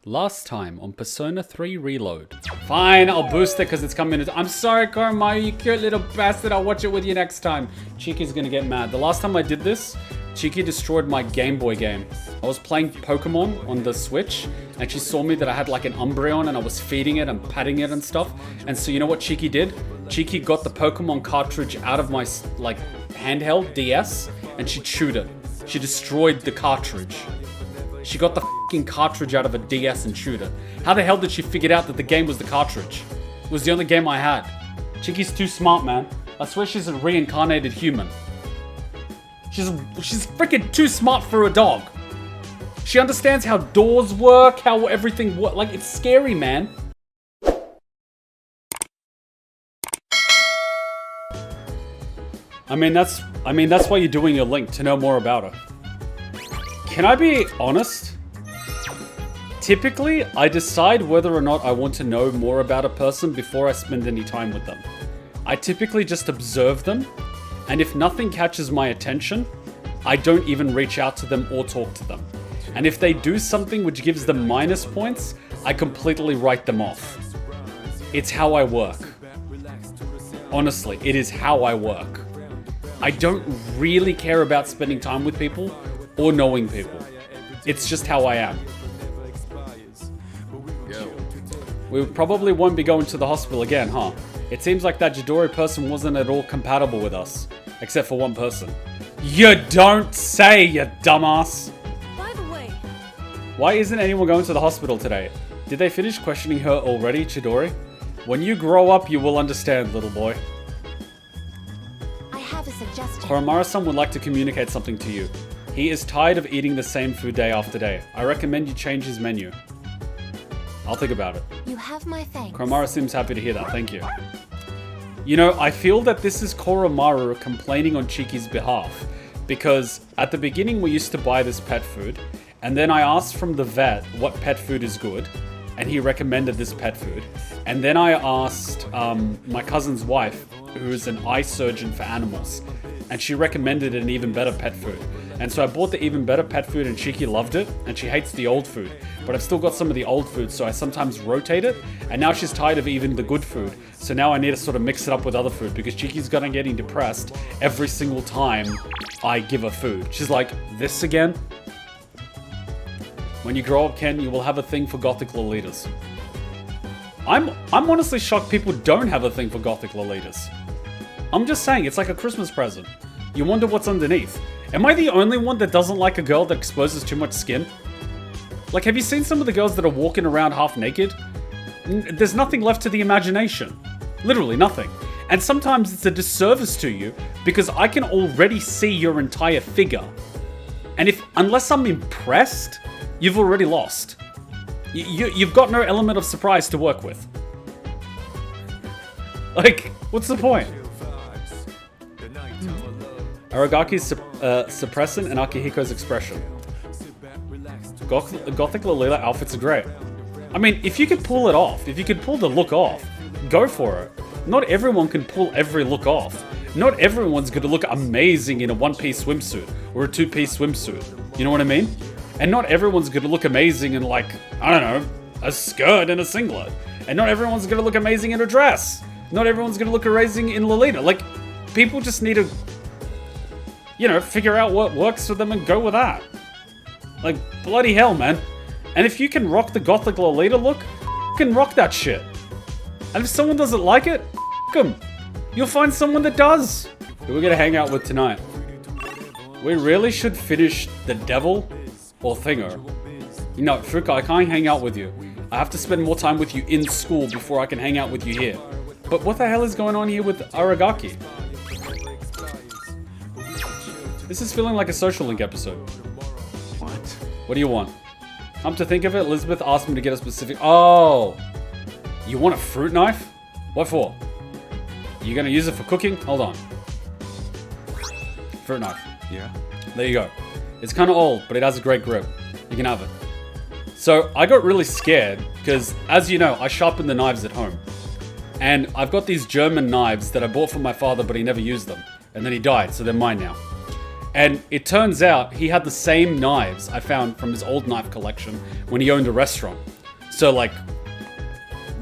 Last time on Persona 3 Reload. Fine, I'll boost it because it's coming. I'm sorry, Kuma, you cute little bastard. I'll watch it with you next time. Chiki's gonna get mad. The last time I did this, Chiki destroyed my Game Boy game. I was playing Pokemon on the Switch, and she saw me that I had like an Umbreon, and I was feeding it and patting it and stuff. And so you know what Chiki did? Chiki got the Pokemon cartridge out of my like handheld DS, and she chewed it. She destroyed the cartridge. She got the fucking cartridge out of a DS and chewed it. How the hell did she figure out that the game was the cartridge? It was the only game I had. Chiki's too smart, man. I swear she's a reincarnated human. She's freaking too smart for a dog. She understands how doors work, how everything works. Like, it's scary, man. I mean, that's why you're doing your link, to know more about her. Can I be honest? Typically, I decide whether or not I want to know more about a person before I spend any time with them. I typically just observe them, and if nothing catches my attention, I don't even reach out to them or talk to them. And if they do something which gives them minus points, I completely write them off. It's how I work. Honestly, it is how I work. I don't really care about spending time with people or knowing people. It's just how I am. We probably won't be going to the hospital again, huh? It seems like that Jidori person wasn't at all compatible with us. Except for one person. You don't say, you dumbass! By the way... Why isn't anyone going to the hospital today? Did they finish questioning her already, Chidori? When you grow up, you will understand, little boy. I have a suggestion. Koromara-san would like to communicate something to you. He is tired of eating the same food day after day. I recommend you change his menu. I'll think about it. You have my thanks. Koromara seems happy to hear that, thank you. You know, I feel that this is Koromaru complaining on Chiki's behalf. Because at the beginning we used to buy this pet food, and then I asked from the vet what pet food is good, and he recommended this pet food. And then I asked my cousin's wife, who is an eye surgeon for animals, and she recommended an even better pet food. And so I bought the even better pet food and Chiki loved it, and she hates the old food. But I've still got some of the old food, so I sometimes rotate it, and now she's tired of eating the good food. So now I need to sort of mix it up with other food, because Chiki's gonna getting depressed every single time I give her food. She's like, this again? When you grow up, Ken, you will have a thing for gothic Lolitas. I'm honestly shocked people don't have a thing for gothic Lolitas. I'm just saying, it's like a Christmas present. You wonder what's underneath. Am I the only one that doesn't like a girl that exposes too much skin? Like, have you seen some of the girls that are walking around half naked? There's nothing left to the imagination. Literally nothing. And sometimes it's a disservice to you because I can already see your entire figure. And unless I'm impressed, you've already lost. You've got no element of surprise to work with. Like, what's the point? Aragaki's suppressant and Akihiko's expression. Gothic Lolita outfits are great. I mean, if you could pull it off, if you could pull the look off, go for it. Not everyone can pull every look off. Not everyone's gonna look amazing in a one-piece swimsuit or a two-piece swimsuit. You know what I mean? And not everyone's gonna look amazing in, like, I don't know, a skirt and a singlet. And not everyone's gonna look amazing in a dress. Not everyone's gonna look amazing in Lolita. Like, people just need to, you know, figure out what works for them and go with that. Like, bloody hell, man. And if you can rock the gothic Lolita look, can rock that shit. And if someone doesn't like it, them. You'll find someone that does. Who we're gonna hang out with tonight? We really should finish the devil or Thingo. You know, Fuka, I can't hang out with you. I have to spend more time with you in school before I can hang out with you here. But what the hell is going on here with Aragaki? This is feeling like a Social Link episode. What? What do you want? Come to think of it, Elizabeth asked me to get a specific... Oh! You want a fruit knife? What for? You gonna use it for cooking? Hold on. Fruit knife. Yeah. There you go. It's kind of old, but it has a great grip. You can have it. So, I got really scared, because, as you know, I sharpen the knives at home. And I've got these German knives that I bought from my father, but he never used them. And then he died, so they're mine now. And it turns out he had the same knives I found from his old knife collection when he owned a restaurant. So like,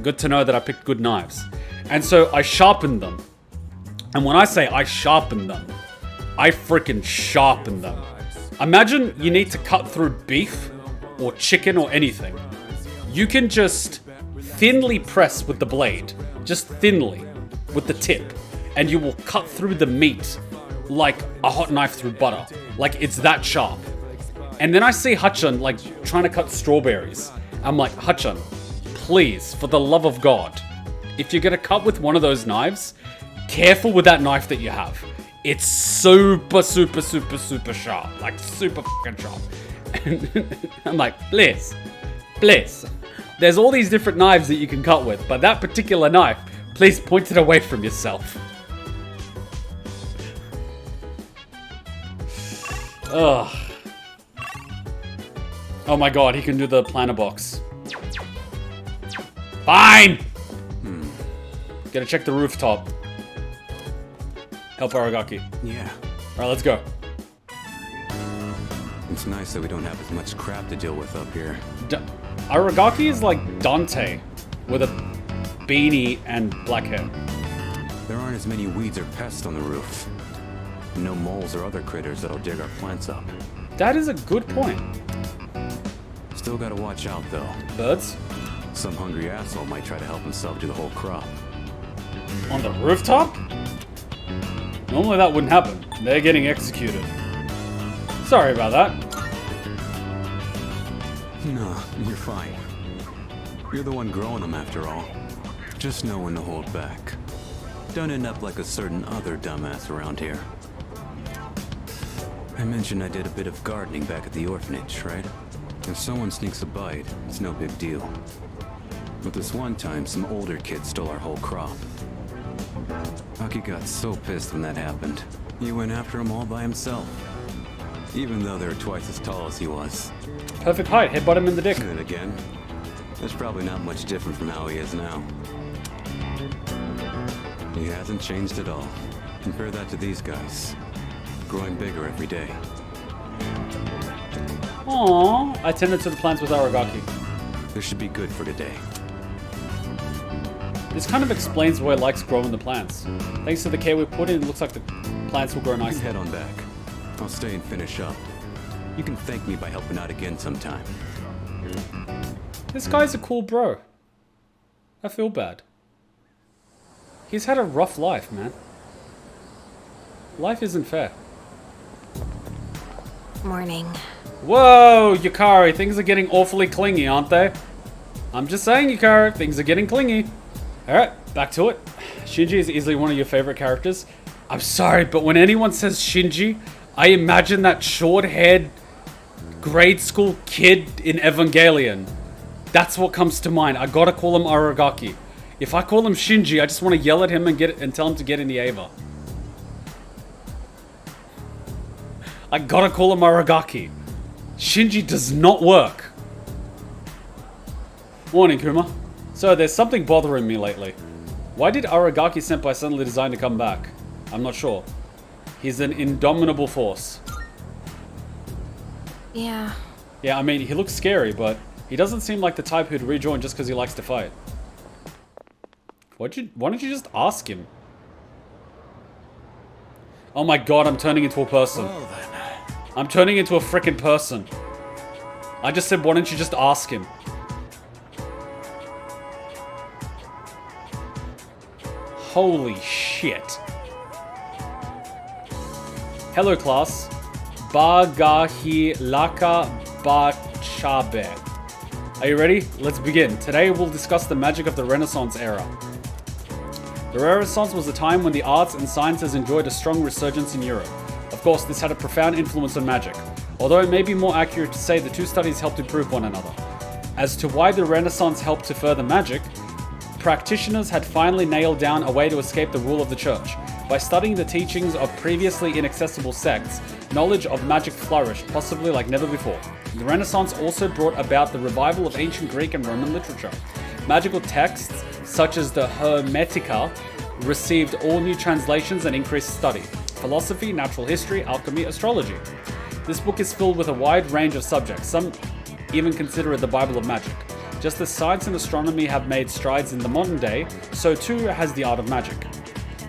good to know that I picked good knives. And so I sharpened them. And when I say I sharpened them, I freaking sharpened them. Imagine you need to cut through beef or chicken or anything. You can just thinly press with the blade, just thinly with the tip, and you will cut through the meat like a hot knife through butter. Like it's that sharp. And then I see Hutchun like trying to cut strawberries. I'm like, Hutchun, please, for the love of God, if you're gonna cut with one of those knives, careful with that knife that you have. It's super, super, super, super sharp. Like super fucking sharp. And I'm like, please. There's all these different knives that you can cut with, but that particular knife, please point it away from yourself. Ugh. Oh my god, he can do the planner box. Fine! Gotta check the rooftop. Help Aragaki. Yeah. Alright, let's go. It's nice that we don't have as much crap to deal with up here. Aragaki is like Dante, with a beanie and black hair. There aren't as many weeds or pests on the roof. No moles or other critters that'll dig our plants up. That is a good point. Still gotta watch out though. Birds? Some hungry asshole might try to help himself to the whole crop. On the rooftop? Normally that wouldn't happen. They're getting executed. Sorry about that. No, you're fine. You're the one growing them after all. Just know when to hold back. Don't end up like a certain other dumbass around here. I mentioned I did a bit of gardening back at the orphanage, right? If someone sneaks a bite, it's no big deal. But this one time, some older kid stole our whole crop. Aki got so pissed when that happened. He went after him all by himself. Even though they're twice as tall as he was. Perfect height, headbutt him in the dick. And then again, that's probably not much different from how he is now. He hasn't changed at all. Compare that to these guys. Growing bigger every day. Aww, I tended to the plants with Aragaki. This should be good for today. This kind of explains why he likes growing the plants. Thanks to the care we put in, it looks like the plants will grow You can nicely. head on back. I'll stay and finish up. You can thank me by helping out again sometime. This guy's a cool bro. I feel bad. He's had a rough life, man. Life isn't fair. Morning. Whoa, Yukari, things are getting awfully clingy, aren't they? I'm just saying, Yukari, things are getting clingy. Alright, back to it. Shinji is easily one of your favorite characters. I'm sorry, but when anyone says Shinji, I imagine that short-haired grade school kid in Evangelion. That's what comes to mind. I gotta call him Aragaki. If I call him Shinji, I just want to yell at him and tell him to get in the Ava. I gotta call him Aragaki. Shinji does not work. Morning, Kuma. So, there's something bothering me lately. Why did Aragaki-senpai suddenly decide to come back? I'm not sure. He's an indomitable force. Yeah. Yeah, I mean, he looks scary, but he doesn't seem like the type who'd rejoin just because he likes to fight. Why don't you just ask him? Oh my god, I'm turning into a person. I'm turning into a frickin' person. I just said, why don't you just ask him? Holy shit. Hello, class. Bagahi Laka Bachabe. Are you ready? Let's begin. Today we'll discuss the magic of the Renaissance era. The Renaissance was a time when the arts and sciences enjoyed a strong resurgence in Europe. Of course, this had a profound influence on magic, although it may be more accurate to say the two studies helped improve one another. As to why the Renaissance helped to further magic, practitioners had finally nailed down a way to escape the rule of the church. By studying the teachings of previously inaccessible sects, knowledge of magic flourished, possibly like never before. The Renaissance also brought about the revival of ancient Greek and Roman literature. Magical texts, such as the Hermetica, received all new translations and increased study. Philosophy, natural history, alchemy, astrology. This book is filled with a wide range of subjects. Some even consider it the Bible of magic. Just as science and astronomy have made strides in the modern day, so too has the art of magic.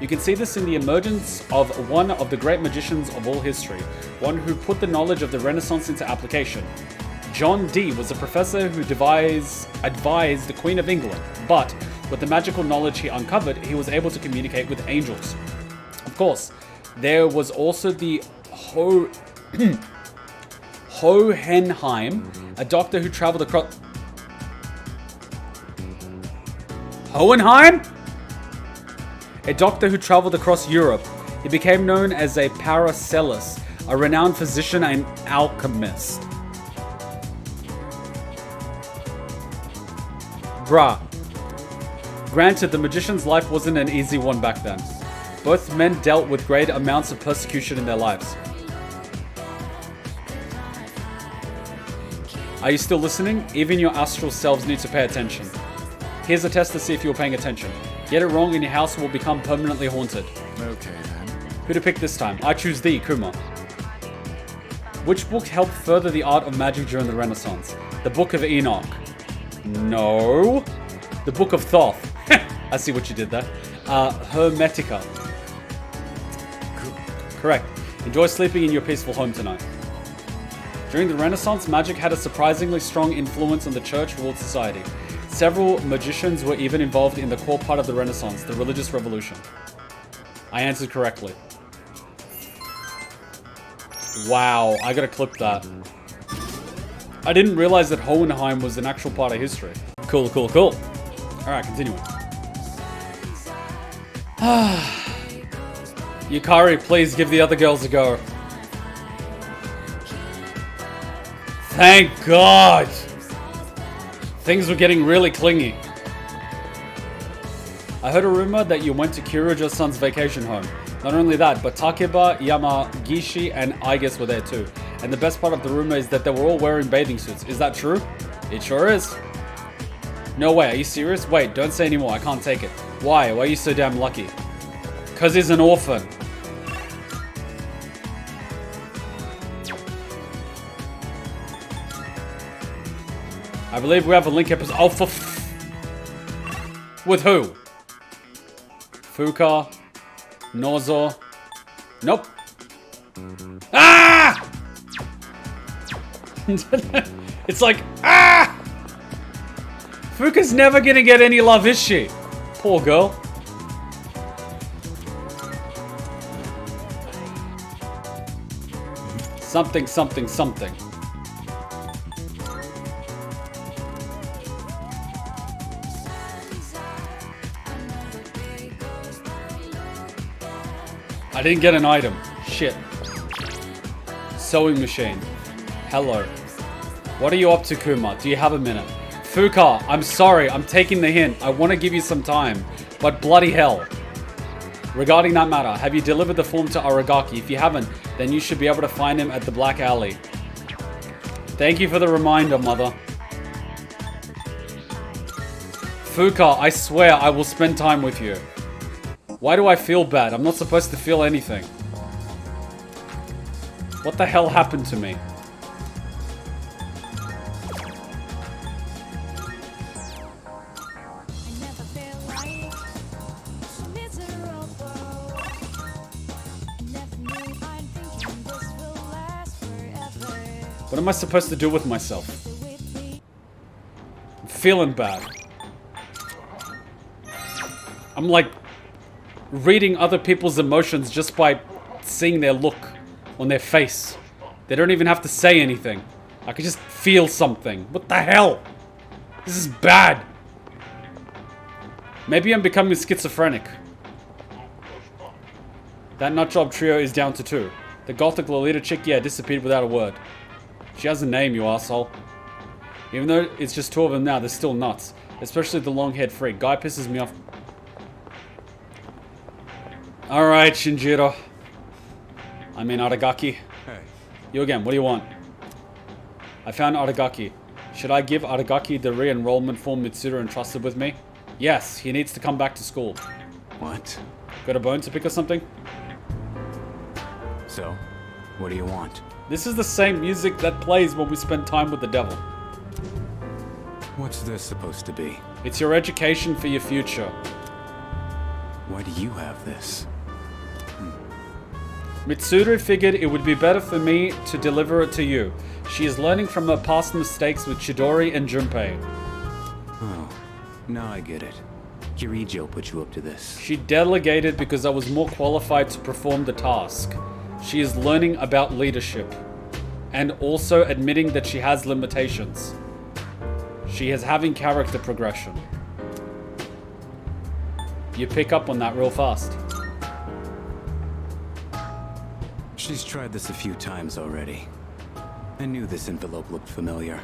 You can see this in the emergence of one of the great magicians of all history, one who put the knowledge of the Renaissance into application. John Dee was a professor who advised the Queen of England, but with the magical knowledge he uncovered, he was able to communicate with angels. Of course, there was also the Hohenheim, a doctor who traveled across... Hohenheim? A doctor who traveled across Europe. He became known as a Paracelsus, a renowned physician and alchemist. Bruh. Granted, the magician's life wasn't an easy one back then. Both men dealt with great amounts of persecution in their lives. Are you still listening? Even your astral selves need to pay attention. Here's a test to see if you're paying attention. Get it wrong and your house will become permanently haunted. Okay then. Who to pick this time? I choose thee, Kuma. Which book helped further the art of magic during the Renaissance? The Book of Enoch. No. The Book of Thoth. I see what you did there. Hermetica. Correct. Enjoy sleeping in your peaceful home tonight. During the Renaissance, magic had a surprisingly strong influence on the church-ruled society. Several magicians were even involved in the core part of the Renaissance, the religious revolution. I answered correctly. Wow, I gotta clip that. I didn't realize that Hohenheim was an actual part of history. Cool, cool, cool. Alright, continuing. Yukari, please give the other girls a go. Thank God! Things were getting really clingy. I heard a rumor that you went to Kyoryuja-san's vacation home. Not only that, but Takeba, Yamagishi, and Aigus were there too. And the best part of the rumor is that they were all wearing bathing suits. Is that true? It sure is. No way, are you serious? Wait, don't say anymore, I can't take it. Why? Why are you so damn lucky? 'Cause he's an orphan. I believe we have a link episode. Oh, for with who? Fuka? Nozo? Nope. Ah! It's like, ah! Fuka's never gonna get any love, is she? Poor girl. Something, something, something. I didn't get an item. Shit. Sewing machine. Hello. What are you up to, Kuma? Do you have a minute? Fuka, I'm sorry. I'm taking the hint. I want to give you some time. But bloody hell. Regarding that matter, have you delivered the form to Aragaki? If you haven't, then you should be able to find him at the Black Alley. Thank you for the reminder, mother. Fuka, I swear I will spend time with you. Why do I feel bad? I'm not supposed to feel anything. What the hell happened to me? What am I supposed to do with myself? I'm feeling bad. I'm like reading other people's emotions just by seeing their look on their face. They don't even have to say anything. I can just feel something. What the hell? This is bad. Maybe I'm becoming schizophrenic. That nutjob trio is down to 2. The gothic Lolita chick, yeah, disappeared without a word. She has a name, you asshole. Even though it's just 2 of them now, they're still nuts. Especially the long-haired freak. Guy pisses me off. Alright, Shinjiro. I mean Aragaki. Hey. You again, what do you want? I found Aragaki. Should I give Aragaki the re-enrollment form Mitsuru entrusted with me? Yes, he needs to come back to school. What? Got a bone to pick or something? So, what do you want? This is the same music that plays when we spend time with the devil. What's this supposed to be? It's your education for your future. Why do you have this? Mitsuru figured it would be better for me to deliver it to you. She is learning from her past mistakes with Chidori and Junpei. Oh, now I get it. Kirijo put you up to this. She delegated because I was more qualified to perform the task. She is learning about leadership. And also admitting that she has limitations. She is having character progression. You pick up on that real fast. She's tried this a few times already. I knew this envelope looked familiar.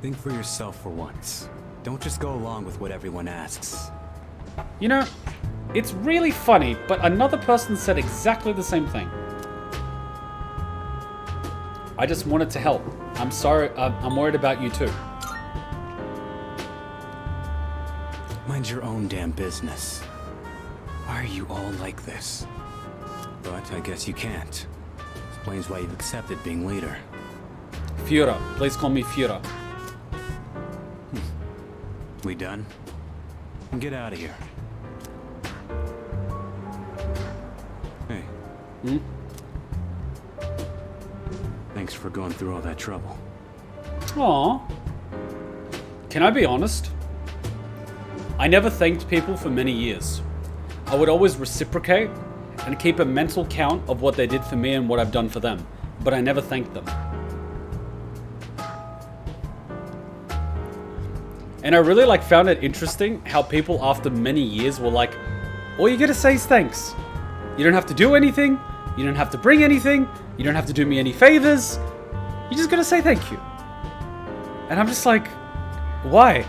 Think for yourself for once. Don't just go along with what everyone asks. You know, it's really funny, but another person said exactly the same thing. I just wanted to help. I'm sorry, I'm worried about you too. Mind your own damn business. Why are you all like this? But I guess you can't. Explains why you've accepted being leader. Führer. Please call me Führer. We done? Get out of here. Hey. Hmm? Thanks for going through all that trouble. Aww. Can I be honest? I never thanked people for many years. I would always reciprocate and keep a mental count of what they did for me and what I've done for them, but I never thanked them. And I really found it interesting how people after many years were like, all you gotta say is thanks. You don't have to do anything, you don't have to bring anything, you don't have to do me any favors, you just gotta say thank you. And I'm just like, why?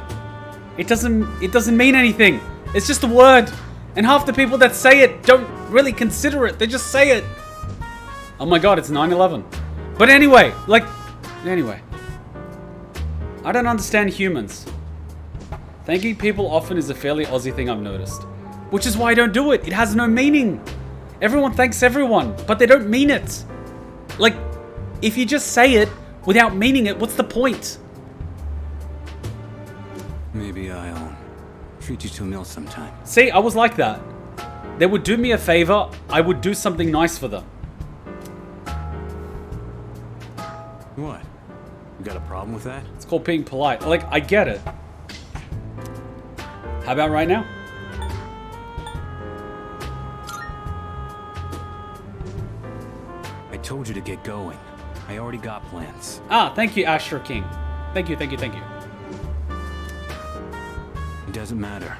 It doesn't mean anything. It's just a word. And half the people that say it don't really consider it. They just say it. Oh my god, it's 9/11. But anyway, anyway. I don't understand humans. Thanking people often is a fairly Aussie thing I've noticed. Which is why I don't do it. It has no meaning. Everyone thanks everyone, but they don't mean it. If you just say it without meaning it, what's the point? Maybe I'll treat you to a meal sometime. See, I was like that. They would do me a favor, I would do something nice for them. What? You got a problem with that? It's called being polite. I get it. How about right now? I told you to get going. I already got plans. Ah, thank you, Asher King. Thank you, thank you, thank you. It doesn't matter.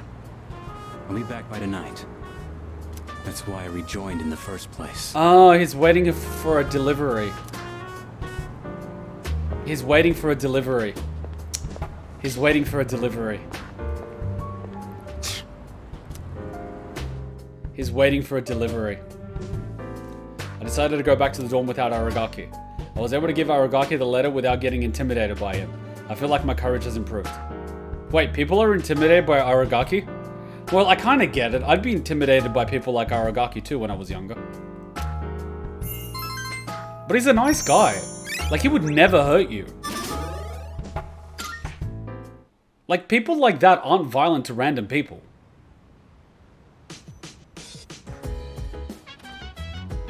I'll be back by tonight. That's why I rejoined in the first place. Oh, he's waiting for a delivery. He's waiting for a delivery. He's waiting for a delivery. He's waiting for a delivery. I decided to go back to the dorm without Aragaki. I was able to give Aragaki the letter without getting intimidated by him. I feel like my courage has improved. Wait, people are intimidated by Aragaki? Well, I kind of get it. I'd be intimidated by people like Aragaki too when I was younger. But he's a nice guy. He would never hurt you. People like that aren't violent to random people.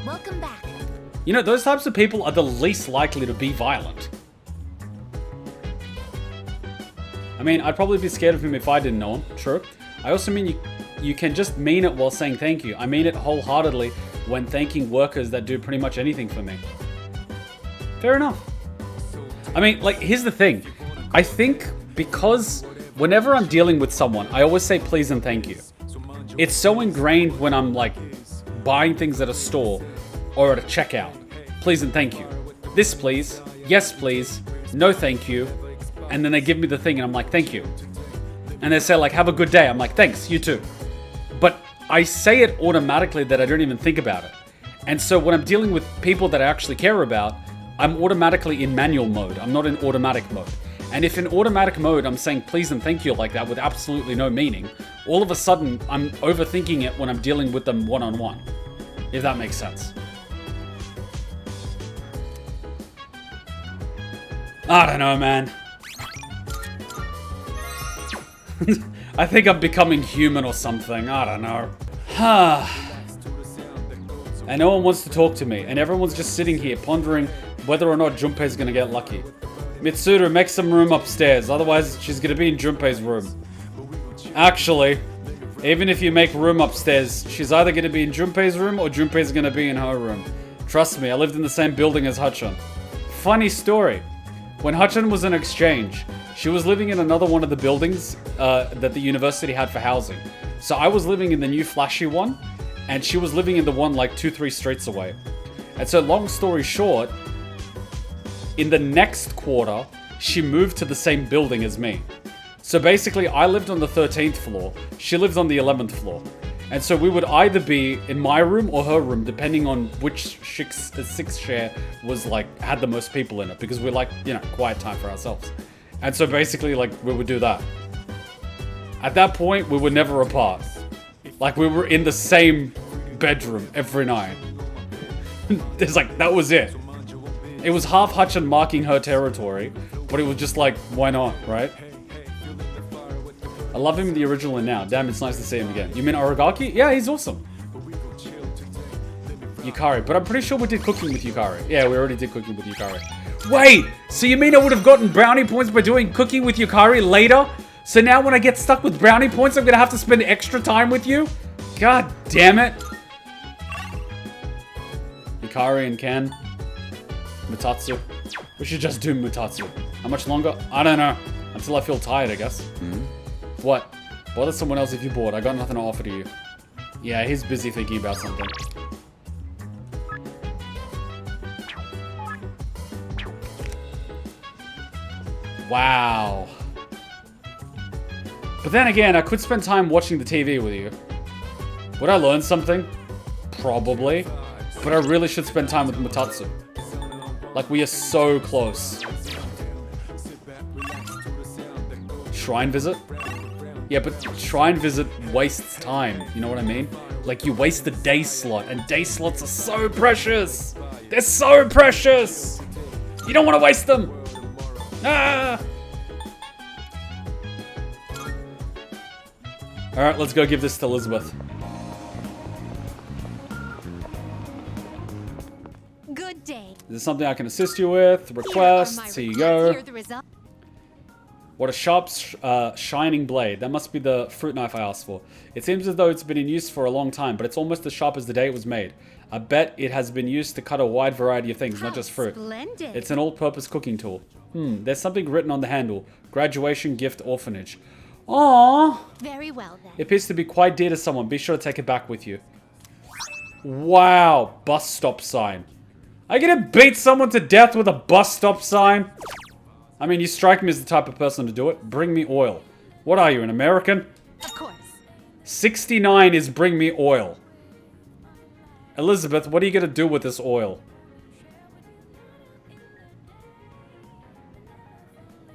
Welcome back. You know, those types of people are the least likely to be violent. I mean, I'd probably be scared of him if I didn't know him, true. I also mean you can just mean it while saying thank you. I mean it wholeheartedly when thanking workers that do pretty much anything for me. Fair enough. I mean, here's the thing. I think because whenever I'm dealing with someone, I always say please and thank you. It's so ingrained when I'm buying things at a store or at a checkout. Please and thank you. This please. Yes please. No thank you. And then they give me the thing and I'm like, thank you. And they say have a good day. I'm like, thanks, you too. But I say it automatically that I don't even think about it. And so when I'm dealing with people that I actually care about, I'm automatically in manual mode. I'm not in automatic mode. And if in automatic mode I'm saying please and thank you like that with absolutely no meaning, all of a sudden I'm overthinking it when I'm dealing with them one-on-one. If that makes sense. I don't know, man. I think I'm becoming human or something. I don't know. And no one wants to talk to me. And everyone's just sitting here pondering whether or not Junpei's gonna get lucky. Mitsuru, make some room upstairs. Otherwise, she's gonna be in Junpei's room. Actually, even if you make room upstairs, she's either gonna be in Junpei's room or Junpei's gonna be in her room. Trust me, I lived in the same building as Hachan. Funny story. When Hachan was in exchange, she was living in another one of the buildings that the university had for housing. So I was living in the new flashy one, and she was living in the one like 2-3 streets away. And so long story short, in the next quarter, she moved to the same building as me. So basically, I lived on the 13th floor, she lived on the 11th floor. And so we would either be in my room or her room, depending on which six share was like, had the most people in it. Because we're like, you know, quiet time for ourselves. And so basically, like, we would do that. At that point, we were never apart. Like, we were in the same bedroom every night. It's like, that was it. It was half Hachan marking her territory, but it was just like, why not, right? I love him in the original and now. Damn, it's nice to see him again. You mean Aragaki? Yeah, he's awesome. Yukari, but I'm pretty sure we did cooking with Yukari. Yeah, we already did cooking with Yukari. Wait, so you mean I would have gotten brownie points by doing cooking with Yukari later? So now when I get stuck with brownie points, I'm gonna have to spend extra time with you? God damn it. Yukari and Ken. Mutatsu. We should just do Mutatsu. How much longer? I don't know. Until I feel tired, I guess. What? Bother someone else if you're bored. I got nothing to offer to you. Yeah, he's busy thinking about something. Wow. But then again, I could spend time watching the TV with you. Would I learn something? Probably. But I really should spend time with Mutatsu. Like, we are so close. Shrine visit? Yeah, but shrine visit wastes time. You know what I mean? Like, you waste the day slot, and day slots are so precious. They're so precious. You don't want to waste them. Ah! Alright, let's go give this to Elizabeth. Good day. Is there something I can assist you with? Requests, here you go. What a sharp, shining blade. That must be the fruit knife I asked for. It seems as though it's been in use for a long time, but it's almost as sharp as the day it was made. I bet it has been used to cut a wide variety of things, not just fruit. Splendid. It's an all-purpose cooking tool. There's something written on the handle. Graduation gift orphanage. Aww. Very well then. It appears to be quite dear to someone. Be sure to take it back with you. Wow. Bus stop sign. Are you gonna beat someone to death with a bus stop sign? I mean, you strike me as the type of person to do it. Bring me oil. What are you, an American? Of course. 69 is bring me oil. Elizabeth, what are you gonna do with this oil?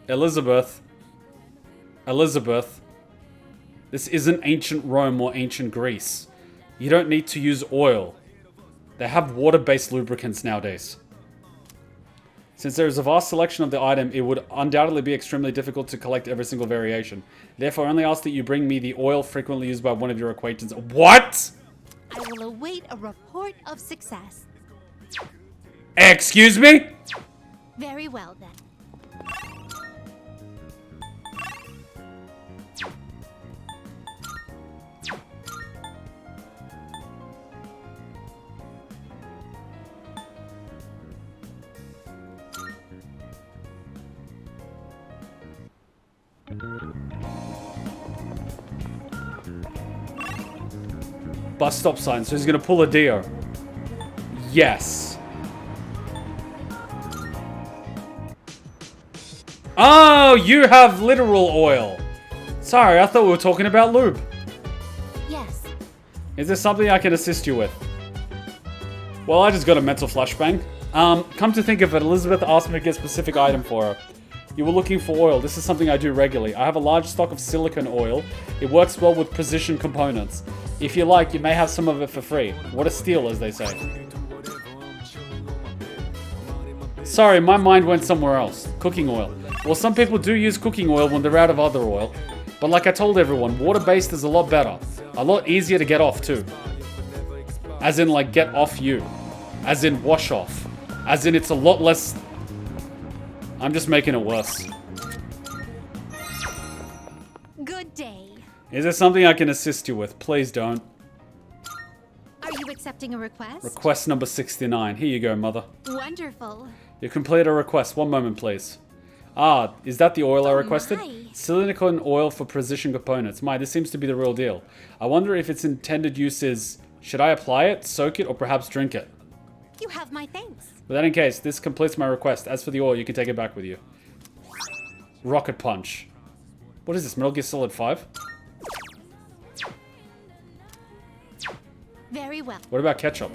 Elizabeth. Elizabeth. This isn't ancient Rome or ancient Greece. You don't need to use oil. They have water-based lubricants nowadays. Since there is a vast selection of the item, it would undoubtedly be extremely difficult to collect every single variation. Therefore, I only ask that you bring me the oil frequently used by one of your acquaintances. What? I will await a report of success. Excuse me? Very well then. Bus stop sign, so he's gonna pull a deer. Yes. Oh, you have literal oil. Sorry, I thought we were talking about lube. Yes. Is there something I can assist you with? Well, I just got a mental flashbang. Come to think of it, Elizabeth asked me to get a specific item for her. You were looking for oil. This is something I do regularly. I have a large stock of silicone oil. It works well with precision components. If you like, you may have some of it for free. What a steal, as they say. Sorry, my mind went somewhere else. Cooking oil. Well, some people do use cooking oil when they're out of other oil. But like I told everyone, water-based is a lot better. A lot easier to get off too. As in like get off you. As in wash off. As in it's a lot less... I'm just making it worse. Good day. Is there something I can assist you with? Please don't. Are you accepting a request? Request number 69. Here you go, mother. Wonderful. You complete a request. One moment, please. Ah, is that the oil I requested? my. Silicone oil for precision components. My, this seems to be the real deal. I wonder if its intended use is... Should I apply it, soak it, or perhaps drink it? You have my thanks. With that in case, this completes my request. As for the oil, you can take it back with you. Rocket Punch. What is this, Metal Gear Solid 5? Very well. What about ketchup?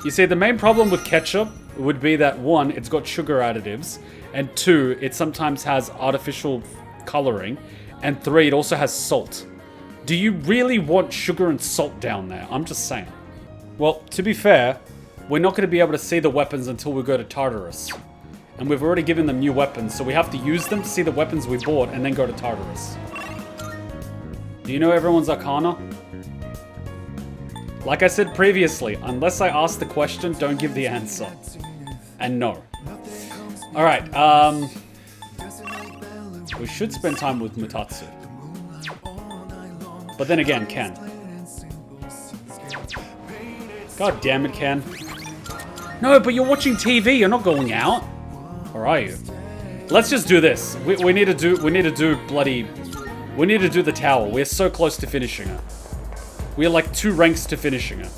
You see, the main problem with ketchup would be that, one, it's got sugar additives, and two, it sometimes has artificial coloring, and three, it also has salt. Do you really want sugar and salt down there? I'm just saying. Well, to be fair, we're not going to be able to see the weapons until we go to Tartarus. And we've already given them new weapons, so we have to use them to see the weapons we bought and then go to Tartarus. Do you know everyone's Arcana? Like I said previously, unless I ask the question, don't give the answer. And no. Alright, we should spend time with Mutatsu. But then again, Ken. God damn it, Ken. No, but you're watching TV, you're not going out. Or are you? Let's just do this. We need to do the tower. We're so close to finishing it. We're like 2 ranks to finishing it.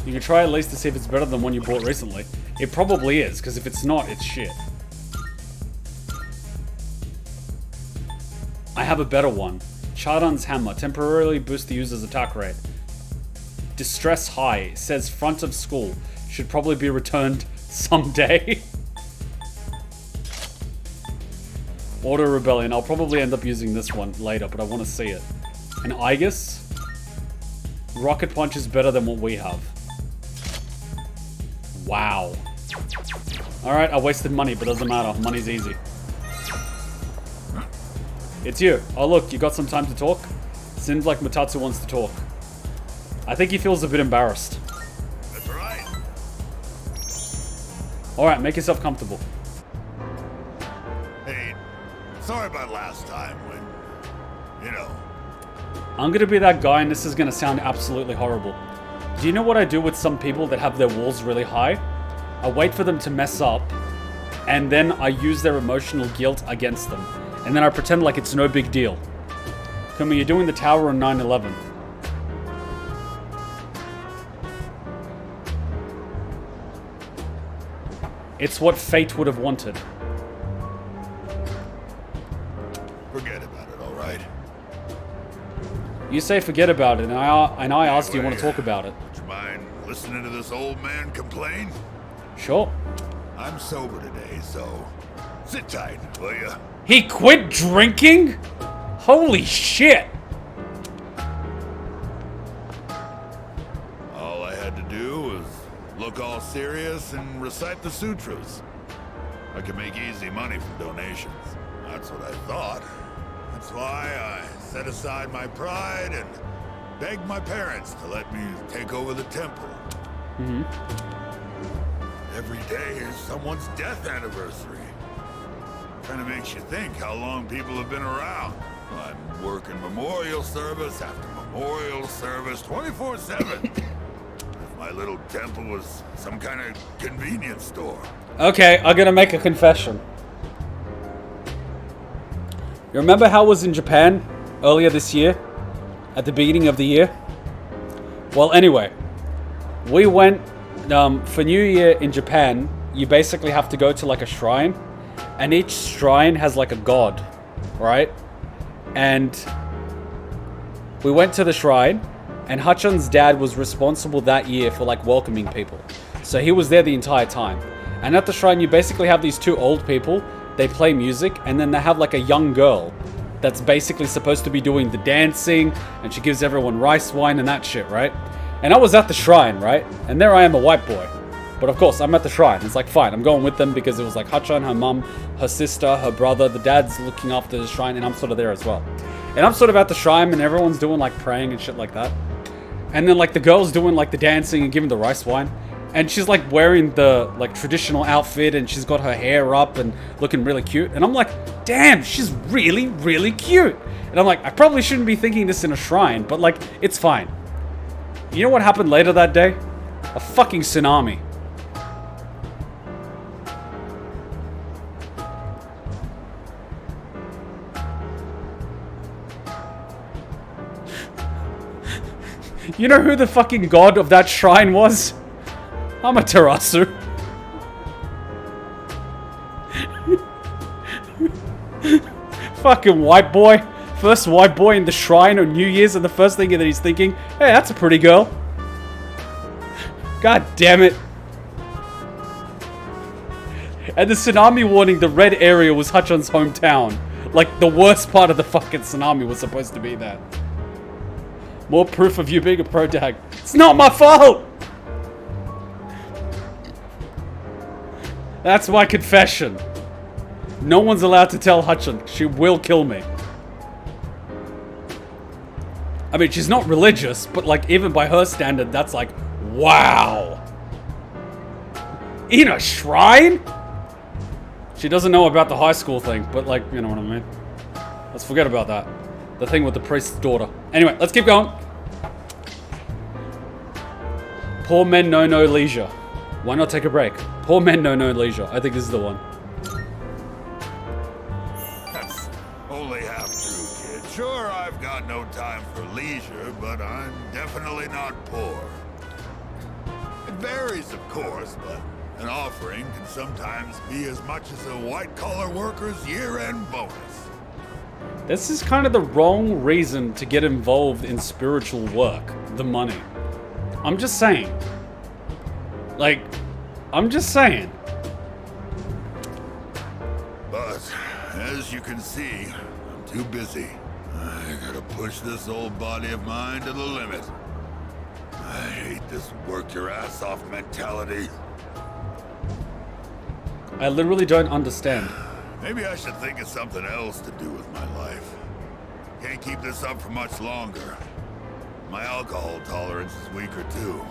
You can try at least to see if it's better than one you bought recently. It probably is, because if it's not, it's shit. I have a better one. Chardon's Hammer. Temporarily boost the user's attack rate. Distress High. Says front of school. Should probably be returned someday. Auto Rebellion. I'll probably end up using this one later, but I want to see it. And Aegis. Rocket Punch is better than what we have. Wow. Alright, I wasted money, but doesn't matter. Money's easy. It's you. Oh look, you got some time to talk? Seems like Mutatsu wants to talk. I think he feels a bit embarrassed. That's right. Alright, make yourself comfortable. Hey, sorry about last time when, you know. I'm gonna be that guy and this is gonna sound absolutely horrible. Do you know what I do with some people that have their walls really high? I wait for them to mess up and then I use their emotional guilt against them. And then I pretend like it's no big deal. Kuma, you're doing the tower on 9/11. It's what fate would have wanted. Forget about it, all right? You say forget about it, and I asked do you want to talk about it. Would you mind listening to this old man complain? Sure. I'm sober today, so sit tight, will ya? He quit drinking? Holy shit! All I had to do was look all serious and recite the sutras. I could make easy money from donations. That's what I thought. That's why I set aside my pride and begged my parents to let me take over the temple. Mm-hmm. Every day is someone's death anniversary. Kind of makes you think how long people have been around. I'm working memorial service after memorial service 24/7. If my little temple was some kind of convenience store. Okay, I'm gonna make a confession. You remember how I was in Japan earlier this year? At the beginning of the year? Well, anyway, we went for New Year in Japan. You basically have to go to like a shrine, and each shrine has like a god, right? And we went to the shrine, and Hachan's dad was responsible that year for like welcoming people. So he was there the entire time. And at the shrine, you basically have these 2 old people. They play music, and then they have like a young girl that's basically supposed to be doing the dancing, and she gives everyone rice wine and that shit, right? And I was at the shrine, right? And there I am, a white boy. But of course, I'm at the shrine. It's like, fine, I'm going with them because it was like Hachan, her mum, her sister, her brother, the dad's looking after the shrine, and I'm sort of there as well. And I'm sort of at the shrine, and everyone's doing like praying and shit like that. And then like the girl's doing like the dancing and giving the rice wine. And she's like wearing the like traditional outfit, and she's got her hair up and looking really cute. And I'm like, damn, she's really, really cute. And I'm like, I probably shouldn't be thinking this in a shrine, but like, it's fine. You know what happened later that day? A fucking tsunami. You know who the fucking god of that shrine was? Amaterasu. Fucking white boy. First white boy in the shrine on New Year's, and the first thing that he's thinking, hey, that's a pretty girl. God damn it. And the tsunami warning, the red area was Hachan's hometown. Like, the worst part of the fucking tsunami was supposed to be there. More proof of you being a pro tag. It's not my fault! That's my confession. No one's allowed to tell Hachan. She will kill me. I mean, she's not religious, but like, even by her standard, that's like, wow. In a shrine? She doesn't know about the high school thing, but like, you know what I mean. Let's forget about that. The thing with the priest's daughter. Anyway, let's keep going. Poor men know no leisure. Why not take a break? Poor men know no leisure. I think this is the one. That's only half true, kid. Sure, I've got no time for leisure, but I'm definitely not poor. It varies, of course, but an offering can sometimes be as much as a white-collar worker's year-end bonus. This is kind of the wrong reason to get involved in spiritual work. The money. I'm just saying. Like, I'm just saying. But, as you can see, I'm too busy. I gotta push this old body of mine to the limit. I hate this work your ass off mentality. I literally don't understand. Maybe I should think of something else to do with my life. Can't keep this up for much longer. My alcohol tolerance is weaker too.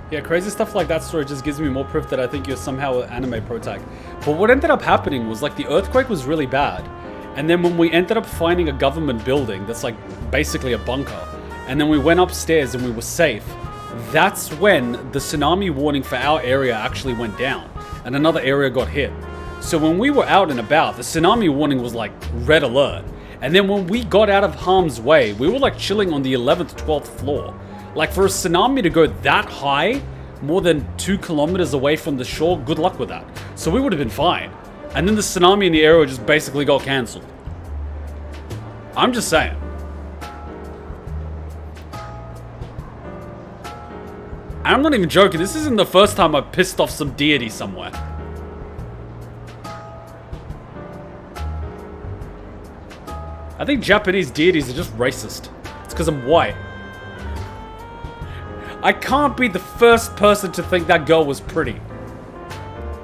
Yeah, crazy stuff like that story just gives me more proof that I think you're somehow an anime pro tag. But what ended up happening was like the earthquake was really bad. And then when we ended up finding a government building that's like basically a bunker, and then we went upstairs and we were safe, that's when the tsunami warning for our area actually went down and another area got hit. So when we were out and about, the tsunami warning was like red alert. And then when we got out of harm's way, we were like chilling on the 11th, 12th floor. Like for a tsunami to go that high, more than 2 kilometers away from the shore, good luck with that. So we would have been fine. And then the tsunami in the area just basically got cancelled. I'm just saying. I'm not even joking, this isn't the first time I've pissed off some deity somewhere. I think Japanese deities are just racist. It's because I'm white. I can't be the first person to think that girl was pretty.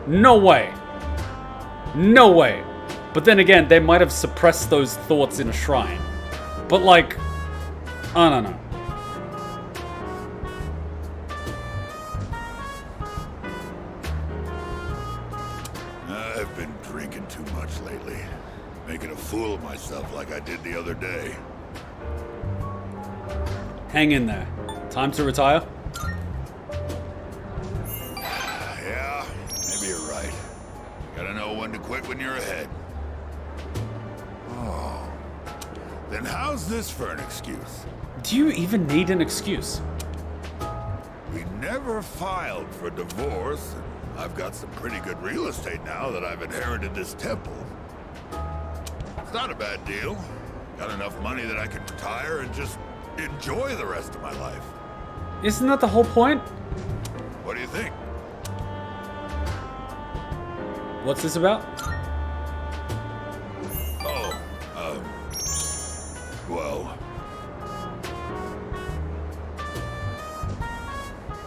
No way. No way. But then again, they might have suppressed those thoughts in a shrine. But like, I don't know. I've been drinking too much lately. Making a fool of myself like I did the other day. Hang in there. Time to retire? Yeah, maybe you're right. Gotta know when to quit when you're ahead. Oh. Then how's this for an excuse? Do you even need an excuse? We never filed for divorce. I've got some pretty good real estate now that I've inherited this temple. It's not a bad deal. Got enough money that I can retire and just enjoy the rest of my life. Isn't that the whole point? What do you think? What's this about? Oh, well...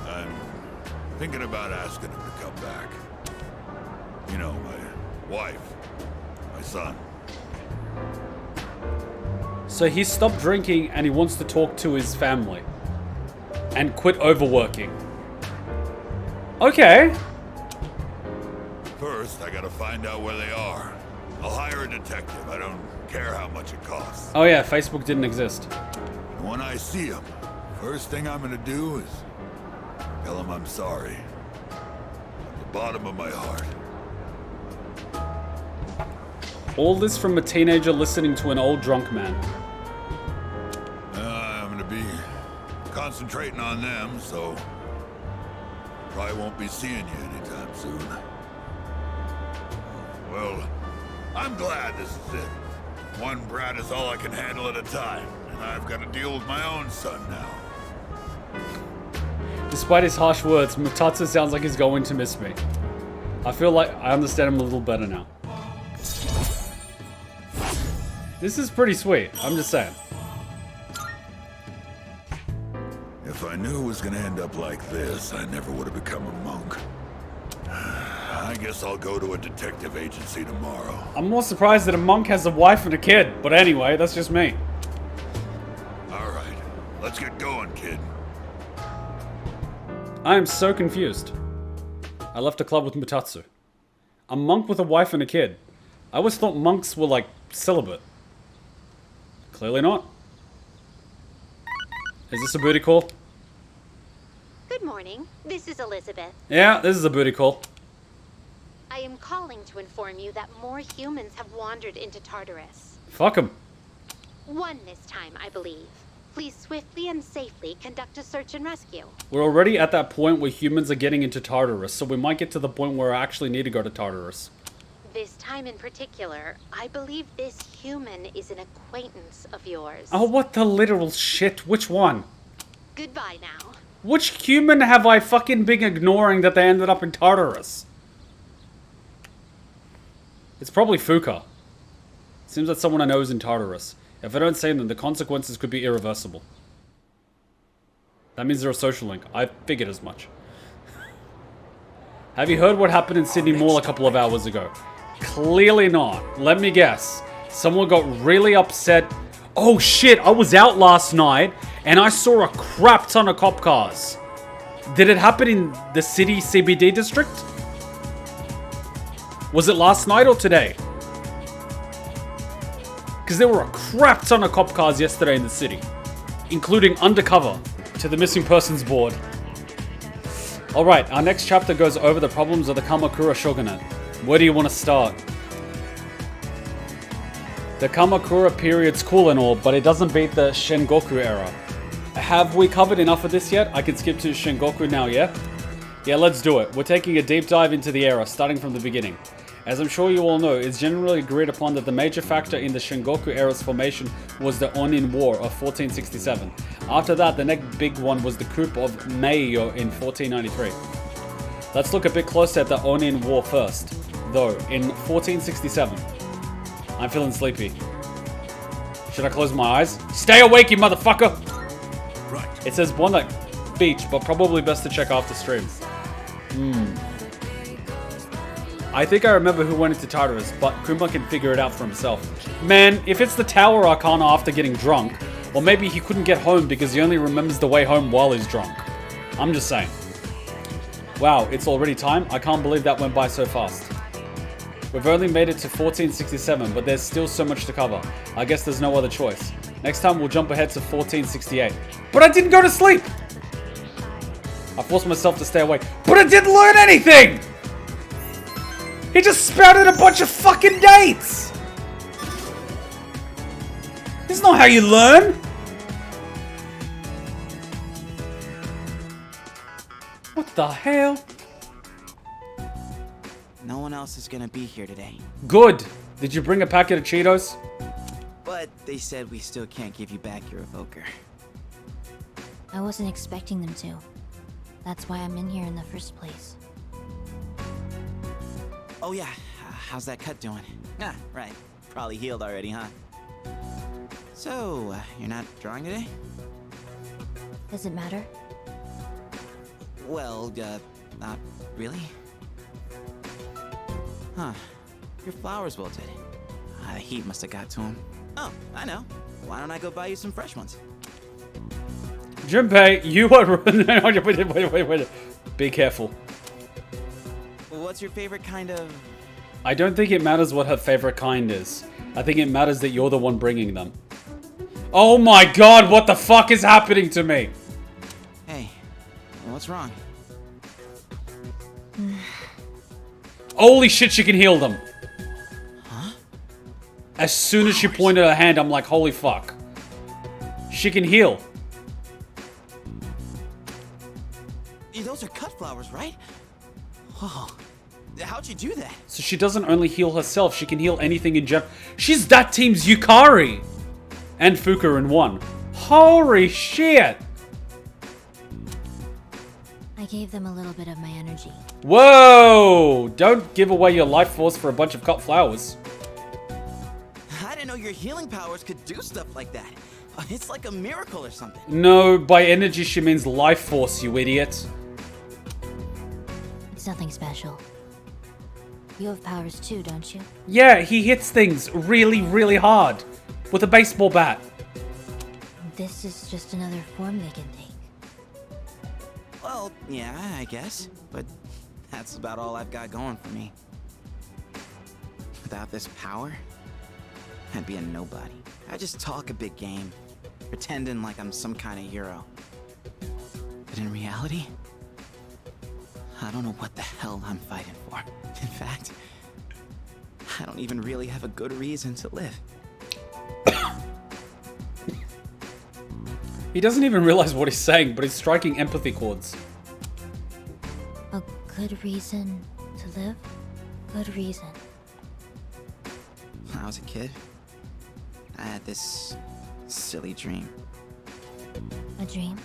I'm Thinking about asking him to come back. You know, my wife, my son. So he stopped drinking and he wants to talk to his family. And quit overworking. Okay. First, I gotta find out where they are. I'll hire a detective. I don't care how much it costs. Oh yeah, Facebook didn't exist. And when I see them, first thing I'm gonna do is tell them I'm sorry. From the bottom of my heart. All this from a teenager listening to an old drunk man. I'm gonna be concentrating on them, so probably won't be seeing you anytime soon. Well, I'm glad this is it. One brat is all I can handle at a time, and I've got to deal with my own son now. Despite his harsh words, Mutatsu sounds like he's going to miss me. I feel like I understand him a little better now. This is pretty sweet, I'm just saying. If I knew it was gonna end up like this, I never would have become a monk. I guess I'll go to a detective agency tomorrow. I'm more surprised that a monk has a wife and a kid, but anyway, that's just me. Alright, let's get going, kid. I am so confused. I left a club with Mutatsu. A monk with a wife and a kid. I always thought monks were like celibate. Clearly not. Is this a booty call? Good morning. This is Elizabeth. Yeah, this is a booty call. I am calling to inform you that more humans have wandered into Tartarus. Fuck 'em. One this time, I believe. Please swiftly and safely conduct a search and rescue. We're already at that point where humans are getting into Tartarus, so we might get to the point where I actually need to go to Tartarus. This time in particular, I believe this human is an acquaintance of yours. Oh, what the literal shit? Which one? Goodbye now. Which human have I fucking been ignoring that they ended up in Tartarus? It's probably Fuka. Seems like someone I know is in Tartarus. If I don't say them, the consequences could be irreversible. That means they're a social link. I figured as much. Have you heard what happened in Sydney Mall a couple of hours ago? Clearly not. Let me guess. Someone got really upset. Oh shit, I was out last night and I saw a crap ton of cop cars. Did it happen in the city CBD district? Was it last night or today? Because there were a crap ton of cop cars yesterday in the city, including undercover to the missing persons board. Alright, our next chapter goes over the problems of the Kamakura shogunate. Where do you want to start? The Kamakura period's cool and all, but it doesn't beat the Sengoku era. Have we covered enough of this yet? I can skip to Sengoku now, yeah? Yeah, let's do it. We're taking a deep dive into the era, starting from the beginning. As I'm sure you all know, it's generally agreed upon that the major factor in the Sengoku era's formation was the Onin War of 1467. After that, the next big one was the coup of Meio in 1493. Let's look a bit closer at the Onin War first. Though, in 1467, I'm feeling sleepy. Should I close my eyes? Stay awake, you motherfucker! Right. It says Bondi Beach, but probably best to check after stream. I think I remember who went into Tartarus, but Kuma can figure it out for himself. Man, if it's the Tower Arcana after getting drunk, or maybe he couldn't get home because he only remembers the way home while he's drunk. I'm just saying. Wow, it's already time? I can't believe that went by so fast. We've only made it to 1467, but there's still so much to cover. I guess there's no other choice. Next time we'll jump ahead to 1468. But I didn't go to sleep! I forced myself to stay awake, but I didn't learn anything! He just spouted a bunch of fucking dates! This is not how you learn! What the hell? No one else is gonna be here today. Good! Did you bring a packet of Cheetos? But they said we still can't give you back your evoker. I wasn't expecting them to. That's why I'm in here in the first place. Oh yeah, how's that cut doing? Ah, right. Probably healed already, huh? So, you're not drawing today? Does it matter? Well, Not really? Huh. Your flowers wilted. The heat must have got to them. Oh, I know. Why don't I go buy you some fresh ones? Junpei, you are... wait. Be careful. What's your favorite kind of... I don't think it matters what her favorite kind is. I think it matters that you're the one bringing them. Oh my god, what the fuck is happening to me? Hey, what's wrong? Holy shit, she can heal them. Huh? As soon as she pointed her hand, I'm like, holy fuck. She can heal. Those are cut flowers, right? Whoa. How'd you do that? So she doesn't only heal herself, she can heal anything in general. She's that team's Yukari! And Fuka in one. Holy shit! I gave them a little bit of my energy. Whoa! Don't give away your life force for a bunch of cut flowers. I didn't know your healing powers could do stuff like that. It's like a miracle or something. No, by energy she means life force, you idiot. It's nothing special. You have powers too, don't you? Yeah, he hits things really, really hard. With a baseball bat. This is just another form they can take. Well, yeah, I guess. But that's about all I've got going for me. Without this power, I'd be a nobody. I just talk a big game, pretending like I'm some kind of hero. But in reality, I don't know what the hell I'm fighting for. In fact, I don't even really have a good reason to live. He doesn't even realize what he's saying, but he's striking empathy chords. A good reason to live? Good reason. When I was a kid, I had this silly dream. A dream?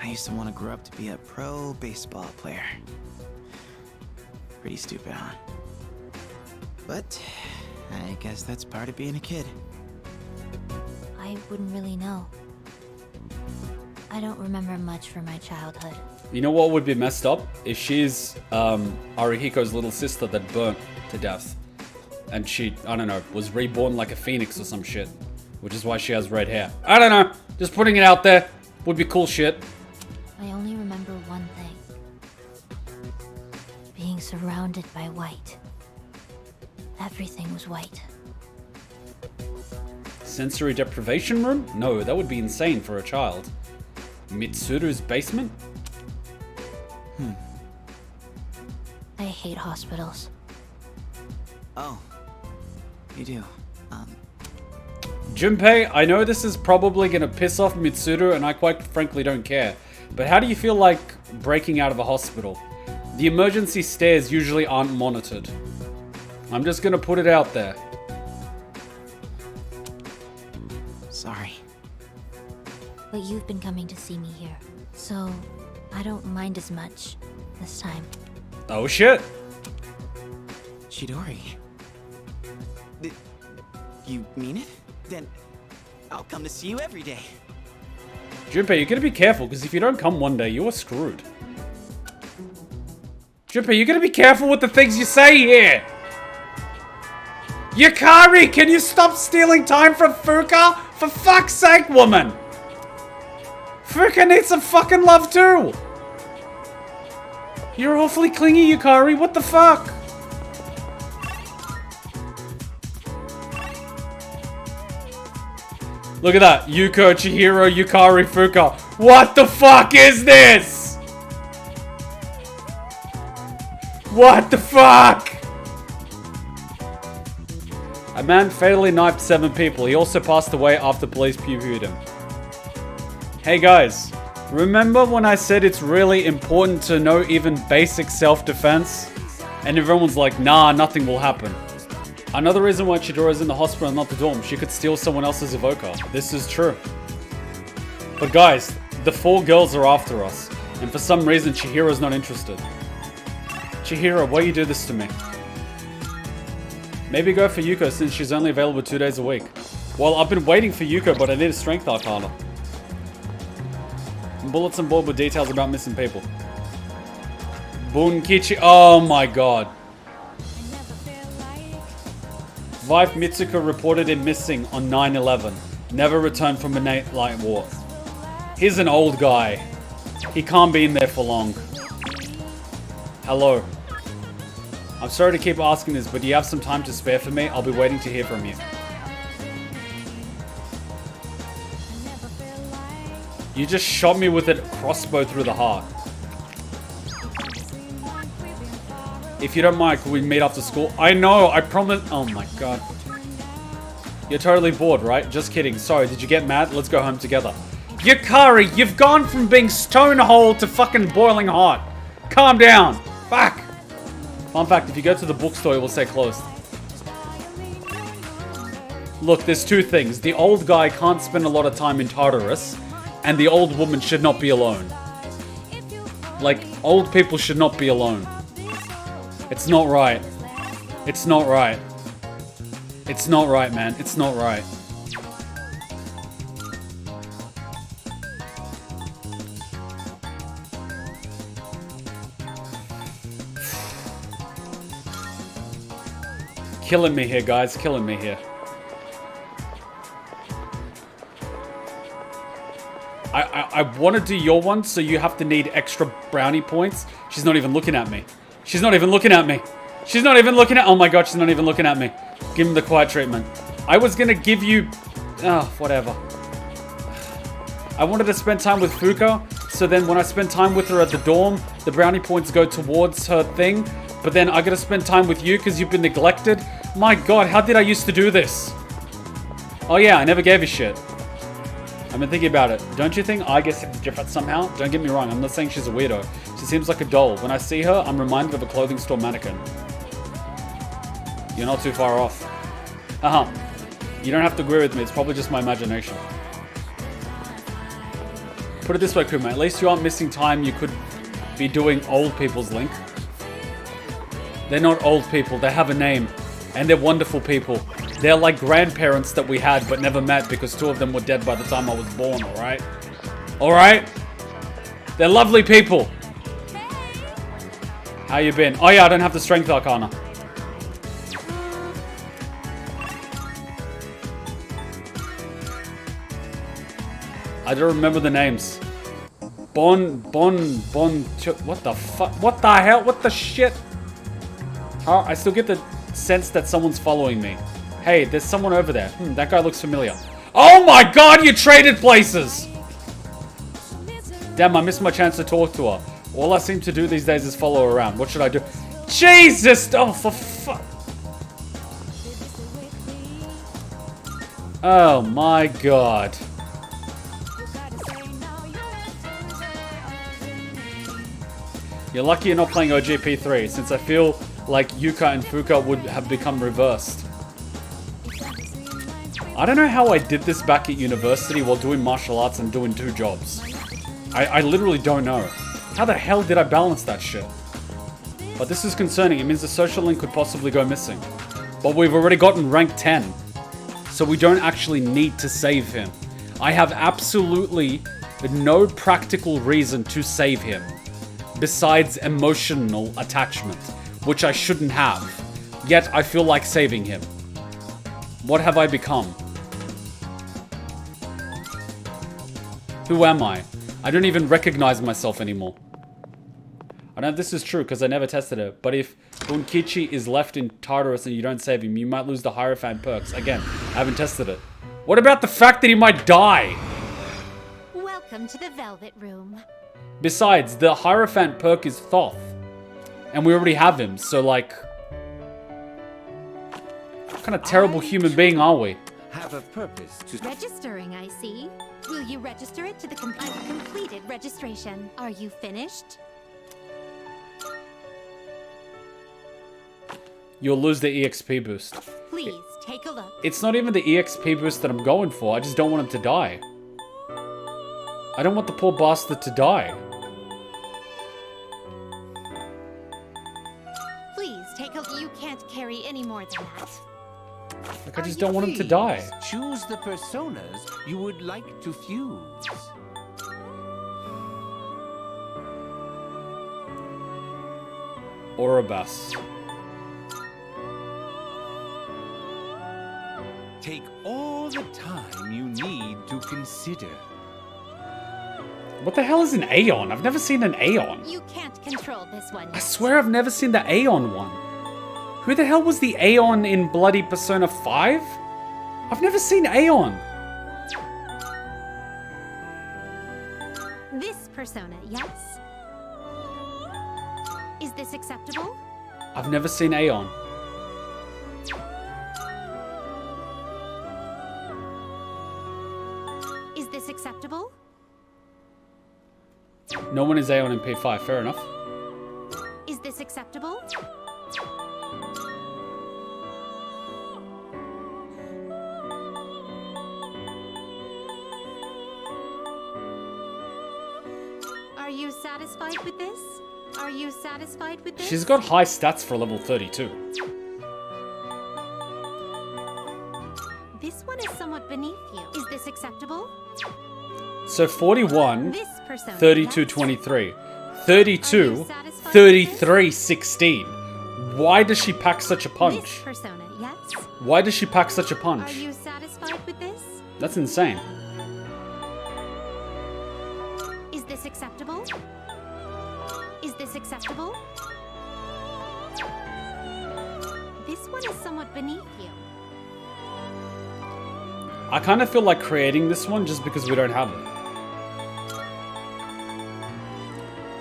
I used to want to grow up to be a pro baseball player. Pretty stupid, huh? But I guess that's part of being a kid. I wouldn't really know. I don't remember much from my childhood. You know what would be messed up? If she's Arihiko's little sister that burnt to death. And she, I don't know, was reborn like a phoenix or some shit. Which is why she has red hair. I don't know. Just putting it out there. Would be cool shit. I only remember one thing. Being surrounded by white. Everything was white. Sensory deprivation room? No, that would be insane for a child. Mitsuru's basement? I hate hospitals. Oh, you do. Junpei, I know this is probably gonna piss off Mitsuru and I quite frankly don't care. But how do you feel like breaking out of a hospital? The emergency stairs usually aren't monitored. I'm just gonna put it out there. Sorry. But you've been coming to see me here. So, I don't mind as much this time. Oh shit. Chidori. You mean it? Then I'll come to see you every day. Junpei, you're gonna be careful, because if you don't come one day, you are screwed. Junpei, you're gonna be careful with the things you say here! Yukari, can you stop stealing time from Fuka? For fuck's sake, woman! Fuka needs some fucking love too! You're awfully clingy, Yukari, what the fuck? Look at that. Yuko, Chihiro, Yukari, Fuka. What the fuck is this? What the fuck? A man fatally knifed 7 people. He also passed away after police pursued him. Hey guys, remember when I said it's really important to know even basic self-defense? And everyone's like, nah, nothing will happen. Another reason why Chidori's in the hospital and not the dorm, she could steal someone else's evoker. This is true. But guys, the 4 girls are after us. And for some reason, Chihiro's not interested. Chihiro, why you do this to me? Maybe go for Yuko since she's only available 2 days a week. Well, I've been waiting for Yuko, but I need a strength arcana. Bulletin board with details about missing people. Bunkichi. Oh my god. Wife Mitsuko reported him missing on 9/11. Never returned from a night war. He's an old guy. He can't be in there for long. Hello. I'm sorry to keep asking this, but do you have some time to spare for me? I'll be waiting to hear from you. You just shot me with a crossbow through the heart. If you don't mind, can we meet after school? I know, I promise. Oh my god. You're totally bored, right? Just kidding. Sorry, did you get mad? Let's go home together. Yukari, you've gone from being stone cold to fucking boiling hot. Calm down. Fuck. Fun fact, if you go to the bookstore, it will say closed. Look, there's two things. The old guy can't spend a lot of time in Tartarus, and the old woman should not be alone. Like, old people should not be alone. It's not right. It's not right. It's not right, man. It's not right. Killing me here, guys. Killing me here. I want to do your one, so you have to need extra brownie points. She's not even looking at me. She's not even looking at me. She's not even looking at... Oh my god, she's not even looking at me. Give him the quiet treatment. I was going to give you... Oh, whatever. I wanted to spend time with Fuka, so then when I spend time with her at the dorm, the brownie points go towards her thing. But then I got to spend time with you because you've been neglected. My god, how did I used to do this? Oh yeah, I never gave a shit. I've been thinking about it. Don't you think I guess it's different somehow? Don't get me wrong, I'm not saying she's a weirdo. She seems like a doll. When I see her, I'm reminded of a clothing store mannequin. You're not too far off. Uh-huh. You don't have to agree with me, it's probably just my imagination. Put it this way, Kuma, at least you aren't missing time you could be doing old people's link. They're not old people, they have a name. And they're wonderful people. They're like grandparents that we had but never met because two of them were dead by the time I was born, alright? Alright? They're lovely people. How you been? Oh yeah, I don't have the strength arcana. I don't remember the names. What the fuck? What the hell? What the shit? Oh, I still get the sense that someone's following me. Hey, there's someone over there. That guy looks familiar. Oh my god, you traded places! Damn, I missed my chance to talk to her. All I seem to do these days is follow her around. What should I do? Jesus! Oh, for fuck. Oh my god. You're lucky you're not playing OGP3, since I feel like Yuka and Fuka would have become reversed. I don't know how I did this back at university while doing martial arts and doing two jobs. I literally don't know. How the hell did I balance that shit? But this is concerning. It means the social link could possibly go missing. But we've already gotten rank 10. So we don't actually need to save him. I have absolutely no practical reason to save him. Besides emotional attachment, which I shouldn't have. Yet I feel like saving him. What have I become? Who am I? I don't even recognize myself anymore. I know this is true because I never tested it, but if Bunkichi is left in Tartarus and you don't save him, you might lose the Hierophant perks. Again, I haven't tested it. What about the fact that he might die? Welcome to the Velvet Room. Besides, the Hierophant perk is Thoth. And we already have him, so like... What kind of terrible human being are we? Have a purpose to... Registering, I see. Will you register it to the completed registration? Are you finished? You'll lose the EXP boost. Please, take a look. It's not even the EXP boost that I'm going for, I just don't want him to die. I don't want the poor bastard to die. Please, take a look. You can't carry any more than that. Like, I just don't want him to die. Choose the personas you would like to fuse. Orobas. Take all the time you need to consider. What the hell is an Aeon? I've never seen an Aeon. You can't control this one. I swear I've never seen the Aeon one. Who the hell was the Aeon in bloody Persona 5? I've never seen Aeon. This persona, yes? Is this acceptable? I've never seen Aeon. Is this acceptable? No one is Aeon in P5, fair enough. Is this acceptable? Are you satisfied with this? Are you satisfied with this? She's got high stats for level 32. This one is somewhat beneath you. Is this acceptable? So 41, This persona. 32, yes? 23. 32, Are you satisfied with 33, 16. Why does she pack such a This punch? persona, yes? Why does she pack such a Are punch? you satisfied with this? That's insane. Is this acceptable? Is this acceptable? This one is somewhat beneath you. I kind of feel like creating this one just because we don't have it.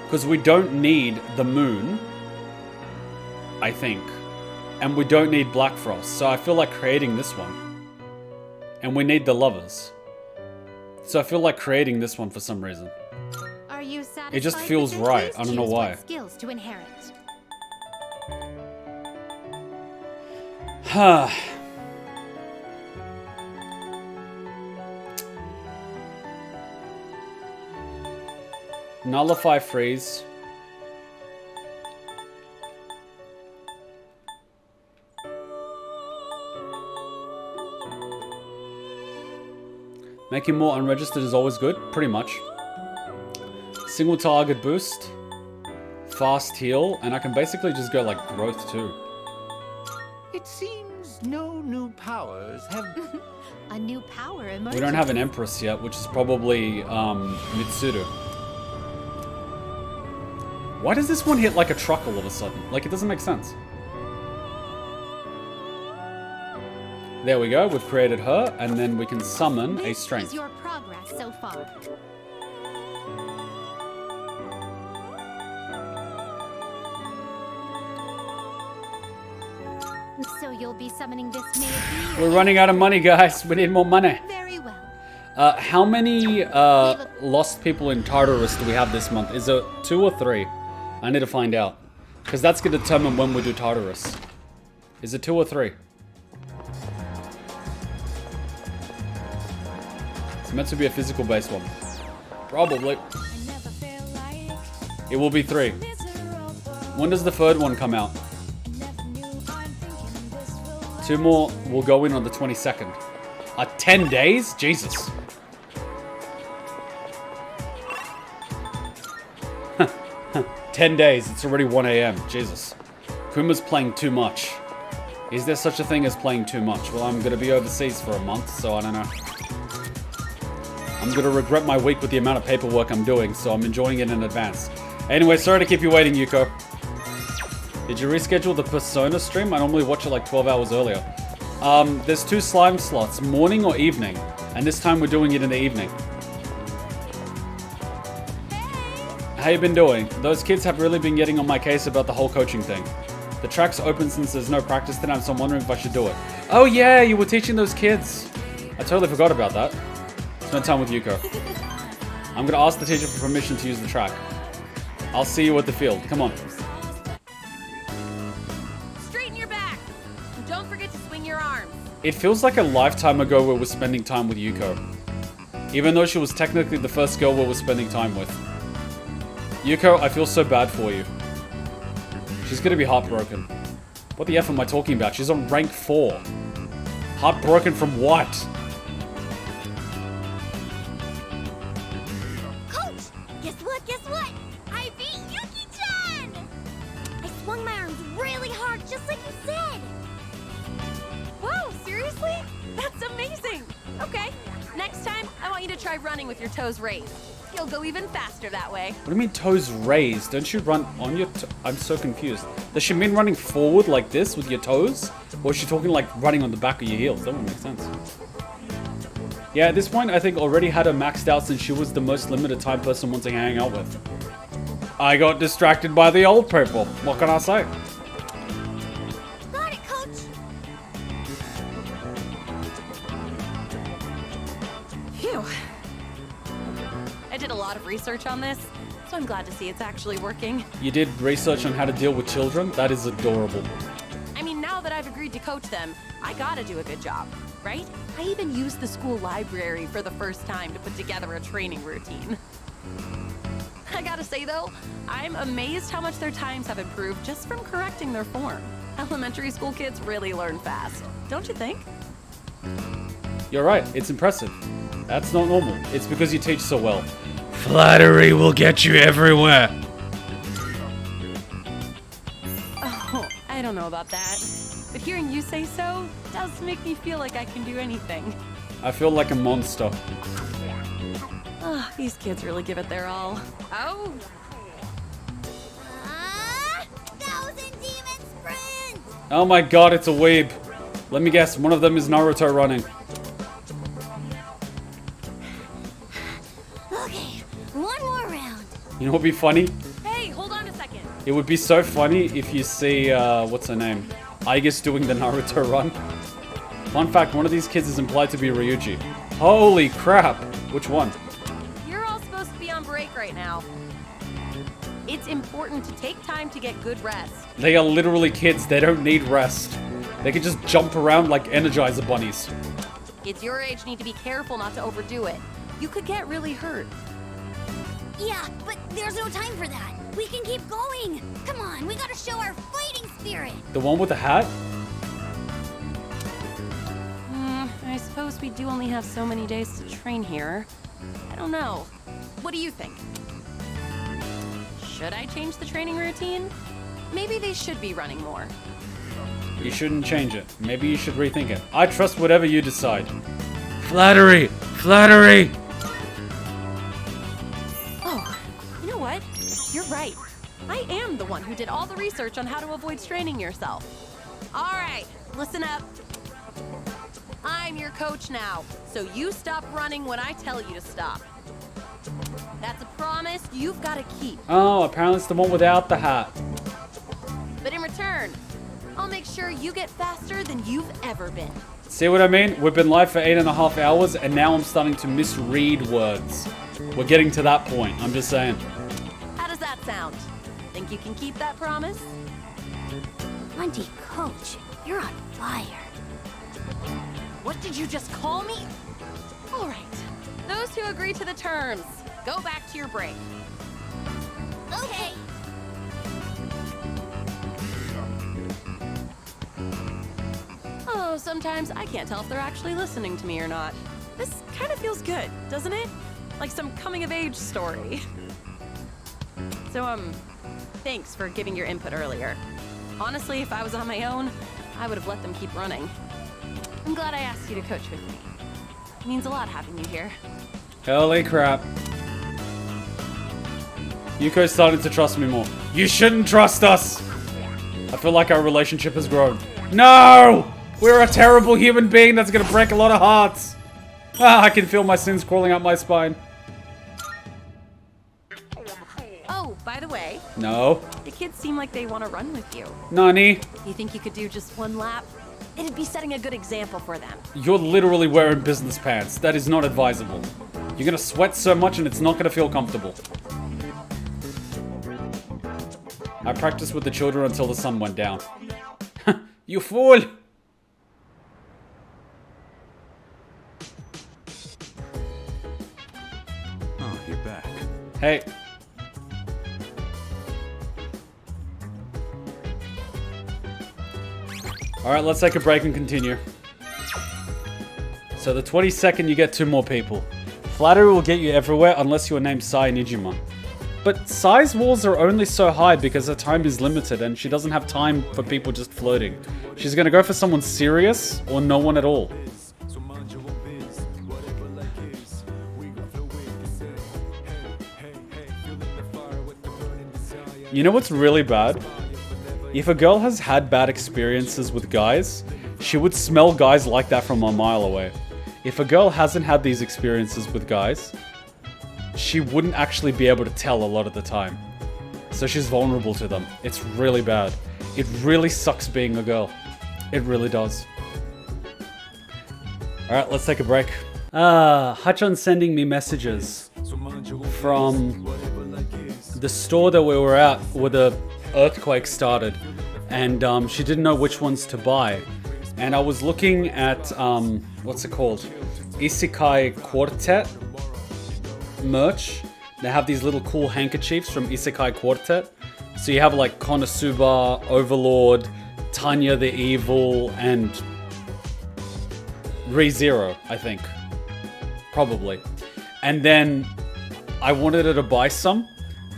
Because we don't need the moon, I think. And we don't need Black Frost. So I feel like creating this one. And we need the lovers. So I feel like creating this one for some reason. Are you satisfied? It just with feels this? right. Please I don't know choose why. what skills to inherit. Nullify freeze. Making more unregistered is always good, pretty much. Single target boost, fast heal, and I can basically just go like growth too. It seems no new powers have... A new power emerges. We don't have an Empress yet, which is probably Mitsuru. Why does this one hit like a truck all of a sudden? Like, it doesn't make sense. There we go, we've created her, and then we can summon a This strength. is your progress so far. So you'll be summoning this maid. We're running out of money, guys. We need more money. Very well. How many lost people in Tartarus do we have this month? Is it 2 or 3? I need to find out. Because that's going to determine when we do Tartarus. Is it 2 or 3? It's meant to be a physical based one. Probably. It will be 3. When does the third one come out? 2 more will go in on the 22nd. 10 days? Jesus. 10 days. It's already 1 a.m. Jesus. Kuma's playing too much. Is there such a thing as playing too much? Well, I'm going to be overseas for a month, so I don't know. I'm going to regret my week with the amount of paperwork I'm doing, so I'm enjoying it in advance. Anyway, sorry to keep you waiting, Yuko. Did you reschedule the Persona stream? I normally watch it like 12 hours earlier. There's 2 slime slots, morning or evening. And this time we're doing it in the evening. How you been doing? Those kids have really been getting on my case about the whole coaching thing. The track's open since there's no practice tonight, so I'm wondering if I should do it. Oh yeah, you were teaching those kids. I totally forgot about that. Spend time with Yuko. I'm gonna ask the teacher for permission to use the track. I'll see you at the field. Come on. Straighten your back. And don't forget to swing your arms. It feels like a lifetime ago we were spending time with Yuko. Even though she was technically the first girl we were spending time with. Yuko, I feel so bad for you. She's gonna be heartbroken. What the F am I talking about? She's on rank 4. Heartbroken from what? Coach! Guess what? Guess what? I beat Yuki-chan! I swung my try running with your toes raised. You'll go even faster that way. What do you mean toes raised? Don't you run on your I'm so confused. Does she mean running forward like this with your toes? Or is she talking like running on the back of your heels? That would make sense. Yeah, at this point, I think already had her maxed out since she was the most limited time person wanting to hang out with. I got distracted by the old people. What can I say? Got it, Coach. Phew. I did a lot of research on this, so I'm glad to see it's actually working. You did research on how to deal with children? That is adorable. I mean, now that I've agreed to coach them, I gotta do a good job, right? I even used the school library for the first time to put together a training routine. I gotta say though, I'm amazed how much their times have improved just from correcting their form. Elementary school kids really learn fast, don't you think? You're right, it's impressive. That's not normal. It's because you teach so well. Flattery will get you everywhere. Oh, I don't know about that. But hearing you say so does make me feel like I can do anything. I feel like a monster. Oh, these kids really give it their all. Oh! 1,000 demon sprint! Oh my god, it's a weeb. Let me guess, one of them is Naruto running. Okay, one more round. You know what would be funny? Hey, hold on a second. It would be so funny if you see, what's her name? Aigis doing the Naruto run. Fun fact, one of these kids is implied to be Ryuji. Holy crap! Which one? You're all supposed to be on break right now. It's important to take time to get good rest. They are literally kids, they don't need rest. They can just jump around like Energizer bunnies. Kids your age need to be careful not to overdo it. You could get really hurt. Yeah, but there's no time for that. We can keep going. Come on, we gotta show our fighting spirit. The one with the hat? I suppose we do only have so many days to train here. I don't know. What do you think? Should I change the training routine? Maybe they should be running more. You shouldn't change it. Maybe you should rethink it. I trust whatever you decide. Flattery! Flattery! Oh, you know what? You're right. I am the one who did all the research on how to avoid straining yourself. All right, listen up. I'm your coach now, so you stop running when I tell you to stop. That's a promise you've got to keep. Oh, apparently it's the one without the hat. But in return, I'll make sure you get faster than you've ever been. See what I mean? We've been live for 8.5 hours, and now I'm starting to misread words. We're getting to that point, I'm just saying. How does that sound? Think you can keep that promise? Auntie Coach, you're on fire. What did you just call me? All right. Those who agree to the terms, go back to your break. Okay. Oh, sometimes I can't tell if they're actually listening to me or not. This kind of feels good, doesn't it? Like some coming-of-age story. So, thanks for giving your input earlier. Honestly, if I was on my own, I would have let them keep running. I'm glad I asked you to coach with me. It means a lot having you here. Holy crap. Yuko's starting to trust me more. You shouldn't trust us! I feel like our relationship has grown. No! We're a terrible human being that's gonna break a lot of hearts. Ah, I can feel my sins crawling up my spine. Oh, by the way, No. the kids seem like they want to run with you. Nani? You think you could do just one lap? It'd be setting a good example for them. You're literally wearing business pants. That is not advisable. You're gonna sweat so much and it's not gonna feel comfortable. I practiced with the children until the sun went down. You fool! Oh, you're back. Hey. Alright, let's take a break and continue. So the 22nd you get 2 more people. Flattery will get you everywhere unless you are named Sai Nijima. But Sai's walls are only so high because her time is limited and she doesn't have time for people just flirting. She's gonna go for someone serious or no one at all. You know what's really bad? If a girl has had bad experiences with guys, she would smell guys like that from a mile away. If a girl hasn't had these experiences with guys, she wouldn't actually be able to tell a lot of the time. So she's vulnerable to them. It's really bad. It really sucks being a girl. It really does. Alright, let's take a break. Hachan's sending me messages from the store that we were at where the earthquake started. And she didn't know which ones to buy. And I was looking at, what's it called? Isekai Quartet merch. They have these little cool handkerchiefs from Isekai Quartet. So you have like Konosuba, Overlord, Tanya the Evil, and ReZero, I think. Probably. And then I wanted her to buy some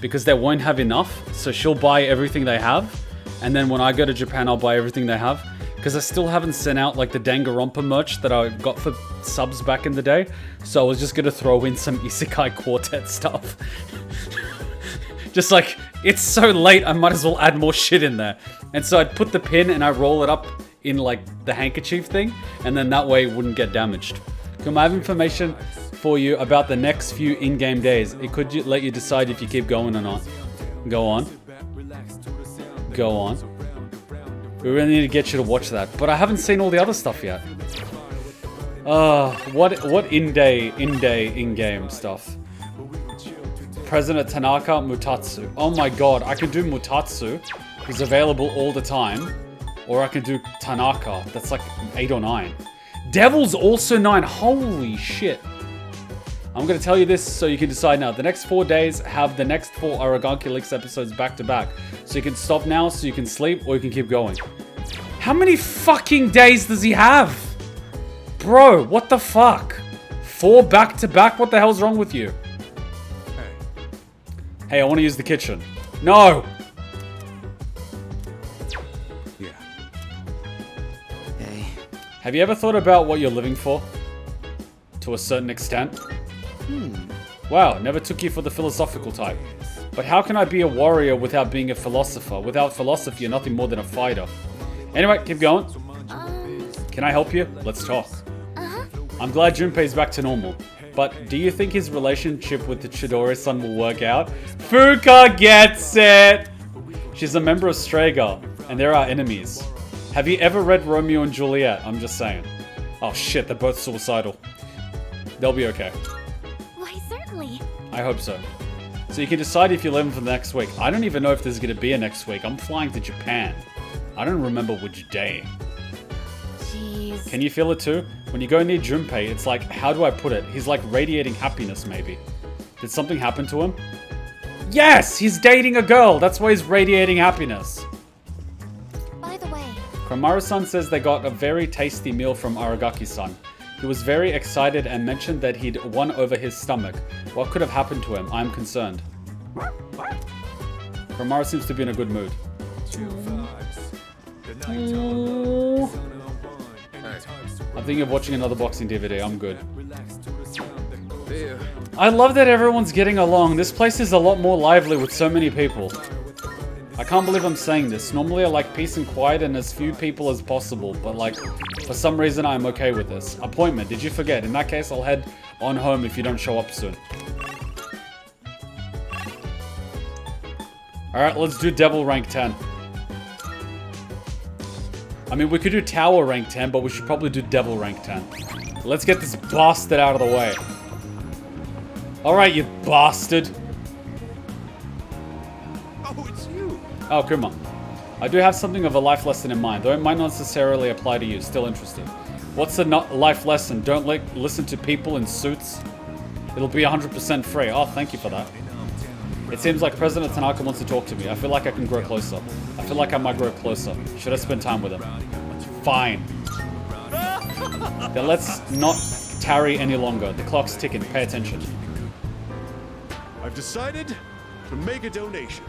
because they won't have enough. So she'll buy everything they have. And then when I go to Japan, I'll buy everything they have. Because I still haven't sent out like the Danganronpa merch that I got for subs back in the day. So I was just going to throw in some Isekai Quartet stuff. Just like, it's so late, I might as well add more shit in there. And so I'd put the pin and I roll it up in like the handkerchief thing. And then that way it wouldn't get damaged. Come, I have information for you about the next few in-game days. It could let you decide if you keep going or not. Go on. Go on. We really need to get you to watch that. But I haven't seen all the other stuff yet. What in-game stuff? President Tanaka Mutatsu. Oh my god, I can do Mutatsu, who's available all the time. Or I can do Tanaka, that's like 8 or 9. Devil's also 9, holy shit. I'm gonna tell you this so you can decide now. The next 4 days have the next 4 Aragaki Leaks episodes back to back. So you can stop now so you can sleep or you can keep going. How many fucking days does he have? Bro, what the fuck? 4 back to back? What the hell's wrong with you? Hey, I want to use the kitchen. No! Yeah. Hey. Have you ever thought about what you're living for? To a certain extent? Wow, never took you for the philosophical type. But how can I be a warrior without being a philosopher? Without philosophy, you're nothing more than a fighter. Anyway, keep going. Can I help you? Let's talk. I'm glad Junpei's back to normal. But do you think his relationship with the Chidori-san will work out? Fuka gets it! She's a member of Strega, and they're our enemies. Have you ever read Romeo and Juliet? I'm just saying. Oh shit, they're both suicidal. They'll be okay. Why, certainly. I hope so. So you can decide if you're living for the next week. I don't even know if there's going to be a next week. I'm flying to Japan. I don't remember which day. Jeez. Can you feel it too? When you go near Junpei, it's like, how do I put it? He's like radiating happiness, maybe. Did something happen to him? Yes! He's dating a girl! That's why he's radiating happiness. By the way, Kromaru-san says they got a very tasty meal from Aragaki-san. He was very excited and mentioned that he'd won over his stomach. What could have happened to him? I'm concerned. Kromaru seems to be in a good mood. I'm thinking of watching another boxing DVD. I'm good. I love that everyone's getting along. This place is a lot more lively with so many people. I can't believe I'm saying this. Normally I like peace and quiet and as few people as possible, but like, for some reason I'm okay with this. Appointment, did you forget? In that case, I'll head on home if you don't show up soon. Alright, let's do Devil rank 10. I mean, we could do Tower rank 10, but we should probably do Devil rank 10. Let's get this bastard out of the way. Alright, you bastard. Oh, it's you. Oh, Kuma. I do have something of a life lesson in mind, though it might not necessarily apply to you. Still interested. What's the life lesson? Don't listen to people in suits. It'll be 100% free. Oh, thank you for that. It seems like President Tanaka wants to talk to me. I feel like I can grow closer. I feel like I might grow closer. Should I spend time with him? Fine. Then let's not tarry any longer. The clock's ticking. Pay attention. I've decided to make a donation.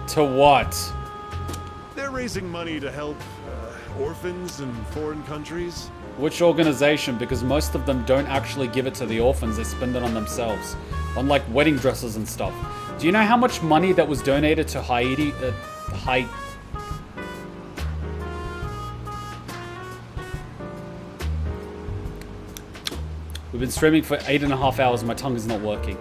To what? They're raising money to help orphans in foreign countries. Which organization? Because most of them don't actually give it to the orphans. They spend it on themselves. On like wedding dresses and stuff. Do you know how much money that was donated to Haiti? We've been streaming for 8.5 hours. My tongue is not working.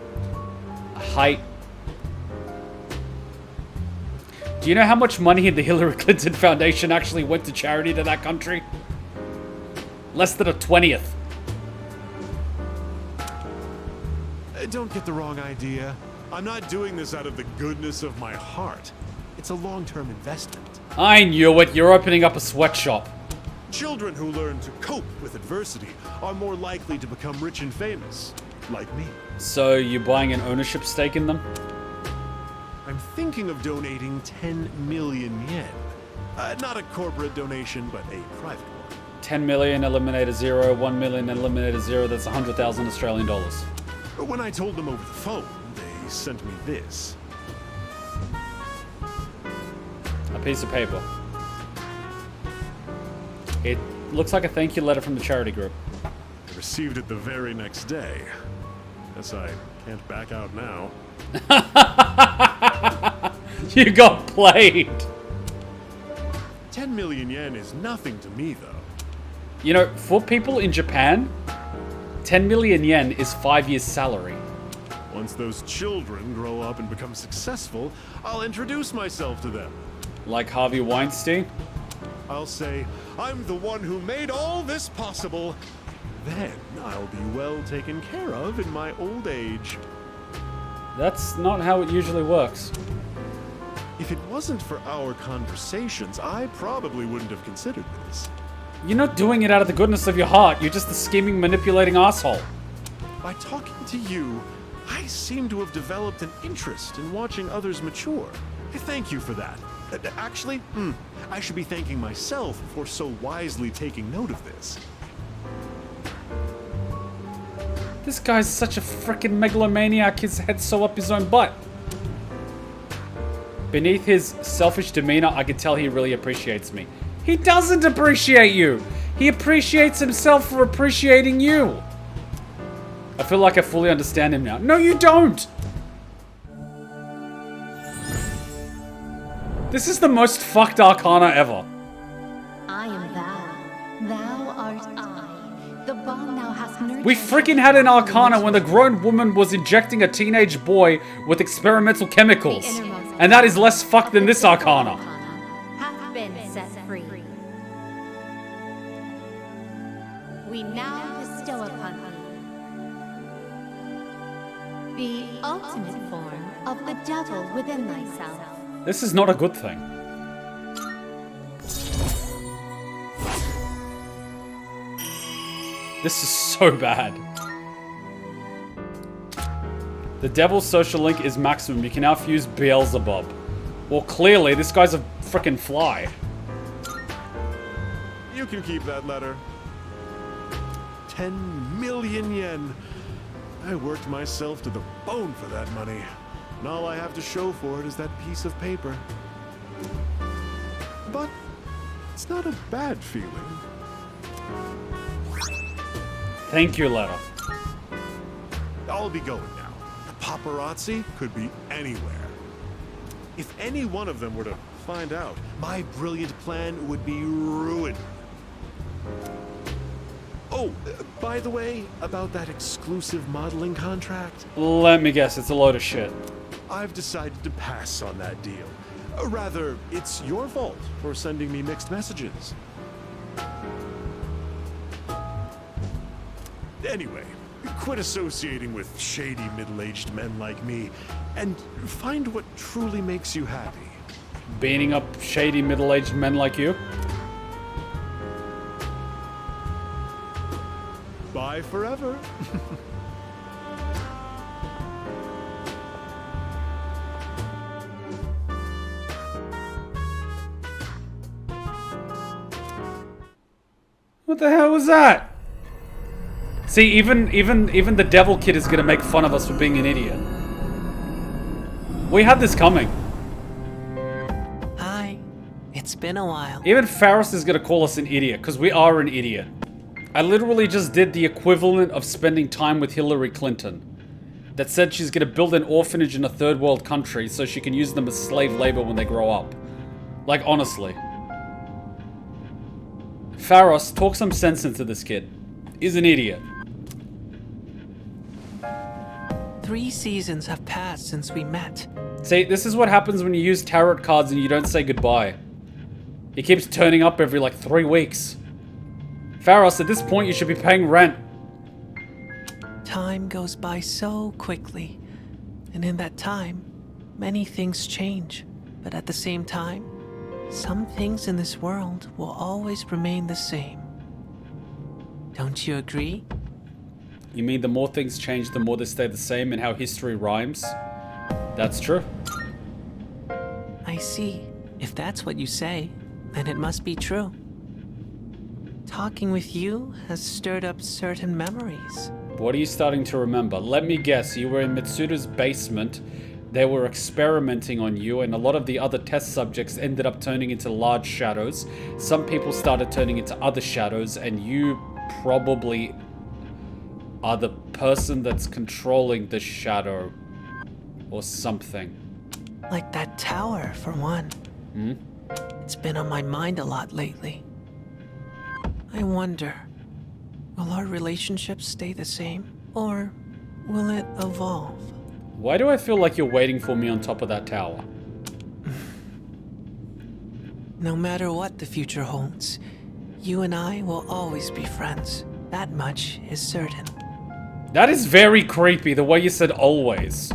Do you know how much money the Hillary Clinton Foundation actually went to charity to that country? Less than a 20th. Don't get the wrong idea. I'm not doing this out of the goodness of my heart. It's a long-term investment. I knew it. You're opening up a sweatshop. Children who learn to cope with adversity are more likely to become rich and famous, like me. So you're buying an ownership stake in them? I'm thinking of donating 10 million yen. Not a corporate donation, but a private one. 10 million, eliminate a zero. 1 million, eliminate a zero. That's 100,000 Australian dollars. When I told them over the phone, they sent me this. A piece of paper. It looks like a thank you letter from the charity group. I received it the very next day. Guess I can't back out now. You got played. 10 million yen is nothing to me, though. You know, for people in Japan, 10 million yen is 5 years' salary. Once those children grow up and become successful, I'll introduce myself to them. Like Harvey Weinstein? I'll say, I'm the one who made all this possible. Then I'll be well taken care of in my old age. That's not how it usually works. If it wasn't for our conversations, I probably wouldn't have considered this. You're not doing it out of the goodness of your heart. You're just a scheming, manipulating asshole. By talking to you, I seem to have developed an interest in watching others mature. I thank you for that. Actually, I should be thanking myself for so wisely taking note of this. This guy's such a freaking megalomaniac, his head's so up his own butt. Beneath his selfish demeanor, I can tell he really appreciates me. He doesn't appreciate you! He appreciates himself for appreciating you! I feel like I fully understand him now. No, you don't! This is the most fucked Arcana ever. I am thou. Thou art I. The bond thou hast nurtured. We freaking had an Arcana when the grown woman was injecting a teenage boy with experimental chemicals. And that is less fucked than this Arcana. Hath been set free. We now bestow upon thee the ultimate form of the devil within thyself. This is not a good thing. This is so bad. The devil's social link is maximum. You can now fuse Beelzebub. Well, clearly, this guy's a frickin' fly. You can keep that letter. 10 million yen. I worked myself to the bone for that money. And all I have to show for it is that piece of paper. But it's not a bad feeling. Thank you, letter. I'll be going now. The paparazzi could be anywhere. If any one of them were to find out, my brilliant plan would be ruined. Oh, by the way, about that exclusive modeling contract? Let me guess, it's a load of shit. I've decided to pass on that deal. Rather, it's your fault for sending me mixed messages. Anyway, quit associating with shady middle-aged men like me, and find what truly makes you happy. Beating up shady middle-aged men like you? Bye forever. What the hell was that? See, even the devil kid is gonna make fun of us for being an idiot. We had this coming. Hi. It's been a while. Even Faris is gonna call us an idiot, because we are an idiot. I literally just did the equivalent of spending time with Hillary Clinton. That said she's gonna build an orphanage in a third world country so she can use them as slave labor when they grow up. Like, honestly. Pharos, talk some sense into this kid. He's an idiot. 3 seasons have passed since we met. See, this is what happens when you use tarot cards and you don't say goodbye. He keeps turning up every like 3 weeks. Pharos, at this point you should be paying rent. Time goes by so quickly, and in that time, many things change. But at the same time, some things in this world will always remain the same. Don't you agree? You mean the more things change, the more they stay the same, and how history rhymes? That's true. I see. If that's what you say, then it must be true. Talking with you has stirred up certain memories. What are you starting to remember? Let me guess, you were in Mitsuda's basement. They were experimenting on you, and a lot of the other test subjects ended up turning into large shadows. Some people started turning into other shadows, and you probably are the person that's controlling the shadow. Or something. Like that tower, for one. Hmm? It's been on my mind a lot lately. I wonder, will our relationship stay the same, or will it evolve? Why do I feel like you're waiting for me on top of that tower? No matter what the future holds, you and I will always be friends. That much is certain. That is very creepy, the way you said always.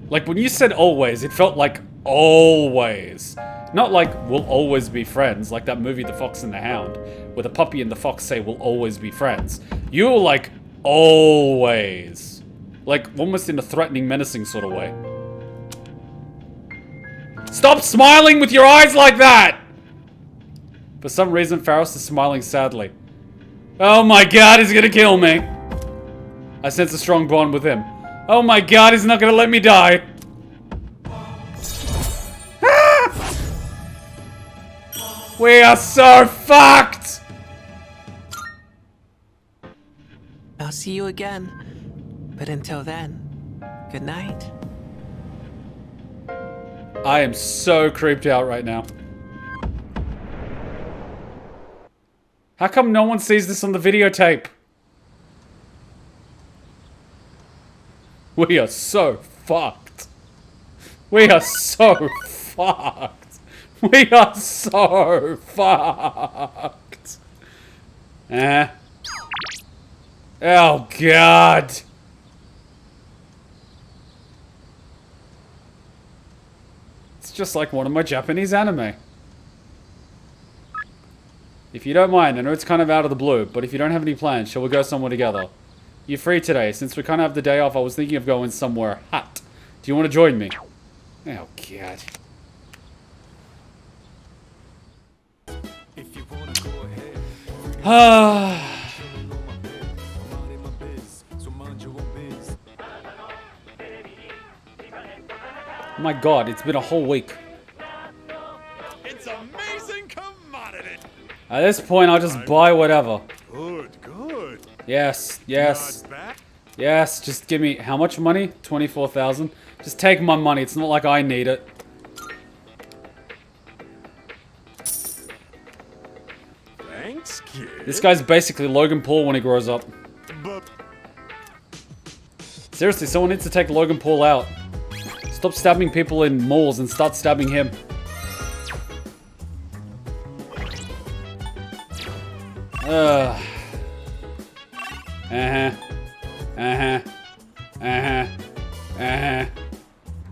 Like, when you said always, it felt like always. Not like, we'll always be friends, like that movie The Fox and the Hound, where the puppy and the fox say, we'll always be friends. You were like, always. Like, almost in a threatening, menacing sort of way. Stop smiling with your eyes like that! For some reason, Pharos is smiling sadly. Oh my god, he's gonna kill me. I sense a strong bond with him. Oh my god, he's not gonna let me die. Ah! We are so fucked! I'll see you again. But until then, good night. I am so creeped out right now. How come no one sees this on the videotape? We are so fucked. We are so fucked. We are so fucked. Oh, God. It's just like one of my Japanese anime. If you don't mind, I know it's kind of out of the blue, but if you don't have any plans, shall we go somewhere together? You're free today. Since we kind of have the day off, I was thinking of going somewhere hot. Do you want to join me? Oh, God. My God, it's been a whole week. It's amazing commodity. At this point, I'll just buy whatever. Good, good. Yes, yes. Not bad. Yes, just give me, how much money? 24,000. Just take my money, it's not like I need it. Thanks, kid. This guy's basically Logan Paul when he grows up. But Seriously, someone needs to take Logan Paul out. Stop stabbing people in malls and start stabbing him.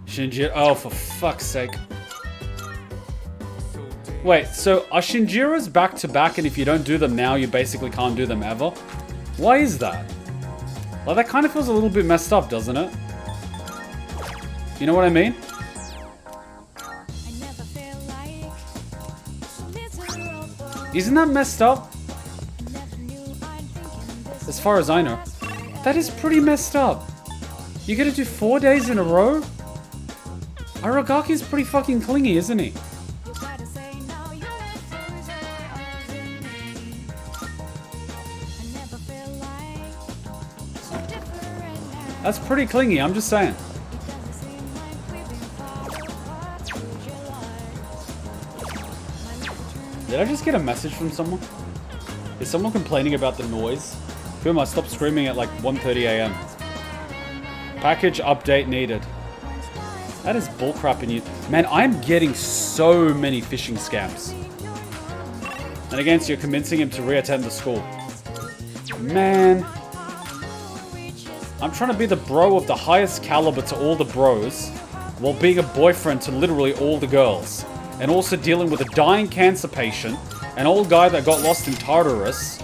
Shinji, oh, for fuck's sake. Wait, so are Shinjiros back to back, and if you don't do them now, you basically can't do them ever? Why is that? Like, that kind of feels a little bit messed up, doesn't it? You know what I mean? Isn't that messed up? As far as I know. That is pretty messed up. You gotta do 4 days in a row? Aragaki's pretty fucking clingy, isn't he? That's pretty clingy, I'm just saying. Did I just get a message from someone? Is someone complaining about the noise? Kuma, stop screaming at like 1:30 a.m. Package update needed. That is bullcrap in you. Man, I'm getting so many phishing scams. And again, so you're convincing him to reattend the school. Man. I'm trying to be the bro of the highest caliber to all the bros, while being a boyfriend to literally all the girls. And also dealing with a dying cancer patient, an old guy that got lost in Tartarus,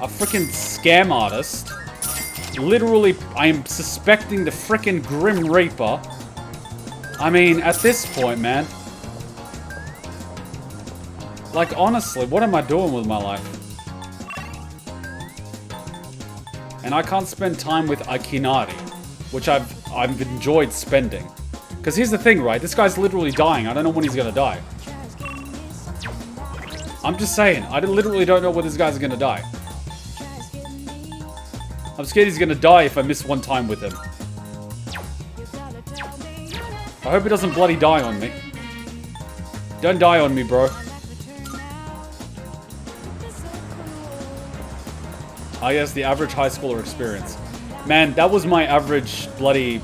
a freaking scam artist. Literally, I am suspecting the freaking Grim Reaper. I mean, at this point, man. Like, honestly, what am I doing with my life? And I can't spend time with Akinari, which I've enjoyed spending. Because here's the thing, right? This guy's literally dying. I don't know when he's gonna die. I'm just saying, I literally don't know when this guy's gonna die. I'm scared he's gonna die if I miss one time with him. I hope he doesn't bloody die on me. Don't die on me, bro. Ah, yes, the average high schooler experience. Man, that was my average bloody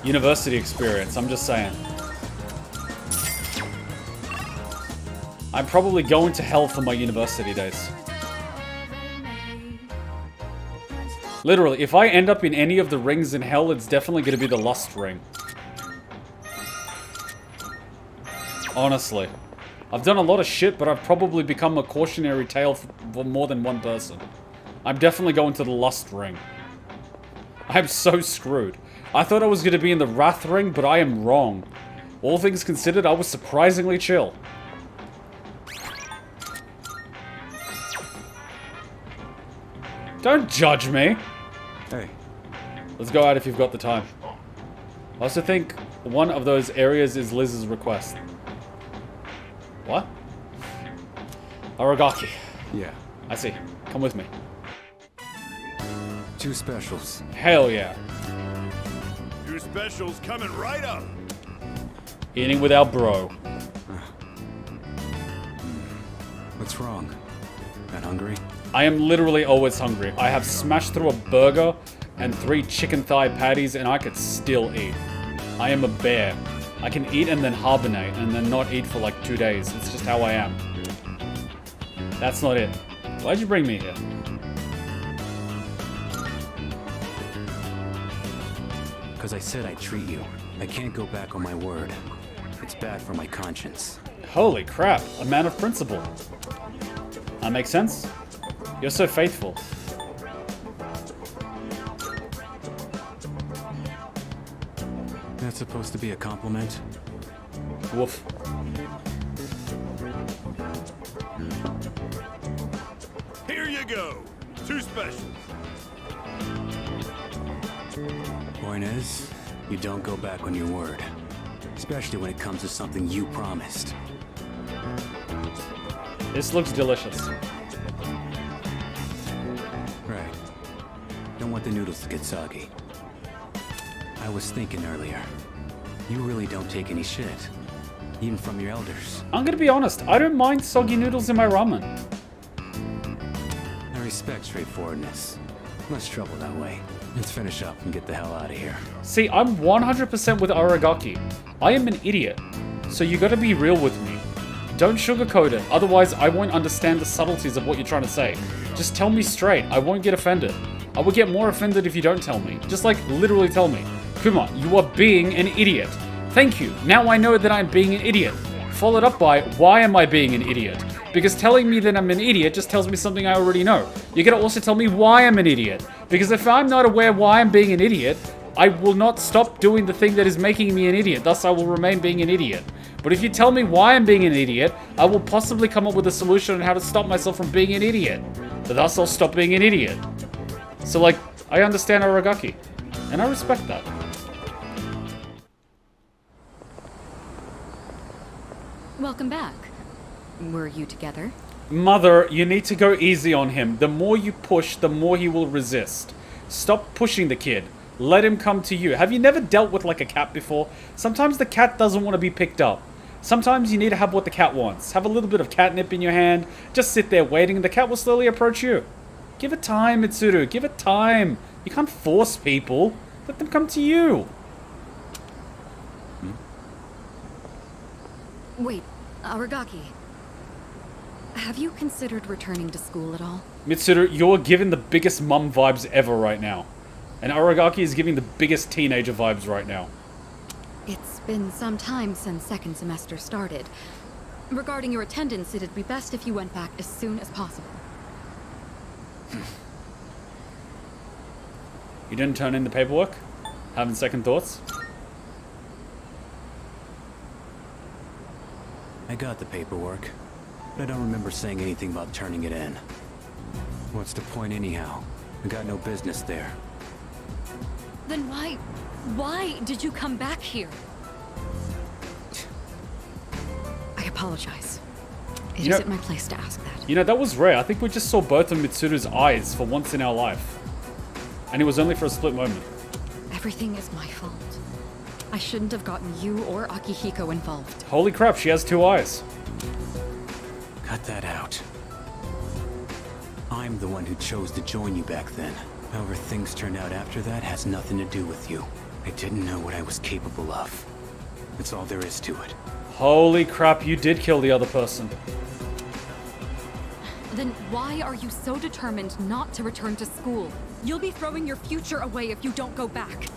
university experience, I'm just saying. I'm probably going to hell for my university days. Literally, if I end up in any of the rings in hell, it's definitely going to be the lust ring. Honestly. I've done a lot of shit, but I've probably become a cautionary tale for more than one person. I'm definitely going to the lust ring. I'm so screwed. I thought I was going to be in the wrath ring, but I am wrong. All things considered, I was surprisingly chill. Don't judge me. Hey. Let's go out if you've got the time. I also think one of those areas is Liz's request. What? Aragaki. Yeah. I see. Come with me. 2 specials. Hell yeah. 2 specials coming right up. Eating with our bro. What's wrong? Not hungry? I am literally always hungry. I have smashed through a burger and 3 chicken thigh patties and I could still eat. I am a bear. I can eat and then hibernate and then not eat for like 2 days. It's just how I am. That's not it. Why'd you bring me here? Because I said I'd treat you. I can't go back on my word. It's bad for my conscience. Holy crap, a man of principle. That makes sense. You're so faithful. That's supposed to be a compliment? Woof. Here you go. 2 specials. Point is, you don't go back on your word. Especially when it comes to something you promised. This looks delicious. Right. Don't want the noodles to get soggy. I was thinking earlier, you really don't take any shit. Even from your elders. I'm gonna be honest, I don't mind soggy noodles in my ramen. I respect straightforwardness. Less trouble that way. Let's finish up and get the hell out of here. See, I'm 100% with Aragaki. I am an idiot, so you gotta be real with me. Don't sugarcoat it, otherwise I won't understand the subtleties of what you're trying to say. Just tell me straight, I won't get offended. I would get more offended if you don't tell me. Just like, literally tell me. Kuma, you are being an idiot. Thank you, now I know that I'm being an idiot. Followed up by, why am I being an idiot? Because telling me that I'm an idiot just tells me something I already know. You gotta also tell me why I'm an idiot. Because if I'm not aware why I'm being an idiot, I will not stop doing the thing that is making me an idiot. Thus, I will remain being an idiot. But if you tell me why I'm being an idiot, I will possibly come up with a solution on how to stop myself from being an idiot. Thus, I'll stop being an idiot. So, like, I understand Aragaki. And I respect that. Welcome back. Were you together? Mother, you need to go easy on him. The more you push, the more he will resist. Stop pushing the kid. Let him come to you. Have you never dealt with like a cat before? Sometimes the cat doesn't want to be picked up. Sometimes you need to have what the cat wants. Have a little bit of catnip in your hand. Just sit there waiting and the cat will slowly approach you. Give it time, Mitsuru. Give it time. You can't force people. Let them come to you. Wait, Aragaki. Have you considered returning to school at all? Mitsuru, you're giving the biggest mum vibes ever right now. And Aragaki is giving the biggest teenager vibes right now. It's been some time since second semester started. Regarding your attendance, it'd be best if you went back as soon as possible. You didn't turn in the paperwork? Having second thoughts? I got the paperwork, but I don't remember saying anything about turning it in. What's the point anyhow? I got no business there. Then why did you come back here? I apologize. It isn't my place to ask that. You know, that was rare. I think we just saw both of Mitsuru's eyes for once in our life. And it was only for a split moment. Everything is my fault. I shouldn't have gotten you or Akihiko involved. Holy crap, she has 2 eyes. Cut that out. I'm the one who chose to join you back then. However things turned out after that has nothing to do with you. I didn't know what I was capable of. That's all there is to it. Holy crap, you did kill the other person. Then why are you so determined not to return to school? You'll be throwing your future away if you don't go back.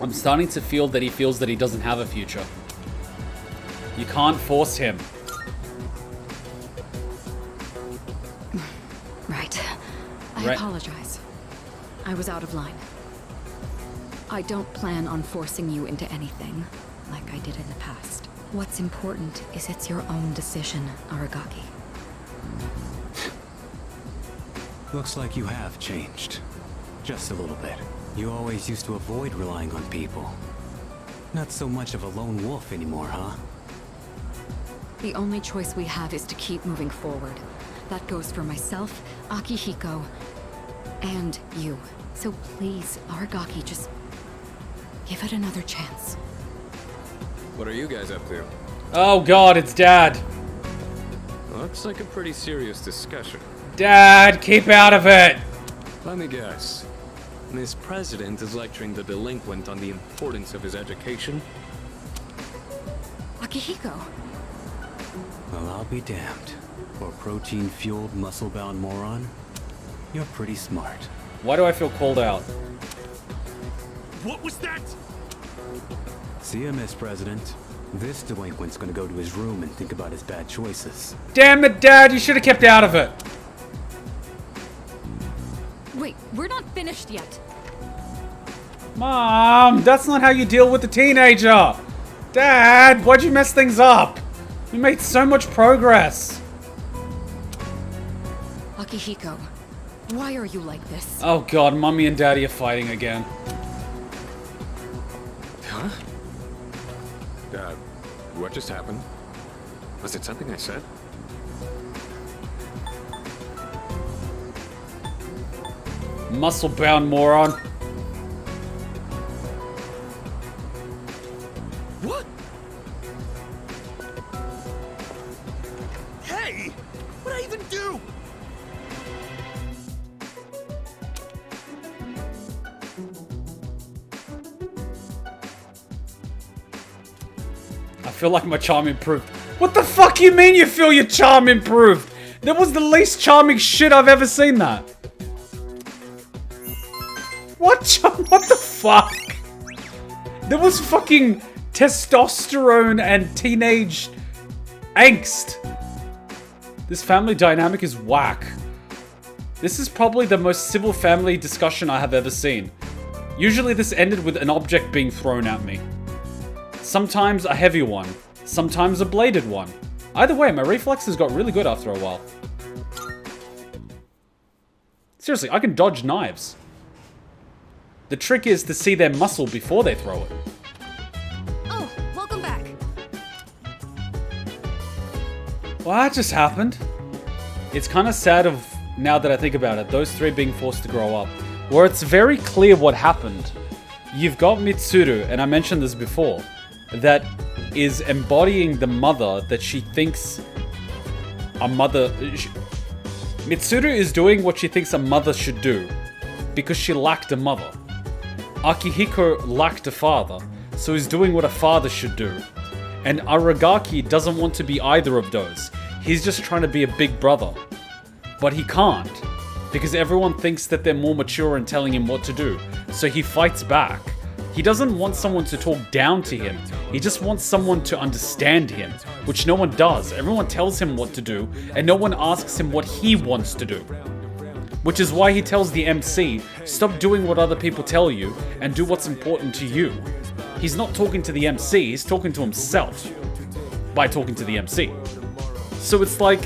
I'm starting to feel that he feels that he doesn't have a future. You can't force him. Right. I apologize. I was out of line. I don't plan on forcing you into anything, like I did in the past. What's important is it's your own decision, Aragaki. Looks like you have changed. Just a little bit. You always used to avoid relying on people. Not so much of a lone wolf anymore, huh? The only choice we have is to keep moving forward. That goes for myself, Akihiko, and you. So please, Aragaki, just give it another chance. What are you guys up to? Oh god, it's Dad. Looks like a pretty serious discussion. Dad, keep out of it! Let me guess. This president is lecturing the delinquent on the importance of his education? Akihiko! Well, I'll be damned. For a protein-fueled, muscle-bound moron, you're pretty smart. Why do I feel called out? What was that? See ya, Miss President. This delinquent's gonna go to his room and think about his bad choices. Damn it, Dad! You should have kept out of it! Wait, we're not finished yet. Mom, that's not how you deal with a teenager! Dad, why'd you mess things up? We made so much progress. Akihiko, why are you like this? Oh god, Mommy and Daddy are fighting again. Huh? What just happened? Was it something I said? Muscle-bound moron. What? Hey! What'd I even do? I feel like my charm improved. What the fuck you mean you feel your charm improved? That was the least charming shit I've ever seen that. What the fuck? There was fucking testosterone and teenage angst. This family dynamic is whack. This is probably the most civil family discussion I have ever seen. Usually this ended with an object being thrown at me. Sometimes a heavy one, sometimes a bladed one. Either way, my reflexes got really good after a while. Seriously, I can dodge knives. The trick is to see their muscle before they throw it. Oh, welcome back. What just happened? It's kind of sad now that I think about it, those three being forced to grow up. Where it's very clear what happened. you've got Mitsuru, and I mentioned this before, that is embodying the mother that she thinks a mother... Mitsuru is doing what she thinks a mother should do, because she lacked a mother. Akihiko lacked a father, so he's doing what a father should do. And Aragaki doesn't want to be either of those. He's just trying to be a big brother. But he can't, because everyone thinks that they're more mature and telling him what to do. So he fights back. He doesn't want someone to talk down to him. He just wants someone to understand him, which no one does. Everyone tells him what to do, and no one asks him what he wants to do. Which is why he tells the MC, stop doing what other people tell you, and do what's important to you. He's not talking to the MC, he's talking to himself by talking to the MC. So it's like,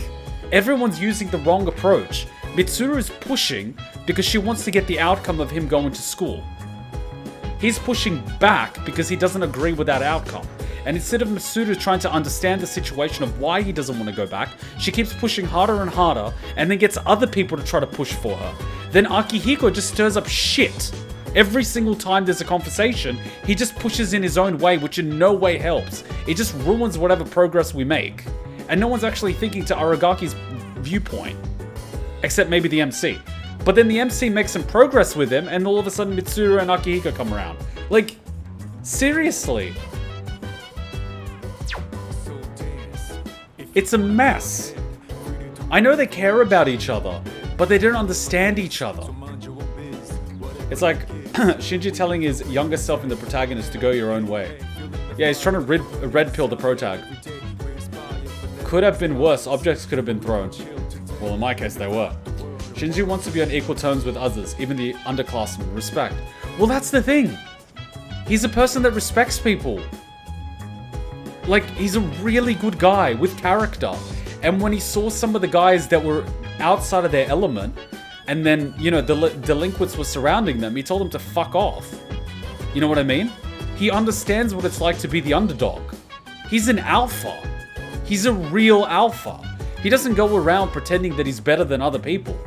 everyone's using the wrong approach. Mitsuru is pushing because she wants to get the outcome of him going to school. He's pushing back because he doesn't agree with that outcome. And instead of Mitsuru trying to understand the situation of why he doesn't want to go back, she keeps pushing harder and harder and then gets other people to try to push for her. Then Akihiko just stirs up shit. Every single time there's a conversation, he just pushes in his own way, which in no way helps. It just ruins whatever progress we make. And no one's actually thinking to Aragaki's viewpoint. Except maybe the MC. But then the MC makes some progress with him, and all of a sudden Mitsuru and Akihiko come around. Like, seriously. It's a mess. I know they care about each other, but they don't understand each other. It's like Shinji telling his younger self and the protagonist to go your own way. Yeah, he's trying to red pill the protag. Could have been worse, objects could have been thrown. Well, in my case, they were. Shinji wants to be on equal terms with others, even the underclassmen. Respect. Well, that's the thing. He's a person that respects people. Like, he's a really good guy with character. And when he saw some of the guys that were outside of their element, and then, you know, the delinquents were surrounding them, he told them to fuck off. You know what I mean? He understands what it's like to be the underdog. He's an alpha. He's a real alpha. He doesn't go around pretending that he's better than other people.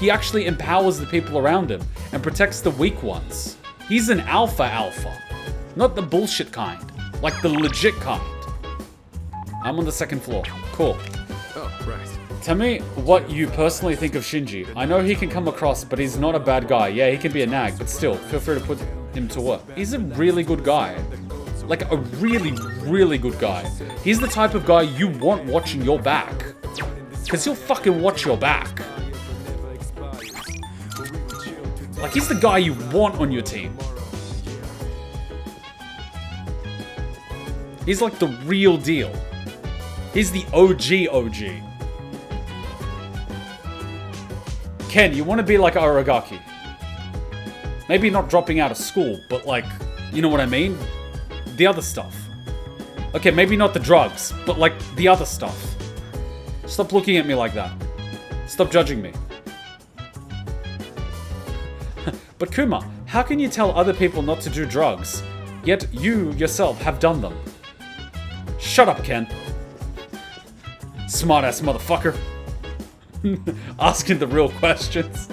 He actually empowers the people around him and protects the weak ones. He's an alpha. Not the bullshit kind. Like the legit kind. I'm on the second floor. Cool. Oh, right. Tell me what you personally think of Shinji. I know he can come across, but he's not a bad guy. Yeah, he can be a nag, but still, feel free to put him to work. He's a really good guy. Like a really, really good guy. He's the type of guy you want watching your back. Because he'll fucking watch your back. Like, he's the guy you want on your team. He's like the real deal. He's the OG. Ken, you want to be like Aragaki. Maybe not dropping out of school, but like, you know what I mean? The other stuff. Okay, maybe not the drugs, but like the other stuff. Stop looking at me like that. Stop judging me. But Kuma, how can you tell other people not to do drugs, yet you yourself have done them? Shut up, Ken. Smart-ass motherfucker. Asking the real questions.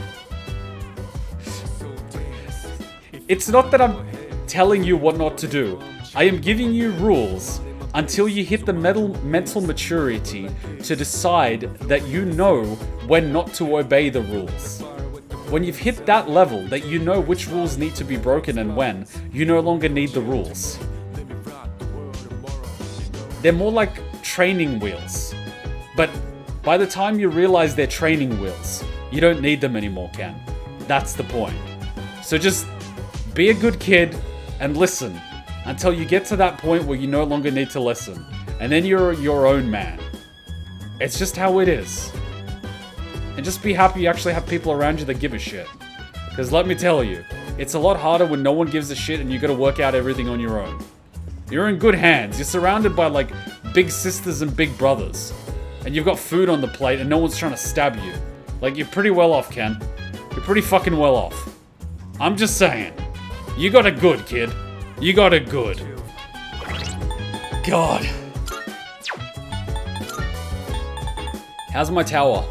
It's not that I'm telling you what not to do. I am giving you rules until you hit the mental maturity to decide that you know when not to obey the rules. When you've hit that level that you know which rules need to be broken and when, you no longer need the rules. They're more like training wheels. But by the time you realize they're training wheels, you don't need them anymore, Ken. That's the point. So just be a good kid and listen until you get to that point where you no longer need to listen. And then you're your own man. It's just how it is. And just be happy you actually have people around you that give a shit. Because let me tell you, it's a lot harder when no one gives a shit and you gotta work out everything on your own. You're in good hands. You're surrounded by like big sisters and big brothers. And you've got food on the plate and no one's trying to stab you. Like, you're pretty well off, Ken. You're pretty fucking well off. I'm just saying. You got it good, kid. You got it good. God. How's my tower?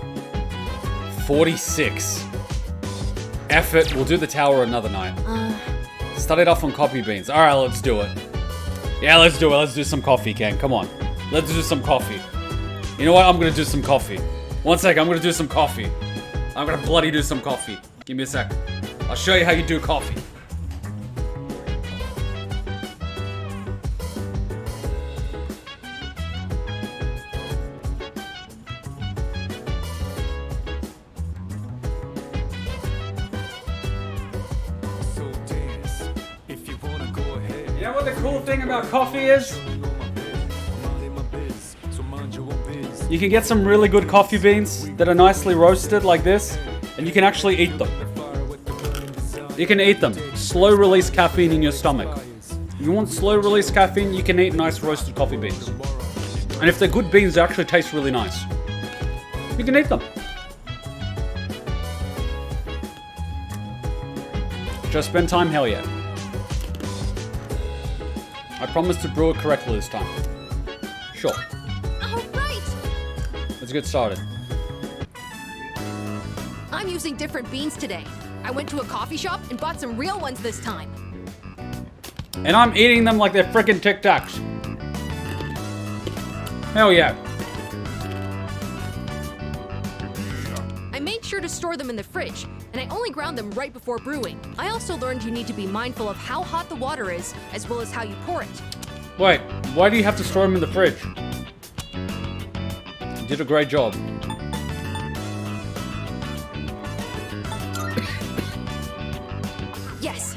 46. F it, we'll do the tower another night. Started off on coffee beans. Alright, let's do it. Yeah, let's do it. Let's do some coffee, Ken. Come on. Let's do some coffee. You know what? I'm gonna do some coffee. One sec, I'm gonna do some coffee. I'm gonna bloody do some coffee. Give me a sec. I'll show you how you do coffee. You know what the cool thing about coffee is? You can get some really good coffee beans that are nicely roasted like this, and you can actually eat them. You can eat them. Slow release caffeine in your stomach. If you want slow release caffeine, you can eat nice roasted coffee beans. And if they're good beans, they actually taste really nice. You can eat them. Just spend time, hell yeah. I promise to brew it correctly this time. Sure. Let's get started. I'm using different beans today. I went to a coffee shop and bought some real ones this time. And I'm eating them like they're frickin' Tic Tacs. Hell yeah. I made sure to store them in the fridge, and I only ground them right before brewing. I also learned you need to be mindful of how hot the water is, as well as how you pour it. Wait, why do you have to store them in the fridge? You did a great job. Yes,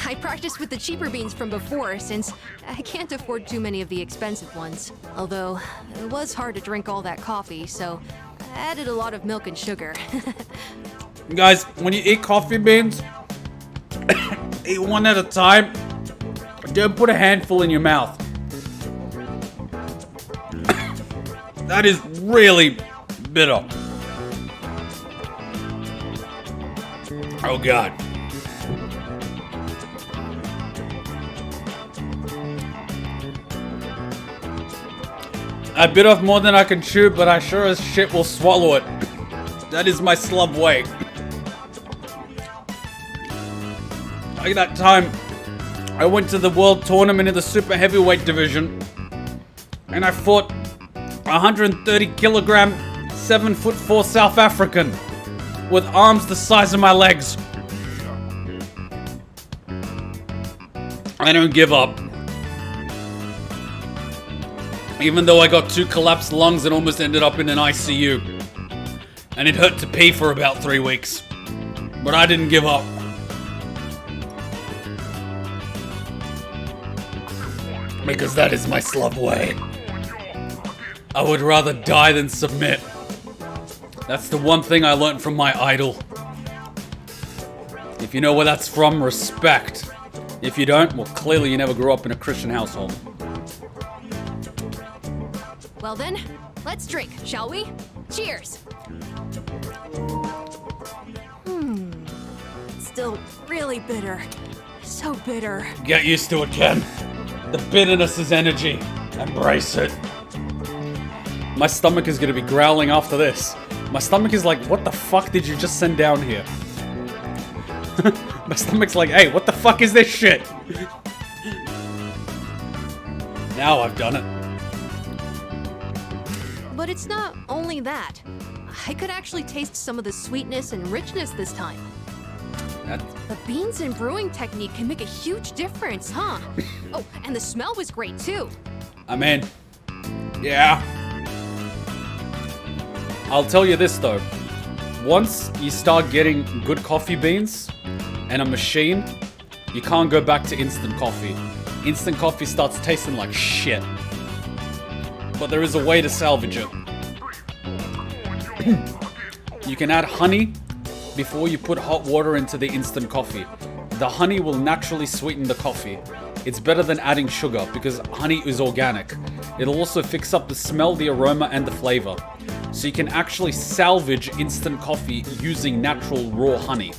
I practiced with the cheaper beans from before, since I can't afford too many of the expensive ones. Although, it was hard to drink all that coffee, so I added a lot of milk and sugar. Guys, when you eat coffee beans, eat one at a time. Don't put a handful in your mouth. That is really bitter. Oh god. I bit off more than I can chew, but I sure as shit will swallow it. That is my slub weight. Like that time, I went to the world tournament in the super heavyweight division, and I fought 130 kilogram, 7'4" South African with arms the size of my legs. I don't give up. Even though I got 2 collapsed lungs and almost ended up in an ICU. And it hurt to pee for about 3 weeks. But I didn't give up. Because that is my slub way. I would rather die than submit. That's the one thing I learned from my idol. If you know where that's from, respect. If you don't, well, clearly you never grew up in a Christian household. Well then, let's drink, shall we? Cheers! Still really bitter. So bitter. Get used to it, Ken. The bitterness is energy. Embrace it. My stomach is gonna be growling after this. My stomach is like, what the fuck did you just send down here? My stomach's like, hey, what the fuck is this shit? Now I've done it. But it's not only that. I could actually taste some of the sweetness and richness this time. The beans and brewing technique can make a huge difference, huh? Oh, and the smell was great too. I'm in. Yeah. I'll tell you this though. Once you start getting good coffee beans and a machine, you can't go back to instant coffee. Instant coffee starts tasting like shit. But there is a way to salvage it. You can add honey before you put hot water into the instant coffee. The honey will naturally sweeten the coffee. It's better than adding sugar because honey is organic. It'll also fix up the smell, the aroma, and the flavor. So you can actually salvage instant coffee using natural raw honey.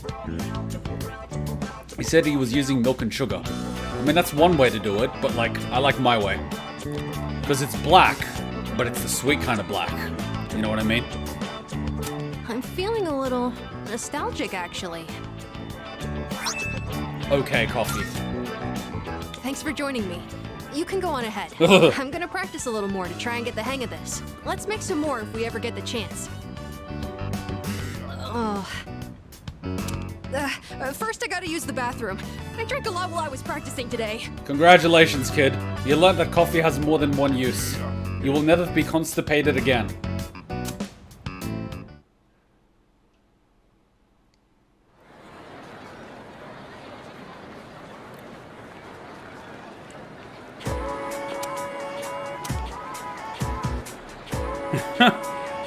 He said he was using milk and sugar. I mean, that's one way to do it, but like, I like my way. Because it's black, but it's the sweet kind of black. You know what I mean? I'm feeling a little nostalgic, actually. okay coffee. Thanks for joining me. You can go on ahead. I'm gonna practice a little more to try and get the hang of this. Let's make some more if we ever get the chance. First I gotta use the bathroom. I drank a lot while I was practicing today. Congratulations, kid. You learned that coffee has more than one use. You will never be constipated again.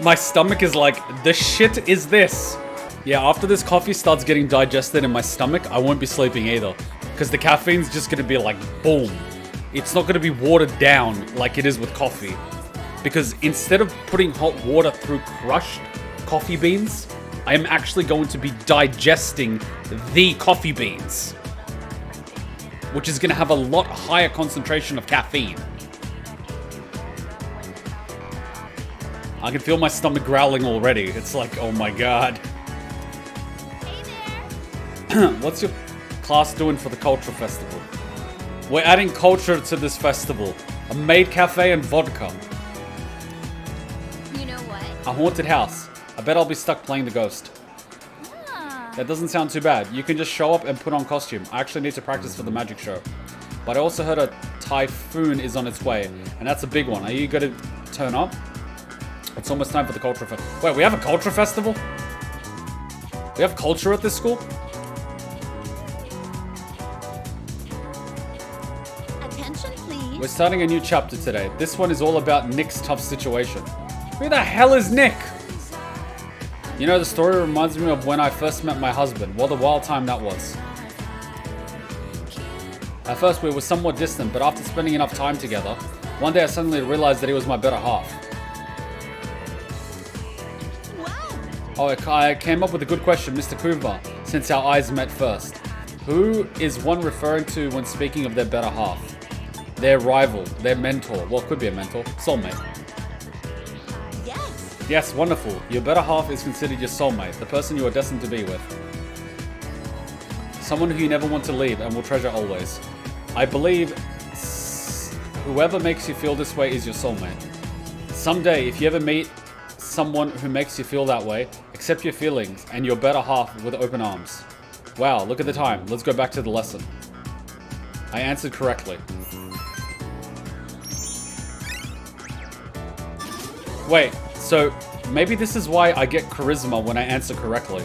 My stomach is like, the shit is this? Yeah, after this coffee starts getting digested in my stomach, I won't be sleeping either. Because the caffeine's just gonna be like, boom. It's not gonna be watered down like it is with coffee. Because instead of putting hot water through crushed coffee beans, I am actually going to be digesting the coffee beans. Which is gonna have a lot higher concentration of caffeine. I can feel my stomach growling already. It's like, oh my god. What's your class doing for the culture festival? We're adding culture to this festival. A maid cafe and vodka. You know what? A haunted house. I bet I'll be stuck playing the ghost. That doesn't sound too bad. You can just show up and put on costume. I actually need to practice for the magic show. But I also heard a typhoon is on its way. And that's a big one. Are you gonna turn up? It's almost time for the culture festival. Wait, we have a culture festival? We have culture at this school? Attention, please. We're starting a new chapter today. This one is all about Nick's tough situation. Who the hell is Nick? You know, the story reminds me of when I first met my husband. What a wild time that was. At first, we were somewhat distant, but after spending enough time together, one day I suddenly realized that he was my better half. Oh, I came up with a good question, Mr. Kuma, since our eyes met first. Who is one referring to when speaking of their better half? Their rival, their mentor. Well, could be a mentor. Soulmate. Yes. Yes, wonderful. Your better half is considered your soulmate, the person you are destined to be with. Someone who you never want to leave and will treasure always. I believe whoever makes you feel this way is your soulmate. Someday, if you ever meet someone who makes you feel that way, accept your feelings and your better half with open arms. Wow, look at the time. Let's go back to the lesson. I answered correctly. Wait, so maybe this is why I get charisma when I answer correctly.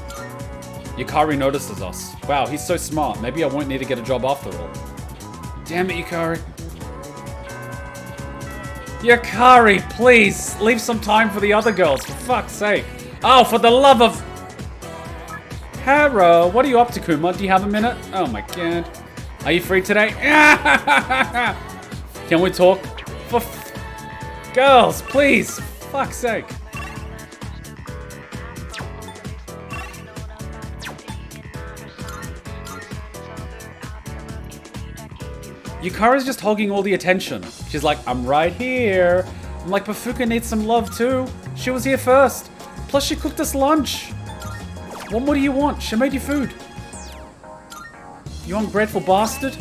Yukari notices us. Wow, he's so smart. Maybe I won't need to get a job after all. Damn it, Yukari. Yukari, please, leave some time for the other girls, for fuck's sake. Oh, for the love of... Hera, what are you up to, Kuma? Do you have a minute? Oh my god. Are you free today? Can we talk? For girls, please, for fuck's sake. Yukari's just hogging all the attention. She's like, I'm right here. I'm like, but Fuka needs some love too. She was here first. Plus she cooked us lunch. What more do you want? She made you food. You ungrateful bastard.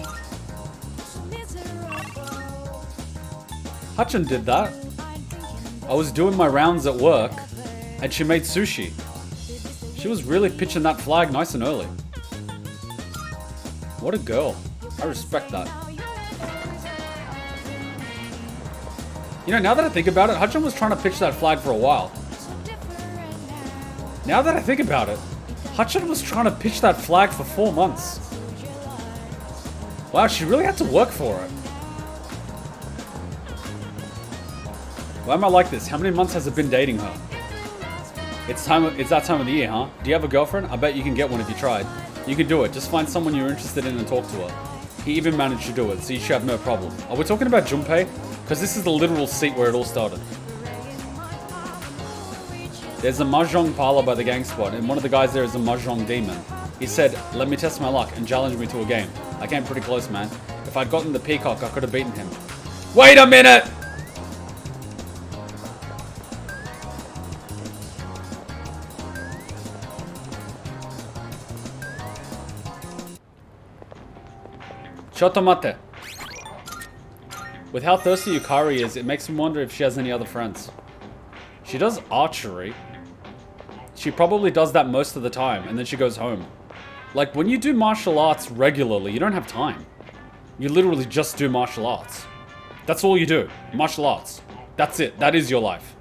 Hutchin did that. I was doing my rounds at work and she made sushi. She was really pitching that flag nice and early. What a girl. I respect that. You know, now that I think about it, Hutchin was trying to pitch that flag for a while. Now that I think about it, Hutchin was trying to pitch that flag for 4 months. Wow, she really had to work for it. Why am I like this? How many months has it been dating her? It's that time of the year, huh? Do you have a girlfriend? I bet you can get one if you tried. You can do it. Just find someone you're interested in and talk to her. He even managed to do it, so you should have no problem. Are we talking about Junpei? Because this is the literal seat where it all started. There's a mahjong parlor by the gang spot, and one of the guys there is a mahjong demon. He said, let me test my luck, and challenged me to a game. I came pretty close, man. If I'd gotten the peacock, I could have beaten him. Wait a minute! Shotomate. With how thirsty Yukari is, it makes me wonder if she has any other friends. She does archery. She probably does that most of the time, and then she goes home. Like, when you do martial arts regularly, you don't have time. You literally just do martial arts. That's all you do. Martial arts. That's it. That is your life.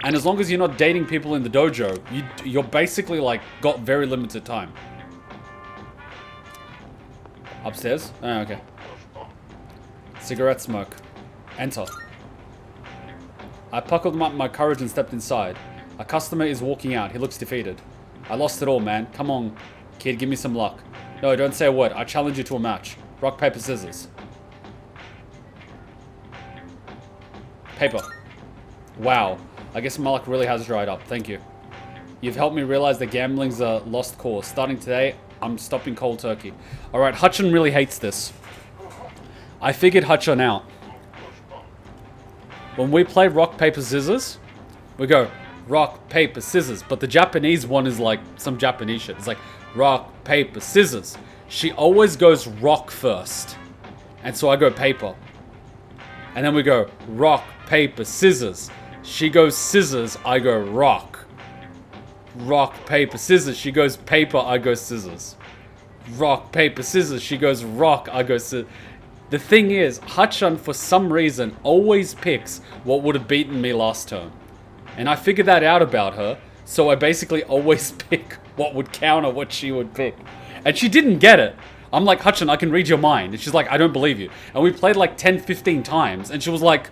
And as long as you're not dating people in the dojo, you're basically, like, got very limited time. Upstairs? Oh, okay. Cigarette smoke. Enter. I puckled up my courage and stepped inside. A customer is walking out. He looks defeated. I lost it all, man. Come on, kid, give me some luck. No, don't say a word. I challenge you to a match. Rock, paper, scissors. Paper. Wow. I guess my luck really has dried up. Thank you. You've helped me realize that gambling's a lost cause. Starting today, I'm stopping cold turkey. Alright, Hutchin really hates this. I figured Hutchin out. When we play rock, paper, scissors, we go rock, paper, scissors. But the Japanese one is like some Japanese shit. It's like rock, paper, scissors. She always goes rock first. And so I go paper. And then we go rock, paper, scissors. She goes scissors, I go rock. Rock, paper, scissors. She goes paper, I go scissors. Rock, paper, scissors. She goes rock, I go scissors. The thing is, Hutchin, for some reason, always picks what would have beaten me last turn. And I figured that out about her, so I basically always pick what would counter what she would pick. And she didn't get it. I'm like, Hutchin, I can read your mind. And she's like, I don't believe you. And we played like 10, 15 times, and she was like...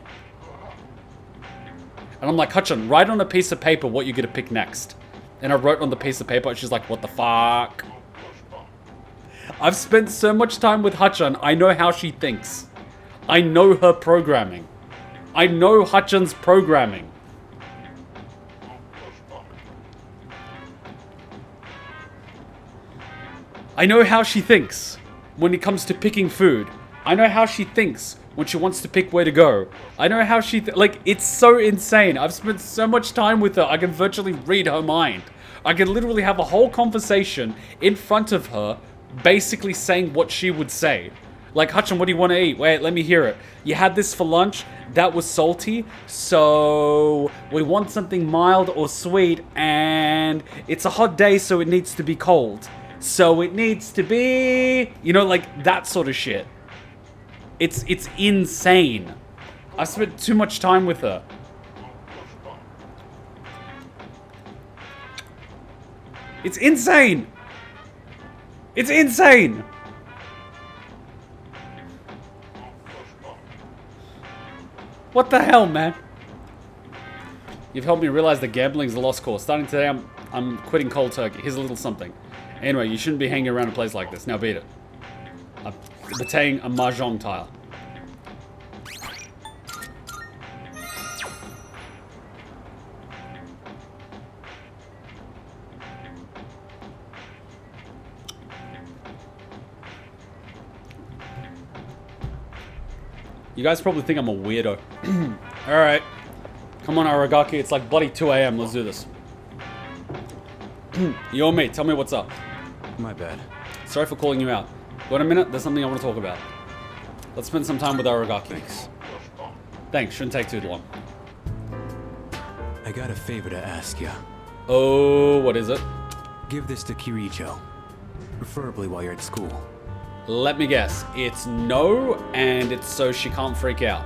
And I'm like, Hutchin, write on a piece of paper what you're gonna pick next. And I wrote on the piece of paper, and she's like, what the fuck? I've spent so much time with Hutchin, I know how she thinks. I know her programming. I know Hutchin's programming. I know how she thinks when it comes to picking food. I know how she thinks when she wants to pick where to go. I know how she... like, it's so insane. I've spent so much time with her, I can virtually read her mind. I can literally have a whole conversation in front of her, basically saying what she would say. Like, Hutchin, what do you want to eat? Wait, let me hear it. You had this for lunch, that was salty, so we want something mild or sweet, and it's a hot day, so it needs to be cold. So it needs to be... you know, like, that sort of shit. It's insane. I've spent too much time with her. It's insane! It's insane! What the hell, man? You've helped me realize that gambling is a lost cause. Starting today, I'm quitting cold turkey. Here's a little something. Anyway, you shouldn't be hanging around a place like this. Now beat it. I'm betraying a mahjong tile. You guys probably think I'm a weirdo. Alright. Come on, Aragaki. It's like bloody 2 AM. Let's do this. Yo, mate. Tell me what's up. My bad. Sorry for calling you out. Wait a minute. There's something I want to talk about. Let's spend some time with Aragaki. Thanks. Thanks. Shouldn't take too long. I got a favor to ask you. Oh, what is it? Give this to Kirijo. Preferably while you're at school. Let me guess. It's no, and it's so she can't freak out.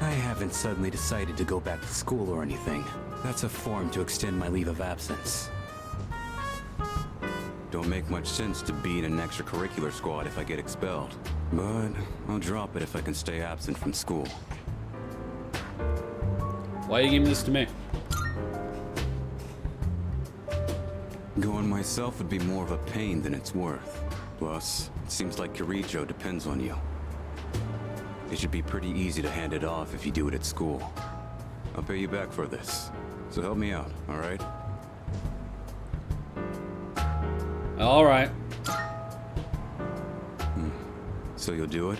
I haven't suddenly decided to go back to school or anything. That's a form to extend my leave of absence. Don't make much sense to be in an extracurricular squad if I get expelled. But I'll drop it if I can stay absent from school. Why are you giving this to me? Going myself would be more of a pain than it's worth. Plus, it seems like Kirijo depends on you. It should be pretty easy to hand it off if you do it at school. I'll pay you back for this. So help me out, alright? Alright. So you'll do it?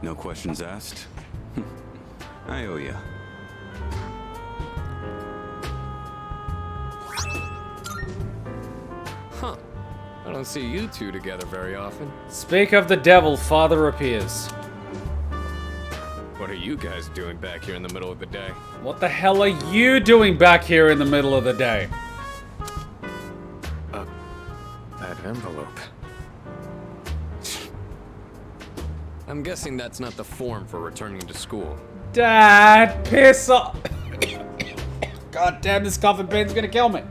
No questions asked? I owe you. Huh. I don't see you two together very often. Speak of the devil, father appears. What are you guys doing back here in the middle of the day? What the hell are you doing back here in the middle of the day? That envelope. I'm guessing that's not the form for returning to school. Dad, piss off! God damn, this coffin pain's gonna kill me.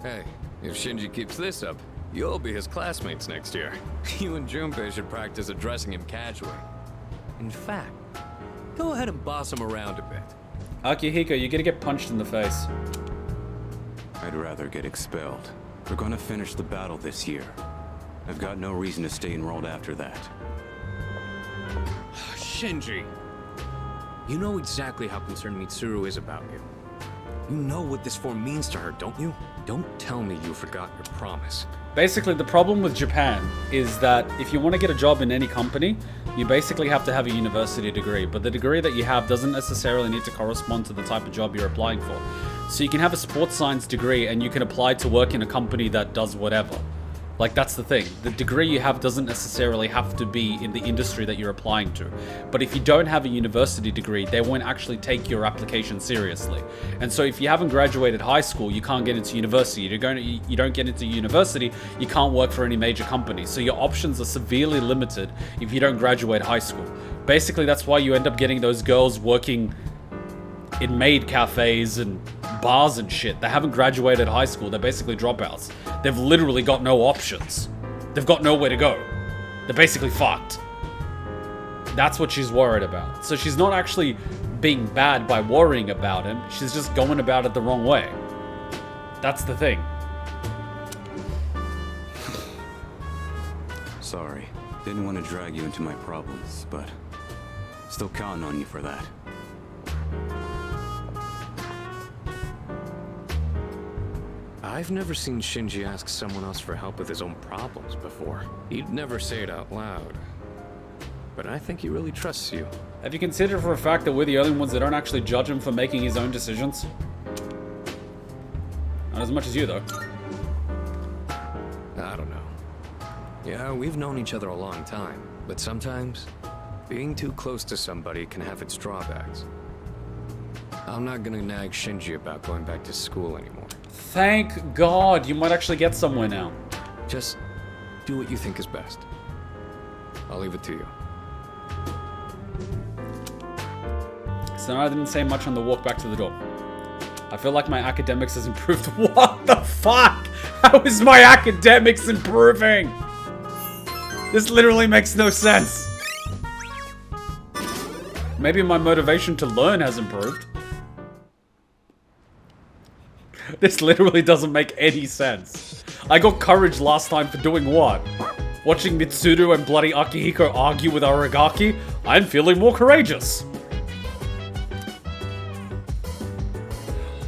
Hey, if Shinji keeps this up, you'll be his classmates next year. You and Junpei should practice addressing him casually. In fact, go ahead and boss him around a bit. Akihiko, you're gonna get punched in the face. I'd rather get expelled. We're gonna finish the battle this year. I've got no reason to stay enrolled after that. Shinji, you know exactly how concerned Mitsuru is about you. You know what this form means to her, don't you? Don't tell me you forgot your promise. Basically, the problem with Japan is that if you want to get a job in any company, you basically have to have a university degree, but the degree that you have doesn't necessarily need to correspond to the type of job you're applying for. So you can have a sports science degree and you can apply to work in a company that does whatever. Like, that's the thing. The degree you have doesn't necessarily have to be in the industry that you're applying to. But if you don't have a university degree, they won't actually take your application seriously. And so if you haven't graduated high school, you can't get into university. You don't get into university, you can't work for any major company. So your options are severely limited if you don't graduate high school. Basically, that's why you end up getting those girls working in maid cafes and bars and shit. They haven't graduated high school. They're basically dropouts. They've literally got no options. They've got nowhere to go. They're basically fucked. That's what she's worried about. So she's not actually being bad by worrying about him. She's just going about it the wrong way. That's the thing. Sorry. Didn't want to drag you into my problems, but still counting on you for that. I've never seen Shinji ask someone else for help with his own problems before. He'd never say it out loud. But I think he really trusts you. Have you considered for a fact that we're the only ones that don't actually judge him for making his own decisions? Not as much as you, though. I don't know. Yeah, we've known each other a long time, but sometimes being too close to somebody can have its drawbacks. I'm not gonna nag Shinji about going back to school anymore. Thank God, you might actually get somewhere now. Just do what you think is best. I'll leave it to you. So I didn't say much on the walk back to the door. I feel like my academics has improved. What the fuck? How is my academics improving? This literally makes no sense. Maybe my motivation to learn has improved. This literally doesn't make any sense. I got courage last time for doing what? Watching Mitsuru and bloody Akihiko argue with Aragaki? I'm feeling more courageous.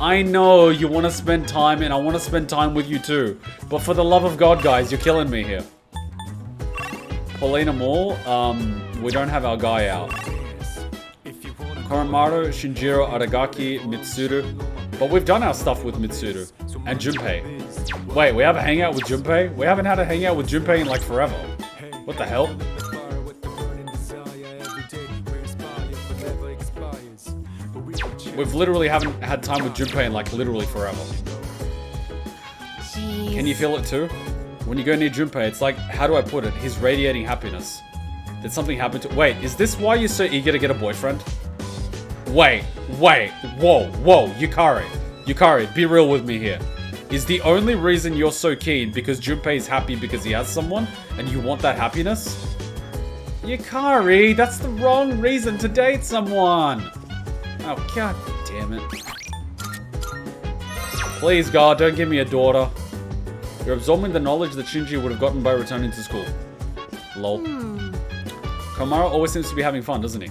I know you want to spend time, and I want to spend time with you too. But for the love of God, guys, you're killing me here. Paulina Mall, we don't have our guy out. Koromaru, Shinjiro, Aragaki, Mitsuru. But we've done our stuff with Mitsuru. And Junpei. Wait, we have a hangout with Junpei? We haven't had a hangout with Junpei in like forever. What the hell? We've literally haven't had time with Junpei in like literally forever. Jeez. Can you feel it too? When you go near Junpei, it's like, how do I put it? He's radiating happiness. Did something happen to— Wait, is this why you're so eager to get a boyfriend? Wait, whoa, Yukari, be real with me here. Is the only reason you're so keen because Junpei's happy because he has someone and you want that happiness? Yukari, that's the wrong reason to date someone. Oh, god damn it. Please, God, don't give me a daughter. You're absorbing the knowledge that Shinji would have gotten by returning to school. Lol. Komaru always seems to be having fun, doesn't he?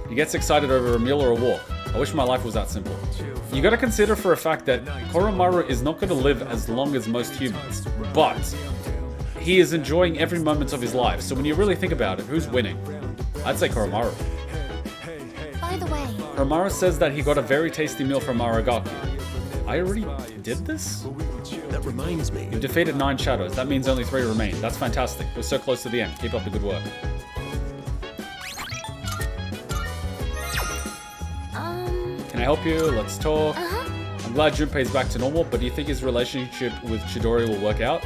He gets excited over a meal or a walk. I wish my life was that simple. You gotta consider for a fact that Koromaru is not gonna live as long as most humans, but he is enjoying every moment of his life. So when you really think about it, who's winning? I'd say Koromaru. By the way, Koromaru says that he got a very tasty meal from Aragaki. I already did this? That reminds me. You've defeated 9 shadows. That means only 3 remain. That's fantastic. We're so close to the end. Keep up the good work. Can I help you? Let's talk. I'm glad Junpei's back to normal, but do you think his relationship with Chidori will work out?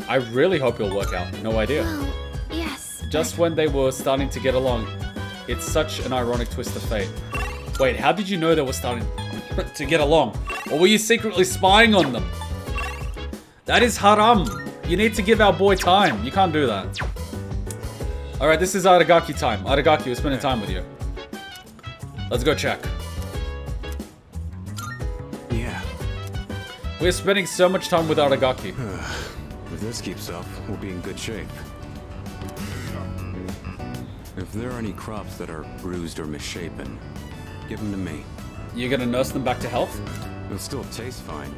I really hope it'll work out. No idea. Well, yes. Just when they were starting to get along. It's such an ironic twist of fate. Wait, how did you know they were starting to get along? Or were you secretly spying on them? That is haram. You need to give our boy time. You can't do that. Alright, this is Aragaki time. Aragaki, we're spending time with you. Let's go check. Yeah. We're spending so much time with Aragaki. If this keeps up, we'll be in good shape. If there are any crops that are bruised or misshapen, give them to me. You're gonna nurse them back to health? They'll still taste fine.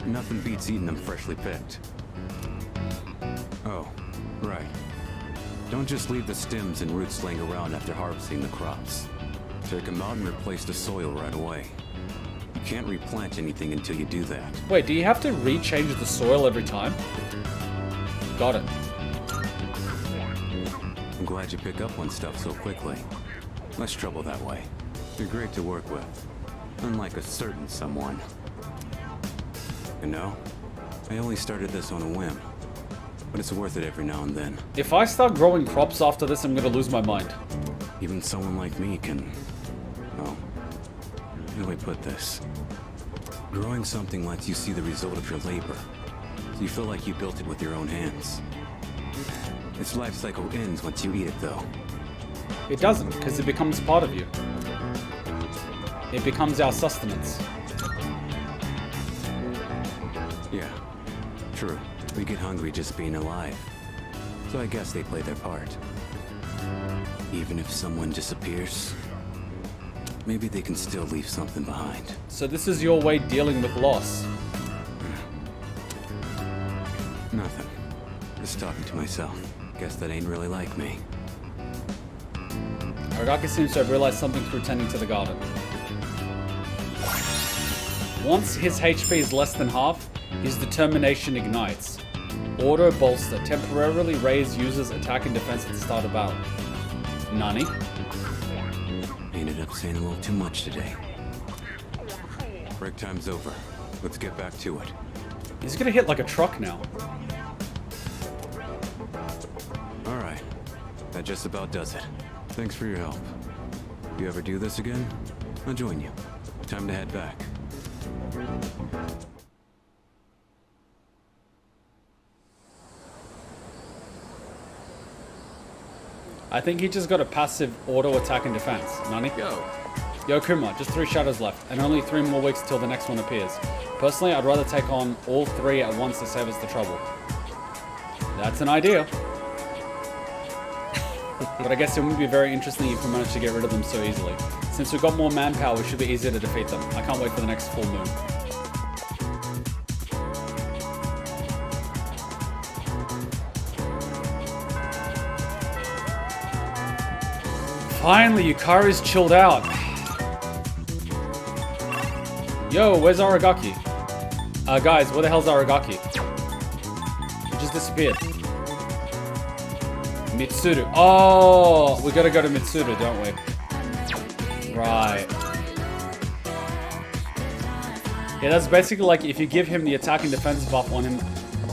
Nothing beats eating them freshly picked. Oh, right. Don't just leave the stems and roots laying around after harvesting the crops. Take them out and replace the soil right away. You can't replant anything until you do that. Wait, do you have to rechange the soil every time? Got it. I'm glad you pick up on stuff so quickly. Less trouble that way. You're great to work with. Unlike a certain someone. You know, I only started this on a whim. But it's worth it every now and then. If I start growing crops after this, I'm gonna lose my mind. Even someone like me can... Oh. How do I put this? Growing something lets you see the result of your labor. So you feel like you built it with your own hands. Its life cycle ends once you eat it, though. It doesn't, because it becomes part of you. It becomes our sustenance. Yeah, true. We get hungry just being alive. So I guess they play their part. Even if someone disappears, maybe they can still leave something behind. So this is your way dealing with loss. Nothing. Just talking to myself. Guess that ain't really like me. Aragaki seems to have realized something through tending to the garden. Once his HP is less than half, his determination ignites. Auto bolster. Temporarily raise user's attack and defense at the start of battle. Nani? Ended up saying a little too much today. Break time's over. Let's get back to it. He's gonna hit like a truck now. Alright. That just about does it. Thanks for your help. If you ever do this again, I'll join you. Time to head back. I think he just got a passive auto attack and defense. Nani? Yo, Kuma, just 3 shadows left, and only 3 more weeks till the next one appears. Personally, I'd rather take on all 3 at once to save us the trouble. That's an idea. But I guess it wouldn't be very interesting if we managed to get rid of them so easily. Since we've got more manpower, it should be easier to defeat them. I can't wait for the next full moon. Finally, Yukari's chilled out. Yo, where's Aragaki? Guys, where the hell's Aragaki? He just disappeared. Mitsuru. Oh, we gotta go to Mitsuru, don't we? Right. Yeah, that's basically like if you give him the attack and defense buff on him,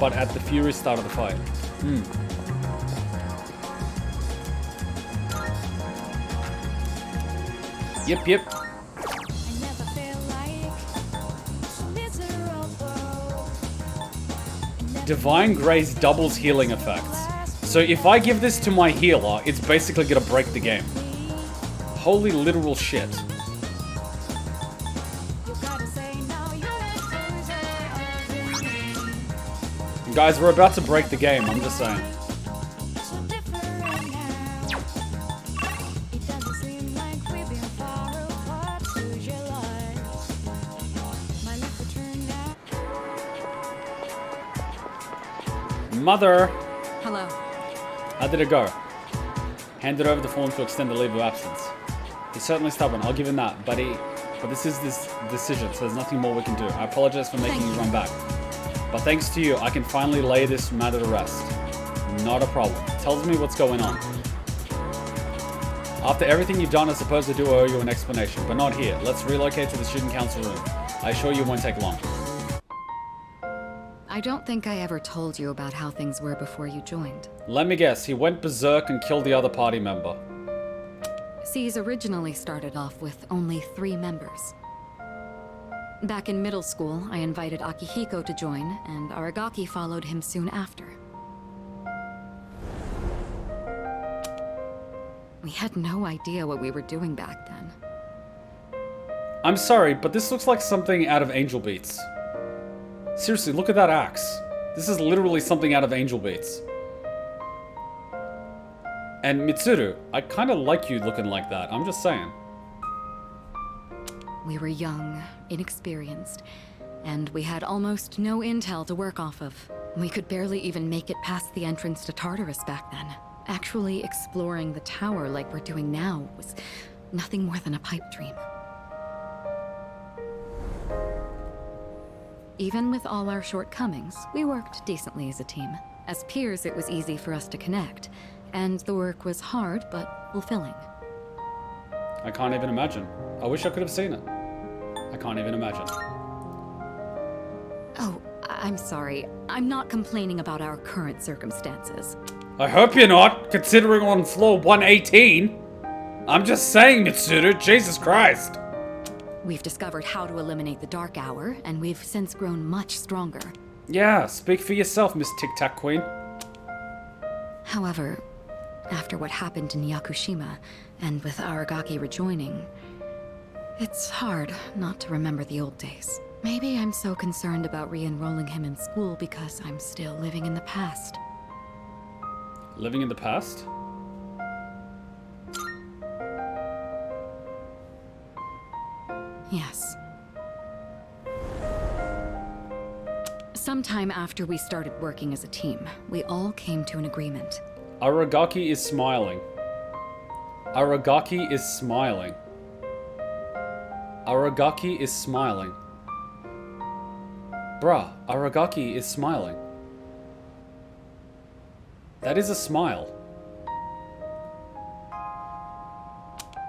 but at the Fury start of the fight. Yep. Divine Grace doubles healing effects. So if I give this to my healer, it's basically gonna break the game. Holy literal shit. Guys, we're about to break the game, I'm just saying. Mother! Hello. How did it go? Handed over the form to extend the leave of absence. He's certainly stubborn, I'll give him that, but but this is this decision, so there's nothing more we can do. I apologize for making you run back. But thanks to you, I can finally lay this matter to rest. Not a problem. Tells me what's going on. After everything you've done, I suppose I do owe you an explanation, but not here. Let's relocate to the student council room. I assure you it won't take long. I don't think I ever told you about how things were before you joined. Let me guess, he went berserk and killed the other party member. C's originally started off with only 3 members. Back in middle school, I invited Akihiko to join, and Aragaki followed him soon after. We had no idea what we were doing back then. I'm sorry, but this looks like something out of Angel Beats. Seriously, look at that axe. This is literally something out of Angel Beats. And Mitsuru, I kind of like you looking like that, I'm just saying. We were young, inexperienced, and we had almost no intel to work off of. We could barely even make it past the entrance to Tartarus back then. Actually exploring the tower like we're doing now was nothing more than a pipe dream. Even with all our shortcomings, we worked decently as a team. As peers, it was easy for us to connect, and the work was hard but fulfilling. I can't even imagine. I wish I could have seen it. I can't even imagine. Oh, I'm sorry. I'm not complaining about our current circumstances. I hope you're not, considering on floor 118. I'm just saying, Mitsuru, Jesus Christ. We've discovered how to eliminate the Dark Hour, and we've since grown much stronger. Yeah, speak for yourself, Miss Tic Tac Queen. However, after what happened in Yakushima, and with Aragaki rejoining, it's hard not to remember the old days. Maybe I'm so concerned about re-enrolling him in school because I'm still living in the past. Living in the past? Yes. Sometime after we started working as a team, we all came to an agreement. Aragaki is smiling. Aragaki is smiling. Aragaki is smiling. Bruh, Aragaki is smiling. That is a smile.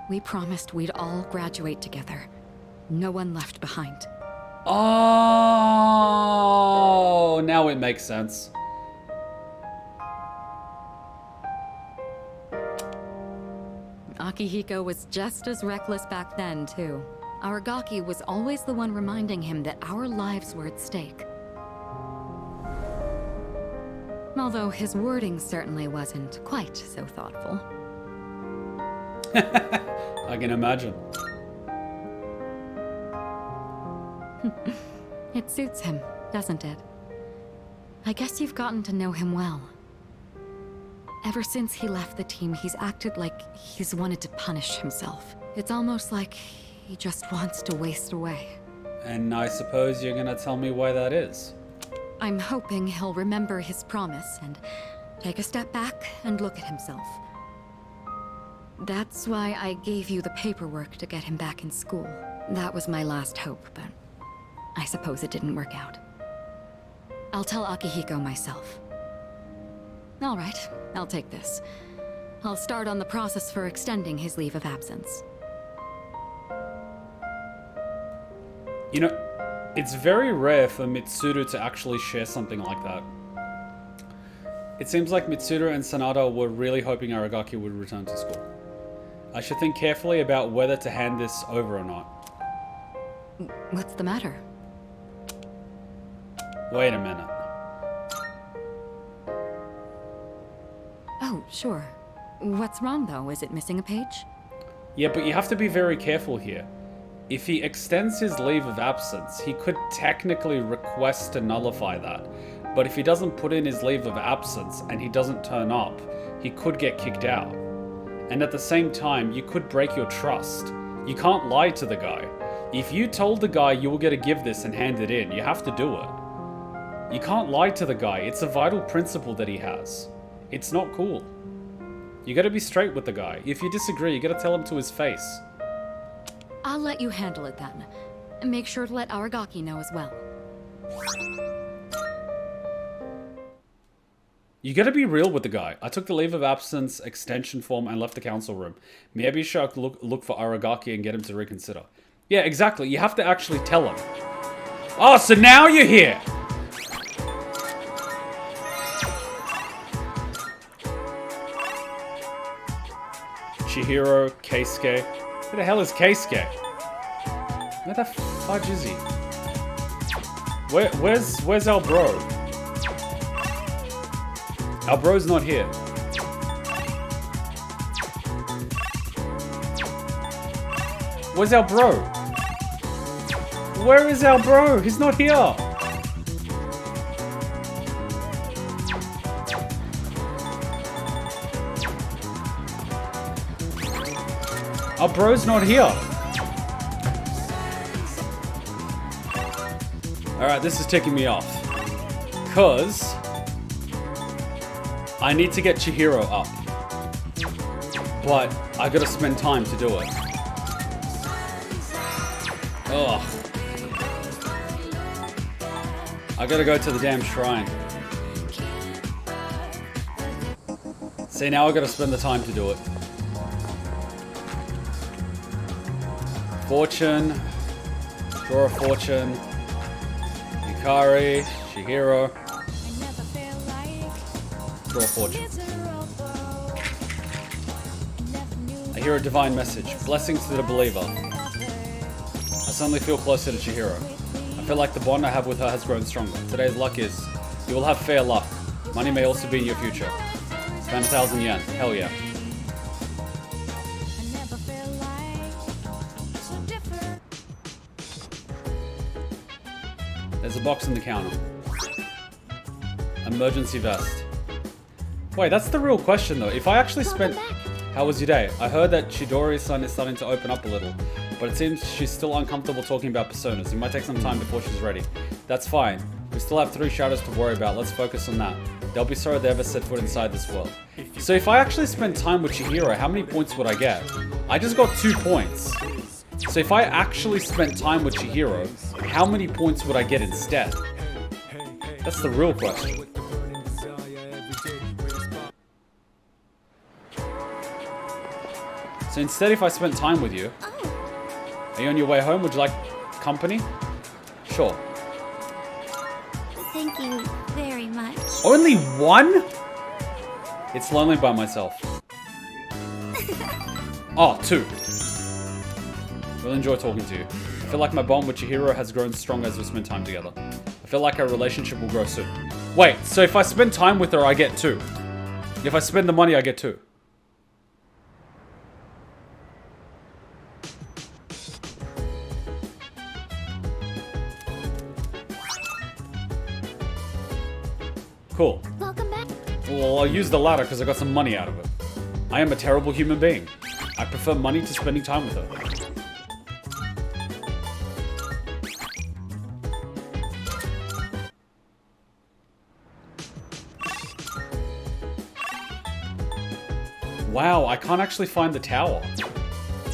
We promised we'd all graduate together. No one left behind. Oh, now it makes sense. Akihiko was just as reckless back then, too. Aragaki was always the one reminding him that our lives were at stake. Although his wording certainly wasn't quite so thoughtful. I can imagine. It suits him, doesn't it? I guess you've gotten to know him well. Ever since he left the team, he's acted like he's wanted to punish himself. It's almost like he just wants to waste away. And I suppose you're gonna tell me why that is. I'm hoping he'll remember his promise and take a step back and look at himself. That's why I gave you the paperwork to get him back in school. That was my last hope, but I suppose it didn't work out. I'll tell Akihiko myself. All right, I'll take this. I'll start on the process for extending his leave of absence. You know, it's very rare for Mitsuru to actually share something like that. It seems like Mitsuru and Sanada were really hoping Aragaki would return to school. I should think carefully about whether to hand this over or not. What's the matter? Wait a minute. Oh, sure. What's wrong, though? Is it missing a page? Yeah, but you have to be very careful here. If he extends his leave of absence, he could technically request to nullify that. But if he doesn't put in his leave of absence and he doesn't turn up, he could get kicked out. And at the same time, you could break your trust. You can't lie to the guy. If you told the guy you were going to give this and hand it in, you have to do it. You can't lie to the guy. It's a vital principle that he has. It's not cool. You gotta be straight with the guy. If you disagree, you gotta tell him to his face. I'll let you handle it then. And make sure to let Aragaki know as well. You gotta be real with the guy. I took the leave of absence extension form and left the council room. Maybe you should look for Aragaki and get him to reconsider. Yeah, exactly. You have to actually tell him. Oh, so now you're here! Chihiro, Keisuke. Who the hell is Keisuke? Where the fudge is he? Where's our bro? Our bro's not here. Where's our bro? Where is our bro? He's not here. Our bro's not here. Alright, this is ticking me off. Cause I need to get Chihiro up. But I gotta spend time to do it. Ugh. I gotta go to the damn shrine. See, now I gotta spend the time to do it. Fortune. Draw a fortune. Yukari. Chihiro. Draw a fortune. I hear a divine message. Blessings to the believer. I suddenly feel closer to Chihiro. I feel like the bond I have with her has grown stronger. Today's luck is, you will have fair luck. Money may also be in your future. Spend 1,000 yen. Hell yeah. There's a box on the counter. Emergency vest. Wait, that's the real question though. If I actually spent... How was your day? I heard that Chidori's-san is starting to open up a little, but it seems she's still uncomfortable talking about personas. It might take some time before she's ready. That's fine. We still have 3 shadows to worry about. Let's focus on that. They'll be sorry they ever set foot inside this world. So if I actually spend time with Chihiro, how many points would I get? I just got 2 points. So if I actually spent time with Chihiro, how many points would I get instead? That's the real question. So instead, if I spent time with you, are you on your way home? Would you like company? Sure. Thank you very much. Only 1? It's lonely by myself. Oh, 2. Really enjoy talking to you. I feel like my bond with Chihiro has grown stronger as we spend time together. I feel like our relationship will grow soon. Wait, so if I spend time with her, I get 2. If I spend the money, I get 2. Cool. Welcome back. Well, I'll use the latter because I got some money out of it. I am a terrible human being. I prefer money to spending time with her. Wow, I can't actually find the tower.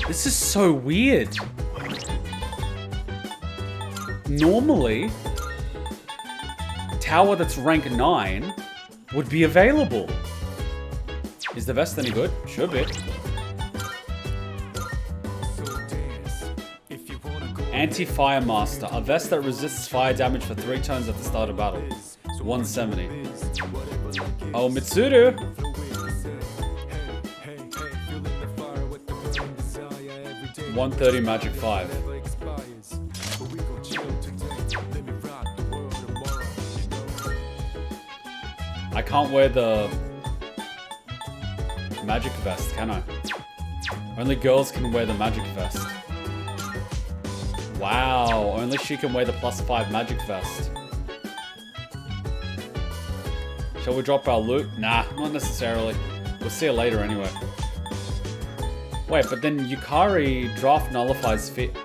This is so weird. Normally, tower that's rank 9 would be available. Is the vest any good? Should be. Anti-Fire Master. A vest that resists fire damage for 3 turns at the start of battle. 170. Oh, Mitsuru! $130 magic 5. I can't wear the magic vest, can I? Only girls can wear the magic vest. Wow, only she can wear the +5 magic vest. Shall we drop our loot? Nah, not necessarily. We'll see her later anyway. Wait, but then Yukari draft nullifies fit.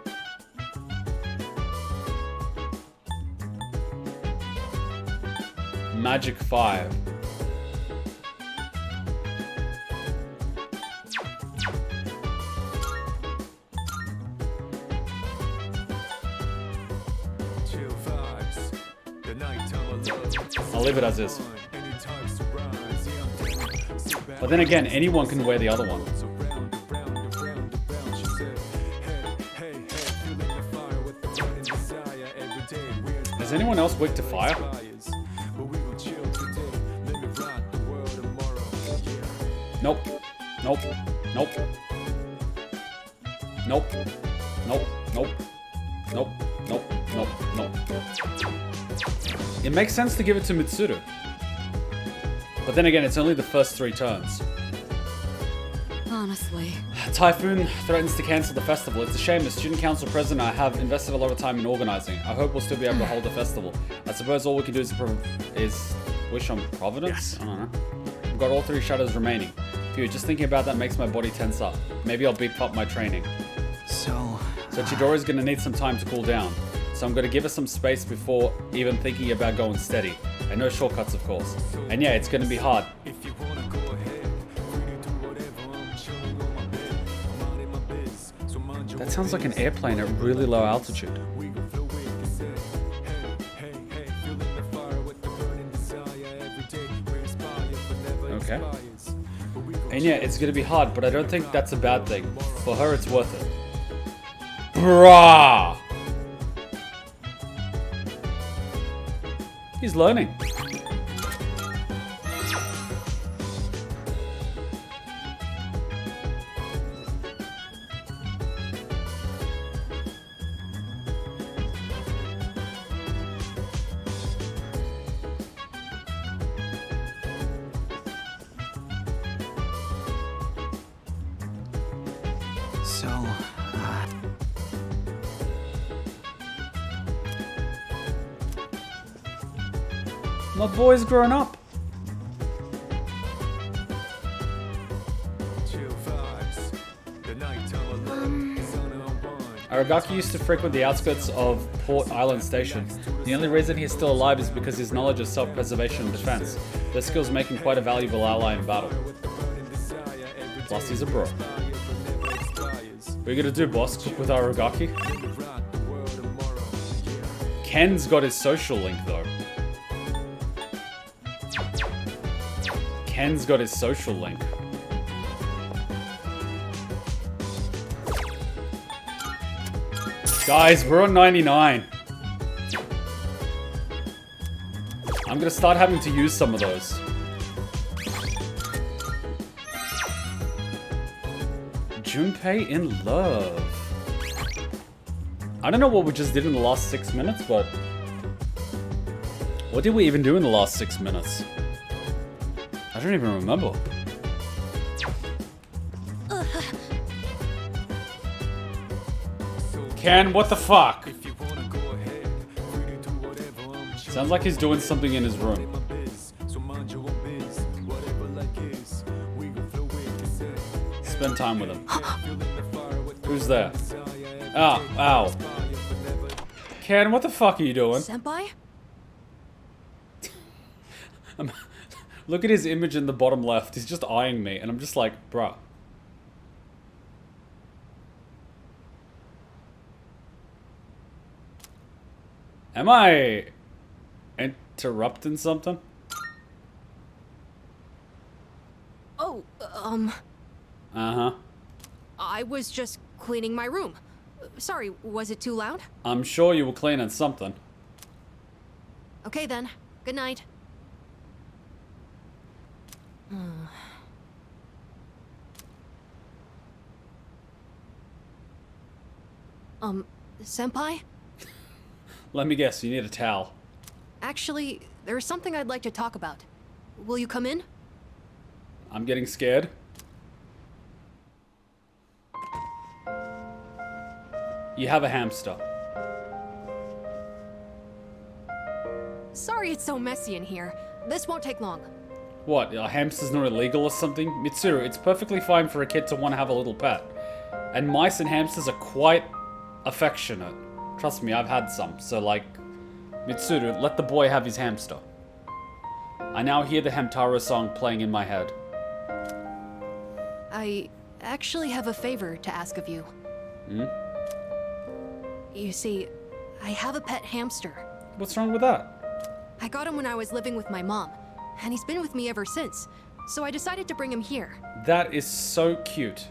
Magic 5. I'll leave it as is. But then again, anyone can wear the other one. Is anyone else weak to fire? Nope. Nope. Nope. Nope. Nope. Nope. Nope. Nope. Nope. Nope. It makes sense to give it to Mitsuru. But then again, it's only the first 3 turns. Honestly. Typhoon threatens to cancel the festival. It's a shame. As student council president, I have invested a lot of time in organizing. I hope we'll still be able to hold the festival. I suppose all we can do is wish on Providence? Yes. I don't know. We've got all 3 shadows remaining. Phew, just thinking about that makes my body tense up. Maybe I'll beef up my training. So Chidori's gonna need some time to cool down. So I'm gonna give her some space before even thinking about going steady. And no shortcuts, of course. And yeah, it's gonna be hard. That sounds like an airplane at really low altitude. Okay. And yeah, it's gonna be hard, but I don't think that's a bad thing. For her, it's worth it. Bruh! He's learning. My boy's grown up. Aragaki used to frequent the outskirts of Port Island Station. The only reason he's still alive is because his knowledge of self-preservation and defense. Those skills make him quite a valuable ally in battle. Plus, he's a bro. What are you gonna do, boss? Cook with Aragaki? Ken's got his social link, though. Ken's got his social link. Guys, we're on 99. I'm gonna start having to use some of those. Junpei in love. I don't know what we just did in the last 6 minutes, but... what did we even do in the last 6 minutes? I don't even remember. Ken, what the fuck? Sounds like he's doing something in his room. Spend time with him. Who's there? Oh, ow. Ken, what the fuck are you doing? Senpai? Look at his image in the bottom left. He's just eyeing me, and I'm just like, bruh. Am I interrupting something? Oh, Uh-huh. I was just cleaning my room. Sorry, was it too loud? I'm sure you were cleaning something. Okay then. Good night. Senpai? Let me guess, you need a towel. Actually, there's something I'd like to talk about. Will you come in? I'm getting scared. You have a hamster. Sorry it's so messy in here. This won't take long. What, a hamster's not illegal or something? Mitsuru, it's perfectly fine for a kid to want to have a little pet. And mice and hamsters are quite affectionate. Trust me, I've had some. So like, Mitsuru, let the boy have his hamster. I now hear the Hamtaro song playing in my head. I actually have a favor to ask of you. Hmm? You see, I have a pet hamster. What's wrong with that? I got him when I was living with my mom, and he's been with me ever since. So I decided to bring him here. That is so cute.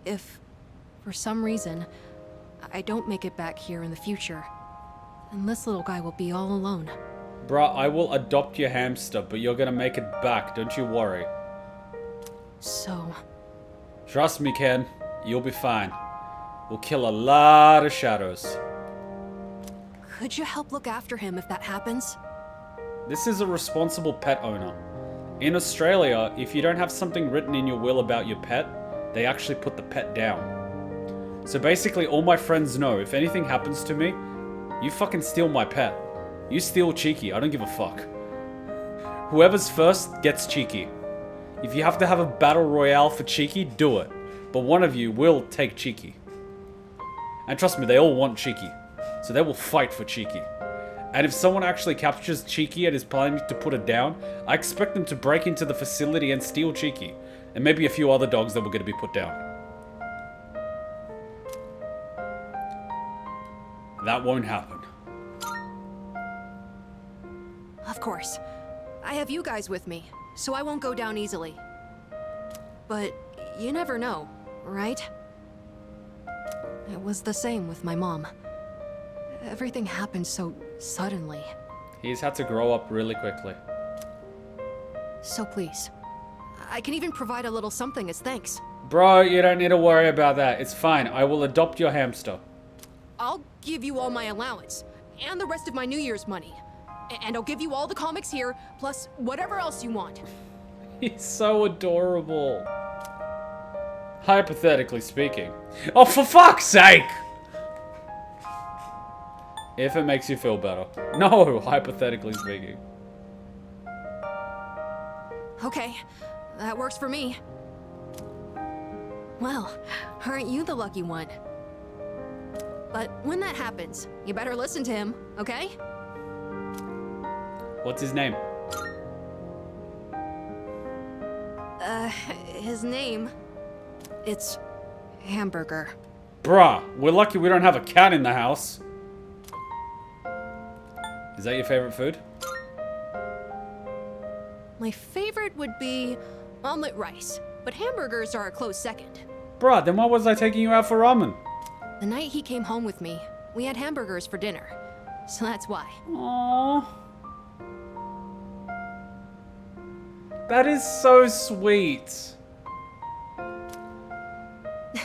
If, for some reason, I don't make it back here in the future, then this little guy will be all alone. Bruh, I will adopt your hamster, but you're gonna make it back, don't you worry. So... Trust me, Ken. You'll be fine. We'll kill a lot of shadows. Could you help look after him if that happens? This is a responsible pet owner. In Australia, if you don't have something written in your will about your pet, they actually put the pet down. So basically, all my friends know, if anything happens to me, you fucking steal my pet. You steal Cheeky, I don't give a fuck. Whoever's first gets Cheeky. If you have to have a battle royale for Cheeky, do it. But one of you will take Cheeky. And trust me, they all want Cheeky. So they will fight for Cheeky. And if someone actually captures Cheeky and is planning to put it down, I expect them to break into the facility and steal Cheeky. And maybe a few other dogs that were going to be put down. That won't happen. Of course. I have you guys with me, so I won't go down easily. But you never know, right? It was the same with my mom. Everything happened so suddenly. He's had to grow up really quickly. So please, I can even provide a little something as thanks. Bro, you don't need to worry about that. It's fine. I will adopt your hamster. I'll give you all my allowance, and the rest of my New Year's money. And I'll give you all the comics here, plus whatever else you want. He's so adorable. Hypothetically speaking. Oh, for fuck's sake! If it makes you feel better. No, hypothetically speaking. Okay, that works for me. Well, aren't you the lucky one? But when that happens, you better listen to him, okay? What's his name? His name... It's... Hamburger. Bruh, we're lucky we don't have a cat in the house. Is that your favorite food? My favorite would be omelet rice, but hamburgers are a close second. Bruh, then why was I taking you out for ramen? The night he came home with me, we had hamburgers for dinner. So that's why. Aww. That is so sweet.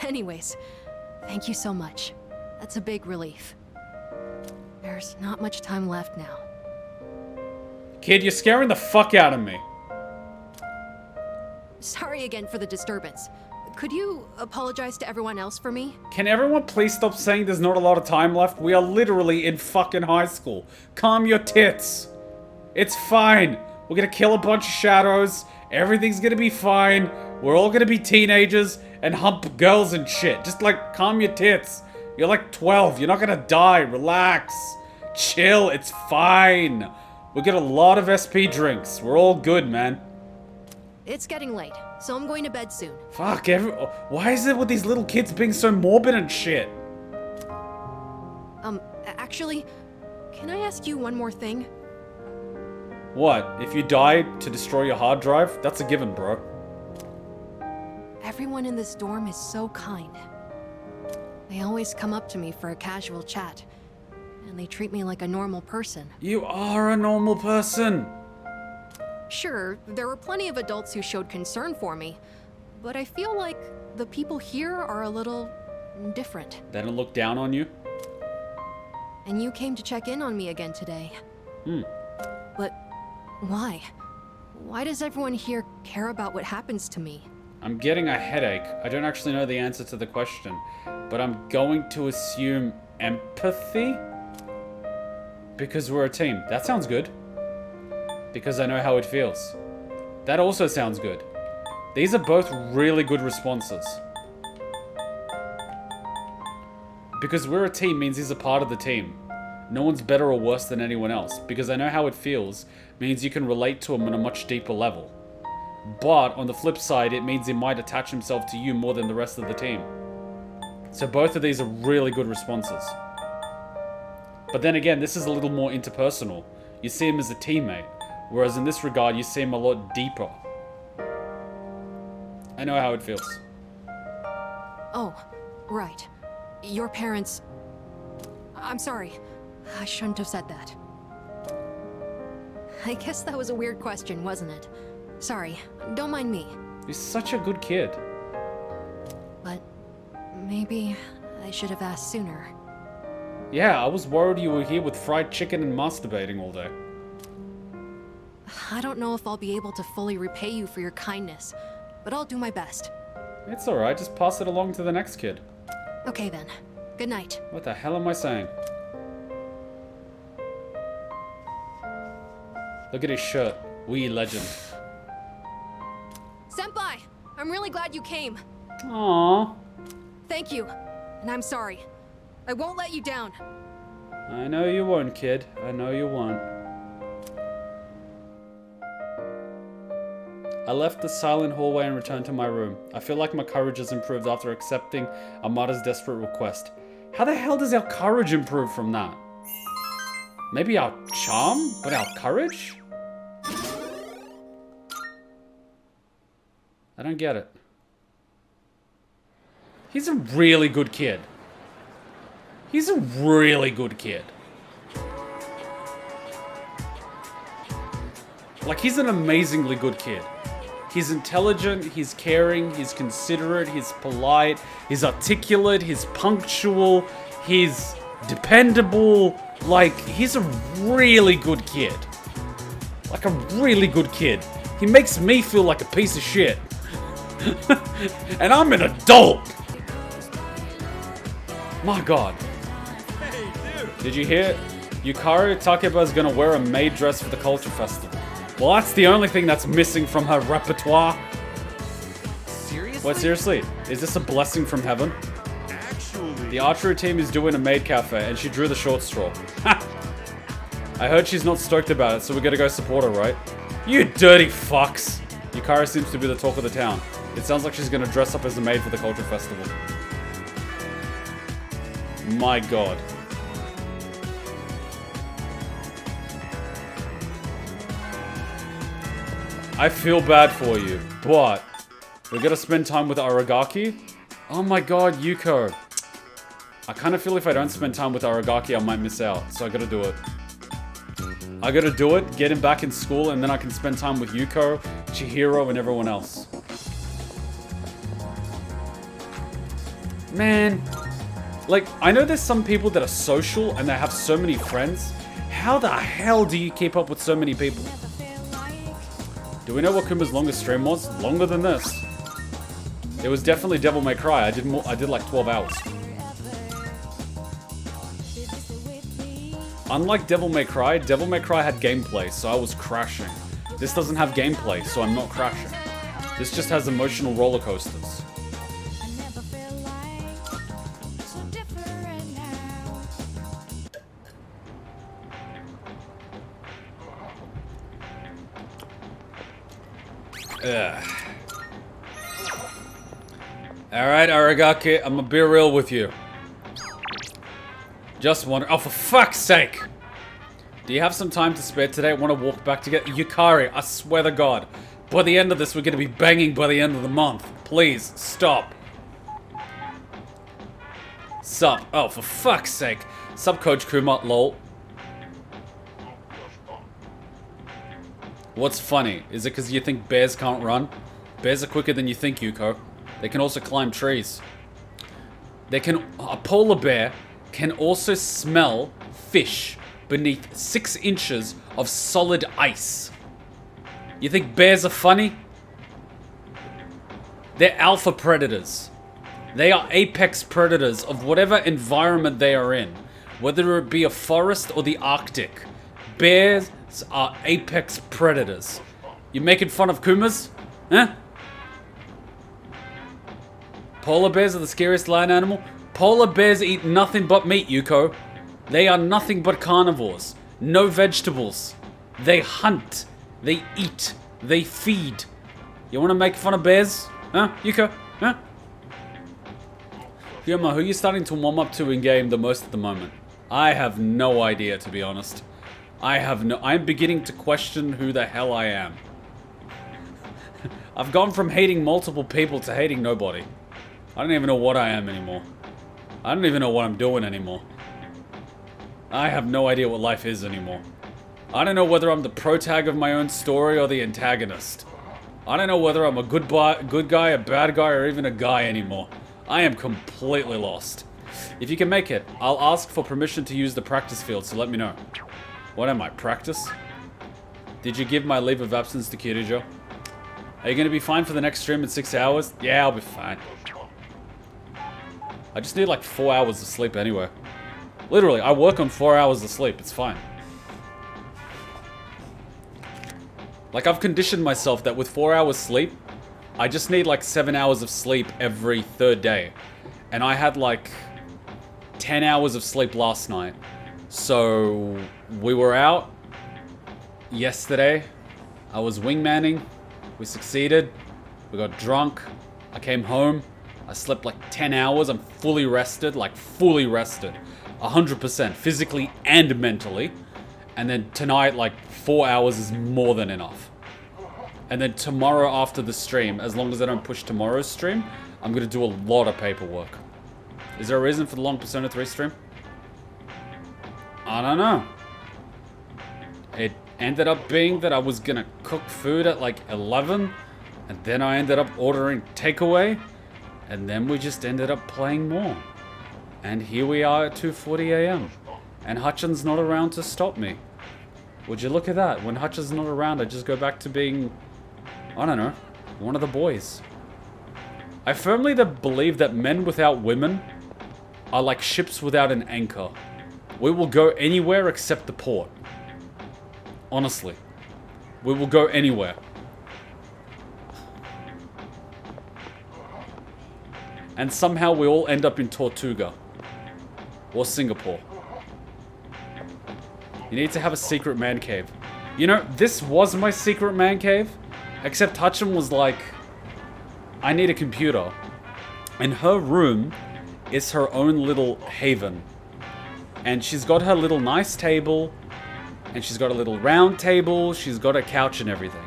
Anyways, thank you so much. That's a big relief. There's not much time left now. Kid, you're scaring the fuck out of me. Sorry again for the disturbance. Could you apologize to everyone else for me? Can everyone please stop saying there's not a lot of time left? We are literally in fucking high school. Calm your tits. It's fine. We're gonna kill a bunch of shadows. Everything's gonna be fine. We're all gonna be teenagers and hump girls and shit. Just like, calm your tits. You're like 12. You're not gonna die. Relax. Chill. It's fine. We get a lot of SP drinks. We're all good, man. It's getting late, so I'm going to bed soon. Fuck, why is it with these little kids being so morbid and shit? Actually, can I ask you one more thing? What? If you died to destroy your hard drive? That's a given, bro. Everyone in this dorm is so kind. They always come up to me for a casual chat, and they treat me like a normal person. You are a normal person. Sure, there were plenty of adults who showed concern for me, but I feel like the people here are a little different. They don't look down on you? And you came to check in on me again today. But why? Why does everyone here care about what happens to me? I'm getting a headache. I don't actually know the answer to the question, but I'm going to assume empathy? Because we're a team. That sounds good. Because I know how it feels. That also sounds good. These are both really good responses. Because we're a team means he's a part of the team. No one's better or worse than anyone else. Because I know how it feels means you can relate to him on a much deeper level. But on the flip side, it means he might attach himself to you more than the rest of the team. So both of these are really good responses. But then again, this is a little more interpersonal. You see him as a teammate, whereas in this regard, you see him a lot deeper. I know how it feels. Oh, right. Your parents... I'm sorry. I shouldn't have said that. I guess that was a weird question, wasn't it? Sorry, don't mind me. He's such a good kid. But maybe I should have asked sooner. Yeah, I was worried you were here with fried chicken and masturbating all day. I don't know if I'll be able to fully repay you for your kindness, but I'll do my best. It's alright, just pass it along to the next kid. Okay then. Good night. What the hell am I saying? Look at his shirt. We legend. Senpai! I'm really glad you came. Aww. Thank you. And I'm sorry. I won't let you down. I know you won't, kid. I know you won't. I left the silent hallway and returned to my room. I feel like my courage has improved after accepting Amada's desperate request. How the hell does our courage improve from that? Maybe our charm, but our courage? I don't get it. He's a really good kid. He's a really good kid. Like, he's an amazingly good kid. He's intelligent, he's caring, he's considerate, he's polite, he's articulate, he's punctual, he's dependable. Like, he's a really good kid. Like, a really good kid. He makes me feel like a piece of shit. And I'm an adult! My god. Did you hear? Yukari Takeba is gonna wear a maid dress for the culture festival. Well, that's the only thing that's missing from her repertoire. Seriously? What, seriously? Is this a blessing from heaven? Actually... The archery team is doing a maid cafe, and she drew the short straw. I heard she's not stoked about it, so we gotta go support her, right? You dirty fucks! Yukari seems to be the talk of the town. It sounds like she's gonna dress up as a maid for the culture festival. My god. I feel bad for you, but we gotta spend time with Aragaki? Oh my god, Yuko. I kind of feel if I don't spend time with Aragaki, I might miss out, so I gotta do it. I gotta do it, get him back in school, and then I can spend time with Yuko, Chihiro, and everyone else. Man, like, I know there's some people that are social and they have so many friends. How the hell do you keep up with so many people? Do we know what Kuma's longest stream was? Longer than this. It was definitely Devil May Cry. I did like 12 hours. Unlike Devil May Cry had gameplay, so I was crashing. This doesn't have gameplay, so I'm not crashing. This just has emotional roller coasters. Ugh. Alright, Aragaki, I'm gonna be real with you. Just wonder— oh, for fuck's sake! Do you have some time to spare today? I want to walk back together. Yukari, I swear to God. By the end of this, we're gonna be banging by the end of the month. Please, stop. Sup? Oh, for fuck's sake. Sup, Coach Kuma, lol. What's funny? Is it because you think bears can't run? Bears are quicker than you think, Yuko. They can also climb trees. A polar bear can also smell fish beneath 6 inches of solid ice. You think bears are funny? They're alpha predators. They are apex predators of whatever environment they are in. Whether it be a forest or the Arctic. Bears are apex predators. You making fun of Kumas? Huh? Polar bears are the scariest land animal? Polar bears eat nothing but meat, Yuko. They are nothing but carnivores. No vegetables. They hunt. They eat. They feed. You want to make fun of bears? Huh, Yuko? Huh? Yuma, who are you starting to warm up to in-game the most at the moment? I have no idea, to be honest. I'm beginning to question who the hell I am. I've gone from hating multiple people to hating nobody. I don't even know what I am anymore. I don't even know what I'm doing anymore. I have no idea what life is anymore. I don't know whether I'm the protag of my own story or the antagonist. I don't know whether I'm a good guy, a bad guy, or even a guy anymore. I am completely lost. If you can make it, I'll ask for permission to use the practice field, so let me know. What am I, practice? Did you give my leave of absence to Kirijo? Are you gonna be fine for the next stream in 6 hours? Yeah, I'll be fine. I just need like 4 hours of sleep anyway. Literally, I work on 4 hours of sleep, it's fine. Like, I've conditioned myself that with 4 hours sleep, I just need like 7 hours of sleep every third day. And I had like 10 hours of sleep last night. So, we were out yesterday. I was wingmanning. We succeeded. We got drunk. I came home. I slept like 10 hours. I'm fully rested, like fully rested. 100%, physically and mentally. And then tonight, like 4 hours is more than enough. And then tomorrow after the stream, as long as I don't push tomorrow's stream, I'm gonna do a lot of paperwork. Is there a reason for the long Persona 3 stream? I don't know. It ended up being that I was gonna cook food at like 11, and then I ended up ordering takeaway, and then we just ended up playing more. And here we are at 2:40 AM, and Hutchin's not around to stop me. Would you look at that? When Hutchin's not around, I just go back to being, I don't know, one of the boys. I firmly believe that men without women are like ships without an anchor. We will go anywhere except the port. Honestly. We will go anywhere. And somehow we all end up in Tortuga. Or Singapore. You need to have a secret man cave. You know, this was my secret man cave. Except Hutchin was like, I need a computer. And her room is her own little haven. And she's got her little nice table. And she's got a little round table. She's got a couch and everything.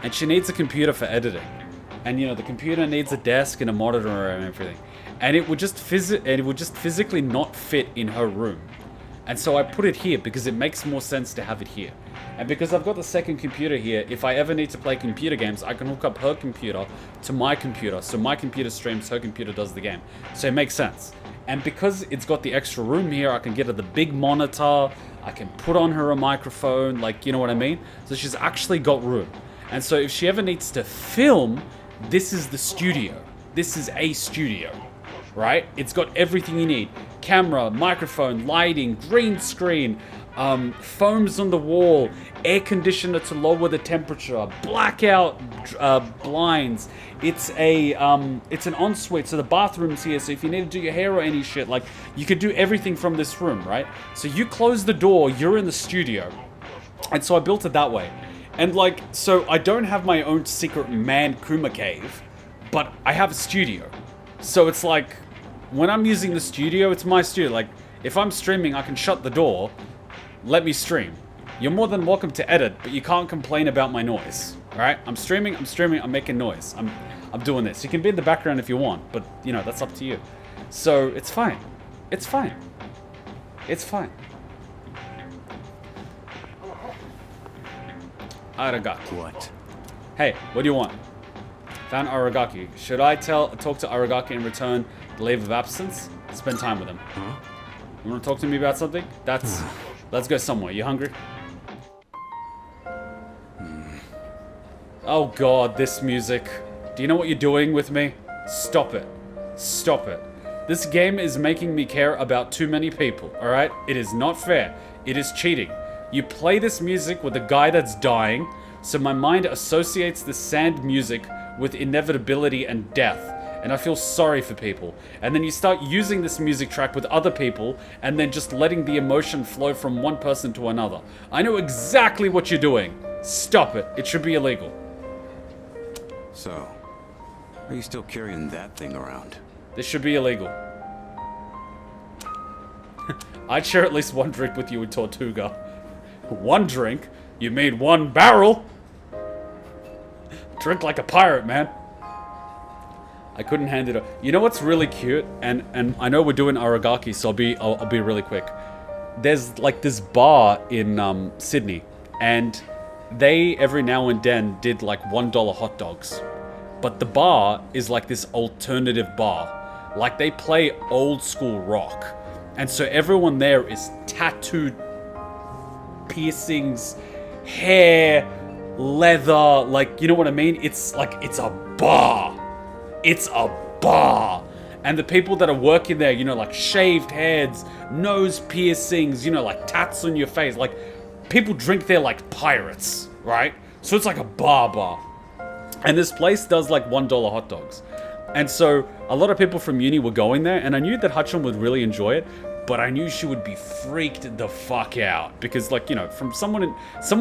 And she needs a computer for editing. And you know, the computer needs a desk and a monitor and everything. And it would just physically not fit in her room. And so I put it here because it makes more sense to have it here. And because I've got the second computer here, if I ever need to play computer games, I can hook up her computer to my computer. So my computer streams, her computer does the game. So it makes sense. And because it's got the extra room here, I can get her the big monitor. I can put on her a microphone, like, you know what I mean? So she's actually got room. And so if she ever needs to film, this is the studio. This is a studio, right? It's got everything you need. Camera, microphone, lighting, green screen, foams on the wall, air conditioner to lower the temperature, blackout blinds. It's an ensuite, so the bathroom's here, so if you need to do your hair or any shit, like, you could do everything from this room, right? So you close the door, you're in the studio. And so I built it that way. And like, so I don't have my own secret man Kuma cave, but I have a studio. So it's like, when I'm using the studio, it's my studio. Like, if I'm streaming, I can shut the door, let me stream. You're more than welcome to edit, but you can't complain about my noise. Alright? I'm streaming, I'm making noise. I'm doing this. You can be in the background if you want, but, you know, that's up to you. So, it's fine. It's fine. It's fine. Aragaki. What? Hey, what do you want? Found Aragaki. Should I talk to Aragaki and return the leave of absence? Spend time with him. Huh? You want to talk to me about something? Let's go somewhere. You hungry? Oh god, this music. Do you know what you're doing with me? Stop it. Stop it. This game is making me care about too many people, alright? It is not fair. It is cheating. You play this music with a guy that's dying, so my mind associates the sad music with inevitability and death. And I feel sorry for people. And then you start using this music track with other people, and then just letting the emotion flow from one person to another. I know exactly what you're doing. Stop it. It should be illegal. So, are you still carrying that thing around? This should be illegal. I'd share at least one drink with you in Tortuga. One drink? You mean one barrel? Drink like a pirate, man. I couldn't hand it up. You know what's really cute? And I know we're doing Aragaki, so I'll be really quick. There's like this bar in Sydney, and they every now and then did like $1 hot dogs. But the bar is like this alternative bar. Like they play old school rock. And so everyone there is tattooed, piercings, hair, leather, like, you know what I mean? It's like, it's a bar. It's a bar. And the people that are working there, you know, like shaved heads, nose piercings, you know, like tats on your face. Like, people drink there like pirates, right? So it's like a bar. And this place does like $1 hot dogs. And so a lot of people from uni were going there, and I knew that Hachon would really enjoy it, but I knew she would be freaked the fuck out. Because, like, you know, from someone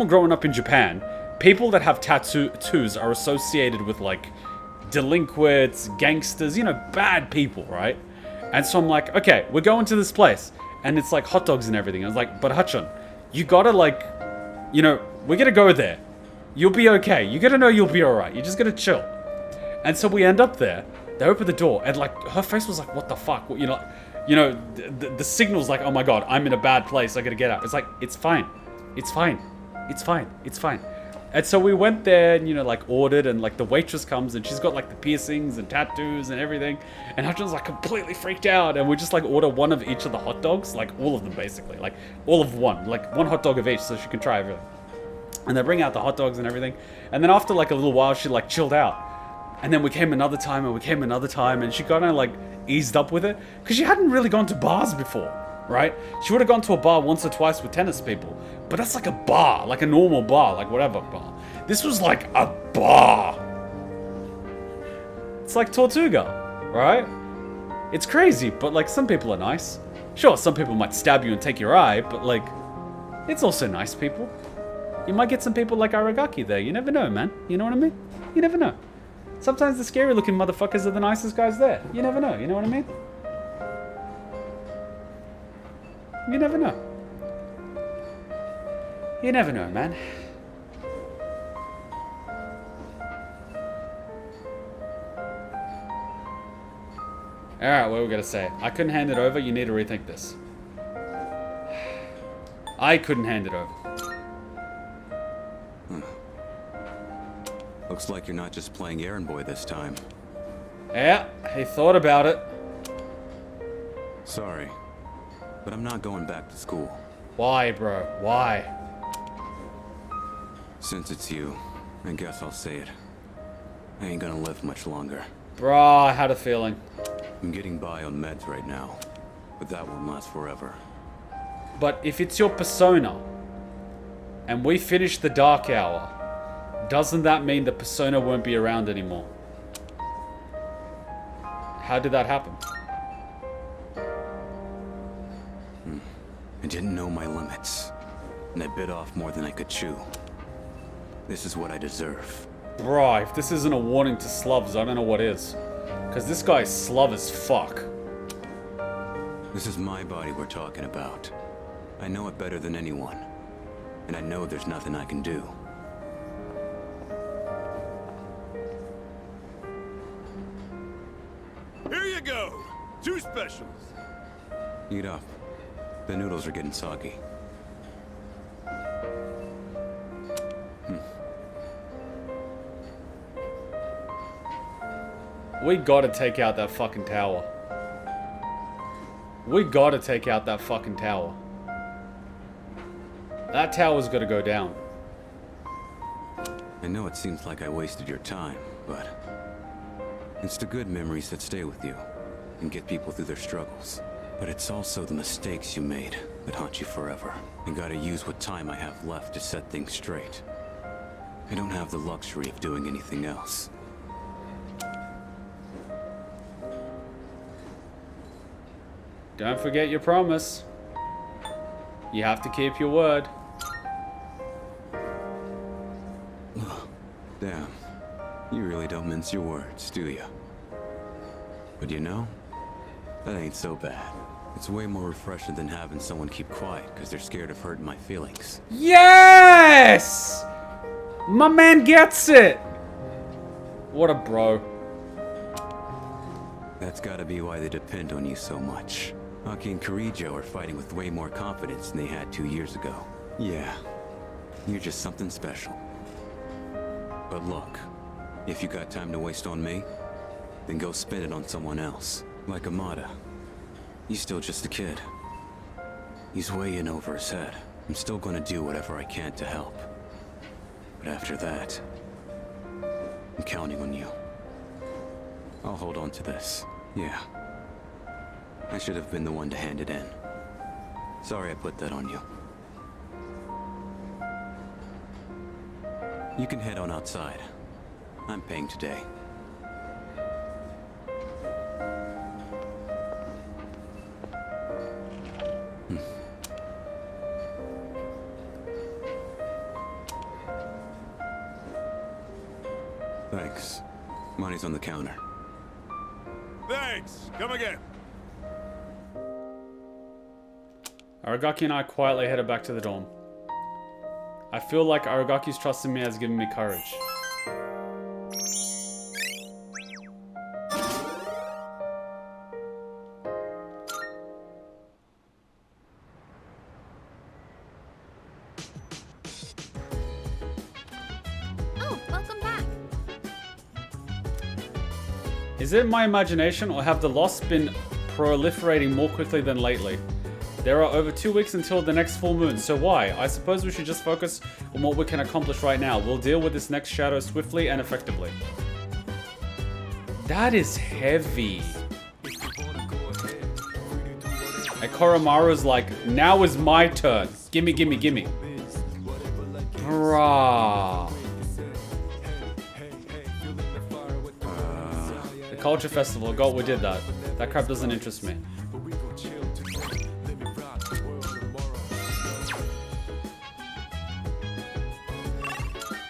growing up in Japan, people that have tattoos are associated with like delinquents, gangsters, you know, bad people, right? And so I'm like, okay, we're going to this place, and it's like hot dogs and everything. I was like, but Hachon, you gotta like, you know, we're gonna go there. You'll be okay. You gotta know you'll be alright. You just gotta chill. And so we end up there. They open the door, and like her face was like, what the fuck? You know, the signal's like, oh my god, I'm in a bad place. I gotta get out. It's like, it's fine. It's fine. It's fine. It's fine. And so we went there and, you know, like ordered, and like the waitress comes and she's got like the piercings and tattoos and everything. And Hutchin's like completely freaked out, and we just like order one of each of the hot dogs, like all of them basically, like all of one, like one hot dog of each so she can try everything. And they bring out the hot dogs and everything. And then after like a little while, she like chilled out. And then we came another time, and she kind of like eased up with it. Because she hadn't really gone to bars before, right? She would have gone to a bar once or twice with tennis people. But that's like a bar, like a normal bar, like whatever bar. This was like a bar. It's like Tortuga, right? It's crazy, but like some people are nice. Sure, some people might stab you and take your eye, but like, it's also nice people. You might get some people like Aragaki there. You never know, man. You know what I mean? You never know. Sometimes the scary looking motherfuckers are the nicest guys there. You never know, you know what I mean? You never know. You never know, man. Alright, what are we gonna say? I couldn't hand it over, you need to rethink this. I couldn't hand it over. Looks like you're not just playing errand boy this time. Yeah, he thought about it. Sorry, but I'm not going back to school. Why, bro? Why? Since it's you, I guess I'll say it. I ain't gonna live much longer. Bro, I had a feeling. I'm getting by on meds right now, but that won't last forever. But if it's your persona, and we finish the Dark Hour, doesn't that mean the persona won't be around anymore? How did that happen? I didn't know my limits, and I bit off more than I could chew. This is what I deserve. Bro, if this isn't a warning to sluvs, I don't know what is. Because this guy's slub as fuck. This is my body we're talking about. I know it better than anyone, and I know there's nothing I can do. Here you go! 2 specials! Eat up. The noodles are getting soggy. We gotta take out that fucking tower. We gotta take out that fucking tower. That tower's gotta go down. I know it seems like I wasted your time, but it's the good memories that stay with you and get people through their struggles. But it's also the mistakes you made that haunt you forever. I gotta use what time I have left to set things straight. I don't have the luxury of doing anything else. Don't forget your promise. You have to keep your word. Damn. You really don't mince your words, do you? But you know, that ain't so bad. It's way more refreshing than having someone keep quiet because they're scared of hurting my feelings. Yes! My man gets it! What a bro. That's gotta be why they depend on you so much. Aki and Kirijo are fighting with way more confidence than they had 2 years ago. Yeah, you're just something special. But look, if you got time to waste on me, then go spend it on someone else. Like Amada. He's still just a kid. He's way in over his head. I'm still gonna do whatever I can to help. But after that, I'm counting on you. I'll hold on to this. Yeah. I should have been the one to hand it in. Sorry I put that on you. You can head on outside. I'm paying today. Thanks. Money's on the counter. Thanks. Come again. Aragaki and I quietly headed back to the dorm. I feel like Aragaki's trust in me has given me courage. Oh, welcome back. Is it my imagination, or have the loss been proliferating more quickly than lately? There are over 2 weeks until the next full moon, so why? I suppose we should just focus on what we can accomplish right now. We'll deal with this next shadow swiftly and effectively. That is heavy. And Koromaru's like, now is my turn. Gimme, gimme, gimme. Hurrah. The Culture Festival, God, we did that. That crap doesn't interest me.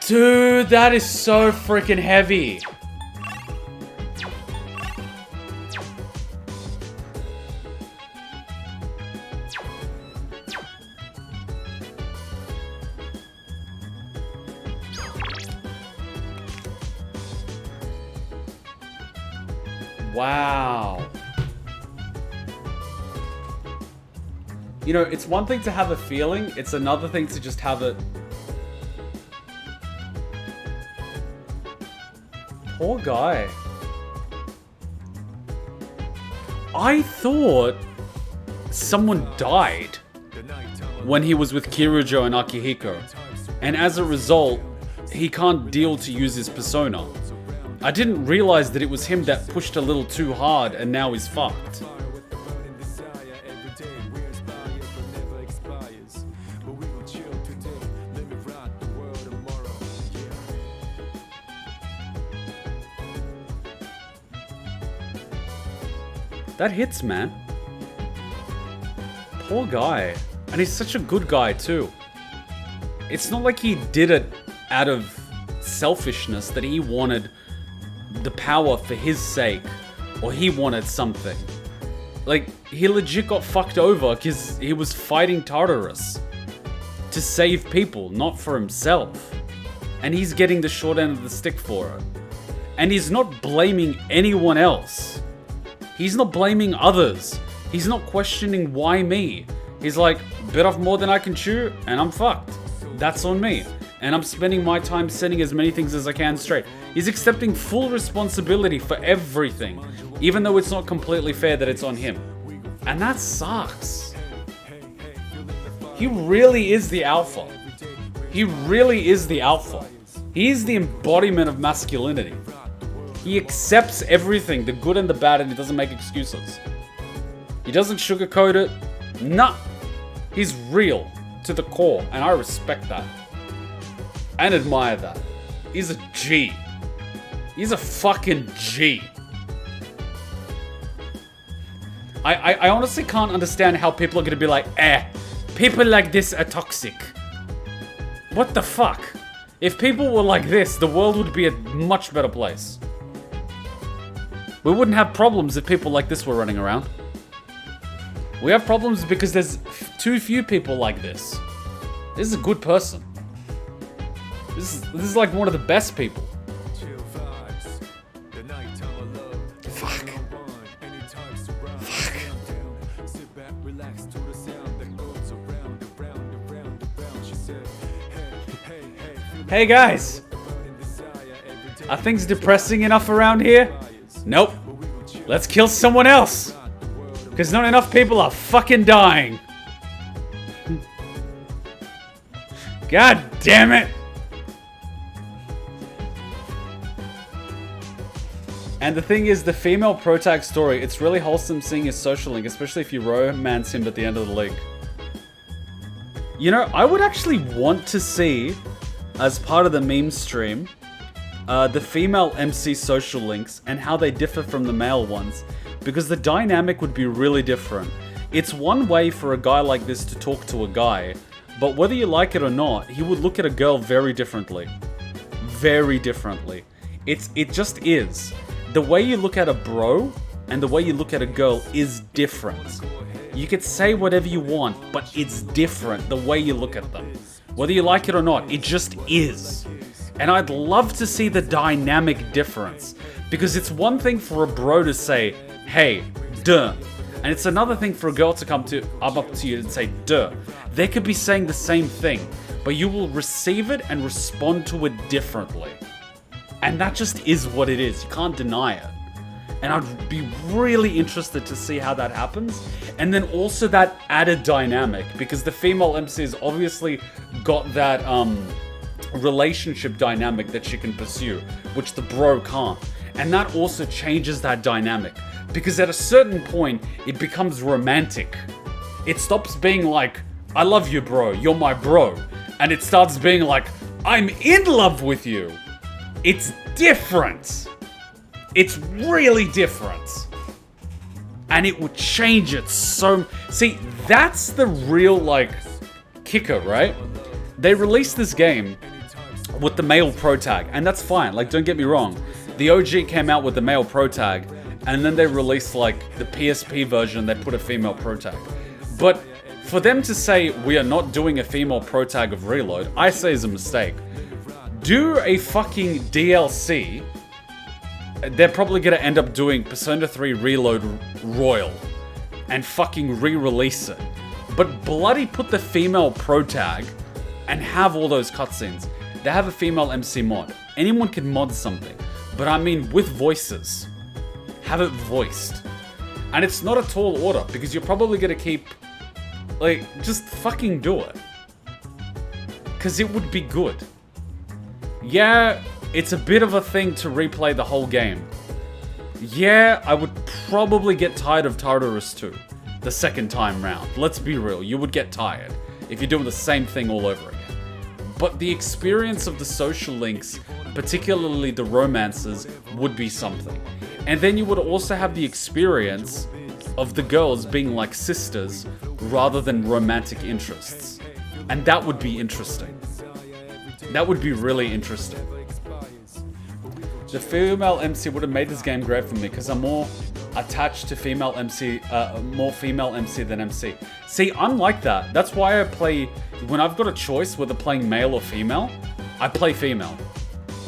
Dude, that is so freaking heavy. Wow. You know, it's one thing to have a feeling, it's another thing to just have it. Poor guy. I thought someone died when he was with Kirijo and Akihiko, and as a result, he can't deal to use his persona. I didn't realize that it was him that pushed a little too hard and now he's fucked. That hits, man. Poor guy. And he's such a good guy, too. It's not like he did it out of selfishness, that he wanted the power for his sake, or he wanted something. Like, he legit got fucked over because he was fighting Tartarus to save people, not for himself. And he's getting the short end of the stick for it. And he's not blaming anyone else. He's not blaming others. He's not questioning why me. He's like, bit off more than I can chew, and I'm fucked. That's on me. And I'm spending my time setting as many things as I can straight. He's accepting full responsibility for everything, even though it's not completely fair that it's on him. And that sucks. He really is the alpha. He really is the alpha. He's the embodiment of masculinity. He accepts everything, the good and the bad, and he doesn't make excuses. He doesn't sugarcoat it. Nah. He's real to the core, and I respect that. And admire that. He's a G. He's a fucking G. I honestly can't understand how people are gonna be like, people like this are toxic. What the fuck? If people were like this, the world would be a much better place. We wouldn't have problems if people like this were running around. We have problems because there's too few people like this. This is a good person. This is like one of the best people. Fuck. Fuck. Hey guys! Are things depressing enough around here? Nope. Let's kill someone else! Because not enough people are fucking dying. God damn it! And the thing is, the female protag story, it's really wholesome seeing his social link, especially if you romance him at the end of the link. You know, I would actually want to see, as part of the meme stream, the female MC social links and how they differ from the male ones, because the dynamic would be really different. It's one way for a guy like this to talk to a guy, but whether you like it or not, he would look at a girl very differently. Very differently. It just is. The way you look at a bro and the way you look at a girl is different. You could say whatever you want, but it's different the way you look at them. Whether you like it or not, it just is. And I'd love to see the dynamic difference. Because it's one thing for a bro to say, hey, duh. And it's another thing for a girl to come up to you and say, duh. They could be saying the same thing, but you will receive it and respond to it differently. And that just is what it is. You can't deny it. And I'd be really interested to see how that happens. And then also that added dynamic, because the female MC has obviously got that relationship dynamic that she can pursue, which the bro can't. And that also changes that dynamic, because at a certain point, it becomes romantic. It stops being like, I love you, bro, you're my bro. And it starts being like, I'm in love with you. It's different. It's really different. And it would change it so... See, that's the real, like, kicker, right? They released this game with the male pro tag, and that's fine. Like, don't get me wrong. The OG came out with the male pro tag, and then they released, like, the PSP version, they put a female pro tag. But for them to say, we are not doing a female pro tag of Reload, I say is a mistake. Do a fucking DLC. They're probably gonna end up doing Persona 3 Reload Royal and fucking re-release it. But bloody put the female pro tag and have all those cutscenes. They have a female MC mod. Anyone can mod something. But I mean with voices. Have it voiced. And it's not a tall order, because you're probably gonna keep... Like, just fucking do it. Because it would be good. Yeah, it's a bit of a thing to replay the whole game. Yeah, I would probably get tired of Tartarus 2 the second time round. Let's be real, you would get tired if you're doing the same thing all over again. But the experience of the social links, particularly the romances, would be something. And then you would also have the experience of the girls being like sisters rather than romantic interests. And that would be interesting. That would be really interesting. The female MC would have made this game great for me because I'm more attached to female MC, more female MC than MC. See, I'm like that. That's why I play, when I've got a choice whether playing male or female, I play female.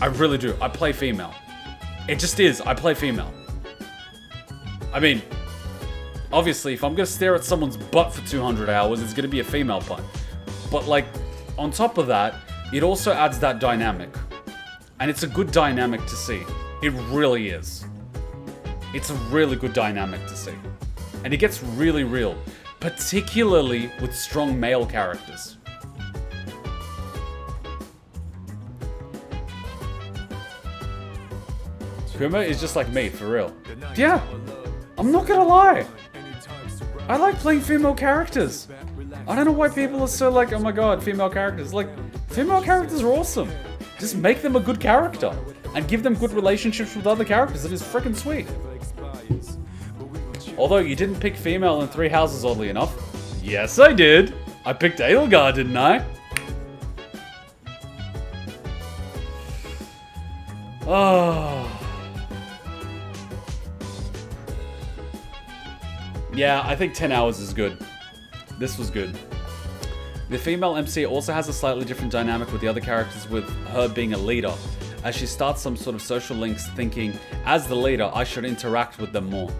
I really do. I play female. It just is. I play female. I mean, obviously, if I'm going to stare at someone's butt for 200 hours, it's going to be a female butt. But like, on top of that, it also adds that dynamic. And it's a good dynamic to see. It really is. It's a really good dynamic to see. And it gets really real. Particularly with strong male characters. Kuma is just like me, for real. Yeah, I'm not gonna lie. I like playing female characters. I don't know why people are so like, oh my god, female characters. Like, female characters are awesome. Just make them a good character. And give them good relationships with other characters. It is freaking sweet. Although you didn't pick female in 3 Houses, oddly enough. Yes, I did. I picked Edelgard, didn't I? Oh. Yeah, I think 10 hours is good. This was good. The female MC also has a slightly different dynamic with the other characters, with her being a leader, as she starts some sort of social links thinking, as the leader, I should interact with them more.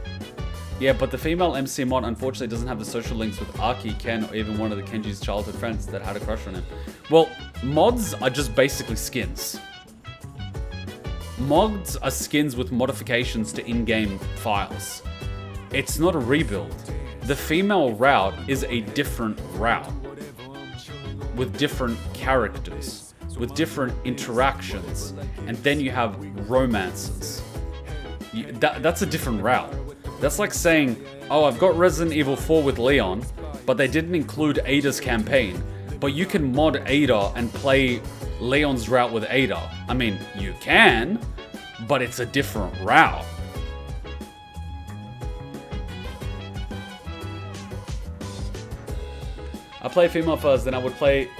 Yeah, but the female MC mod unfortunately doesn't have the social links with Aki, Ken, or even one of the Kenji's childhood friends that had a crush on him. Well, mods are just basically skins. Mods are skins with modifications to in-game files. It's not a rebuild. The female route is a different route, with different characters, with different interactions, and then you have romances. That's a different route. That's like saying, oh, I've got Resident Evil 4 with Leon, but they didn't include Ada's campaign, but you can mod Ada and play Leon's route with Ada. I mean, you can, but it's a different route. I play female first, then I would play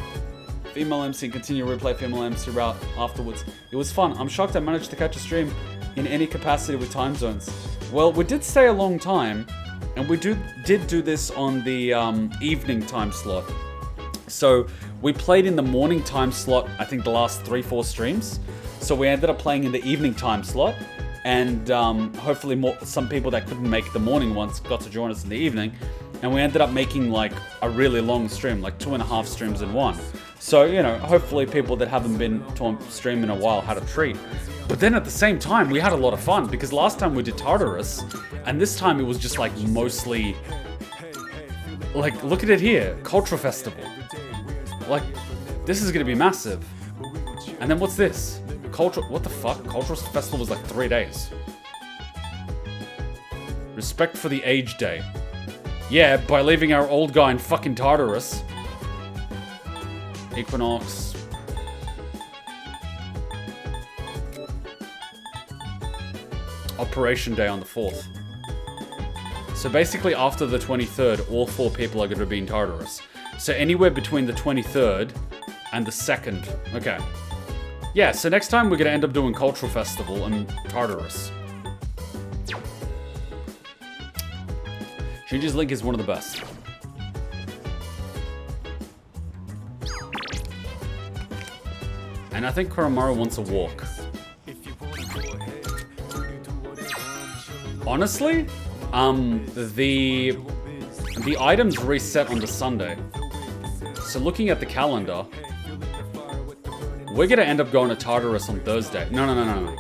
female MC and continue to replay female MC route afterwards. It was fun. I'm shocked I managed to catch a stream in any capacity with time zones. Well, we did stay a long time, and we did do this on the evening time slot. So we played in the morning time slot, I think the last 3-4 streams. So we ended up playing in the evening time slot, and hopefully some people that couldn't make the morning ones got to join us in the evening. And we ended up making like a really long stream, like 2.5 streams in one. So, you know, hopefully people that haven't been to a stream in a while had a treat. But then at the same time, we had a lot of fun, because last time we did Tartarus, and this time it was just like mostly, like, look at it here, Culture Festival. Like, this is gonna be massive. And then what's this? What the fuck? Cultural Festival was like 3 days. Respect for the Age Day. Yeah, by leaving our old guy in fucking Tartarus. Equinox. Operation Day on the 4th. So basically after the 23rd, all 4 people are going to be in Tartarus. So anywhere between the 23rd and the 2nd. Okay. Yeah, so next time we're going to end up doing Cultural Festival and Tartarus. Shinji's Link is one of the best. And I think Koromaru wants a walk. Honestly, the items reset on the Sunday. So looking at the calendar, we're gonna end up going to Tartarus on Thursday. No.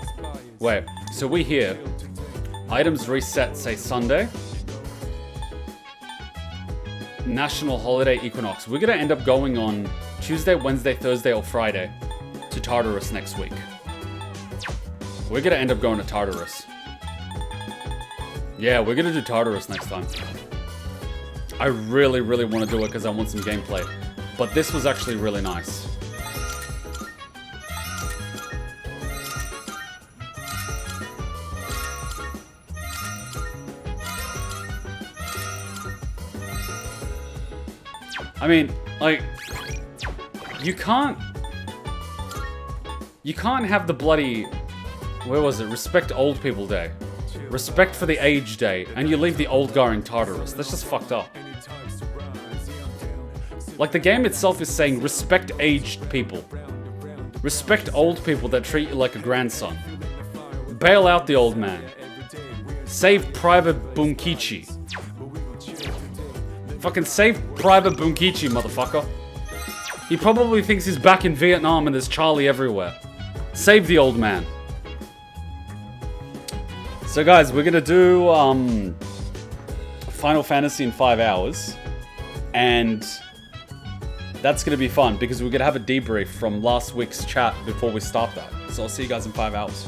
Wait, so we here. Items reset, say Sunday. National Holiday Equinox. We're gonna end up going on Tuesday, Wednesday, Thursday, or Friday to Tartarus next week. We're gonna end up going to Tartarus. Yeah, we're gonna do Tartarus next time. I really, really want to do it because I want some gameplay. But this was actually really nice. I mean, like, you can't have the bloody, where was it? Respect Old People Day. Respect for the Age Day, and you leave the old guy in Tartarus. That's just fucked up. Like, the game itself is saying respect aged people. Respect old people that treat you like a grandson. Bail out the old man. Save Private Bunkichi. Fucking save Private Bunkichi, motherfucker. He probably thinks he's back in Vietnam and there's Charlie everywhere. Save the old man. So guys, we're gonna do Final Fantasy in 5 hours, and that's gonna be fun because we're gonna have a debrief from last week's chat before we start that. So I'll see you guys in 5 hours.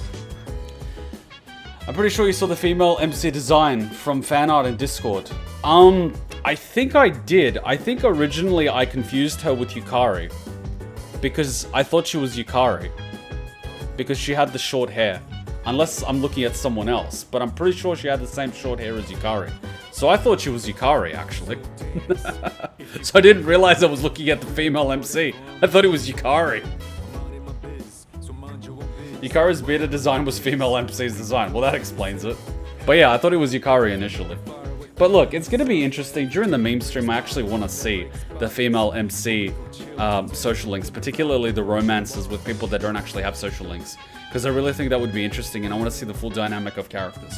I'm pretty sure you saw the female MC design from fan art in Discord. I think I did. I think originally I confused her with Yukari because I thought she was Yukari because she had the short hair. Unless I'm looking at someone else, but I'm pretty sure she had the same short hair as Yukari. So I thought she was Yukari, actually. So I didn't realize I was looking at the female MC. I thought it was Yukari. Yukari's bearded design was female MC's design. Well, that explains it. But yeah, I thought it was Yukari initially. But look, it's going to be interesting. During the meme stream, I actually want to see the female MC social links, particularly the romances with people that don't actually have social links. Because I really think that would be interesting, and I want to see the full dynamic of characters.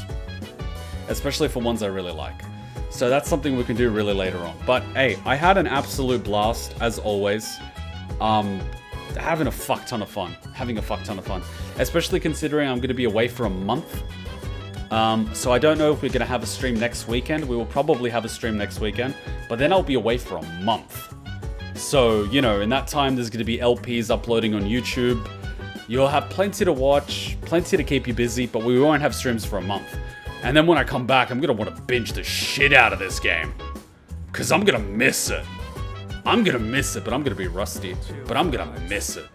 Especially for ones I really like. So that's something we can do really later on. But hey, I had an absolute blast, as always. Having a fuck ton of fun. Especially considering I'm going to be away for a month. So I don't know if we're going to have a stream next weekend. We will probably have a stream next weekend. But then I'll be away for a month. So, you know, in that time, there's going to be LPs uploading on YouTube. You'll have plenty to watch, plenty to keep you busy, but we won't have streams for a month. And then when I come back, I'm going to want to binge the shit out of this game. Because I'm going to miss it. I'm going to miss it, but I'm going to be rusty. But I'm going to miss it.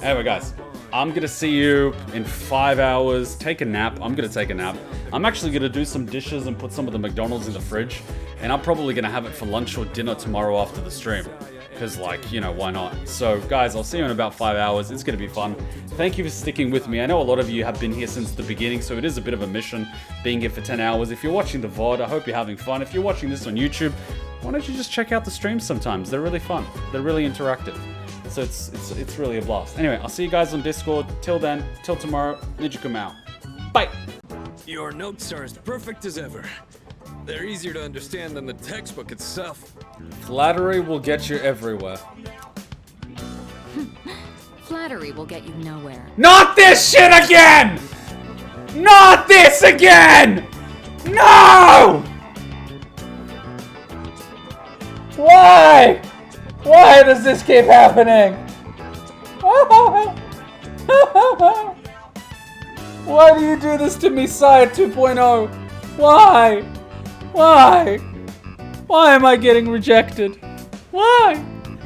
Anyway, guys. I'm going to see you in 5 hours. Take a nap. I'm going to take a nap. I'm actually going to do some dishes and put some of the McDonald's in the fridge. And I'm probably going to have it for lunch or dinner tomorrow after the stream. Because, like, you know, why not? So, guys, I'll see you in about 5 hours. It's going to be fun. Thank you for sticking with me. I know a lot of you have been here since the beginning, so it is a bit of a mission being here for 10 hours. If you're watching the VOD, I hope you're having fun. If you're watching this on YouTube, why don't you just check out the streams sometimes? They're really fun. They're really interactive. So it's really a blast. Anyway, I'll see you guys on Discord. Till then, till tomorrow, Ninja Kuma out. Bye! Your notes are as perfect as ever. They're easier to understand than the textbook itself. Flattery will get you everywhere. Flattery will get you nowhere. Not this shit again! Not this again! No! Why? Why does this keep happening? Why do you do this to me, Sire 2.0? Why? Why? Why am I getting rejected? Why?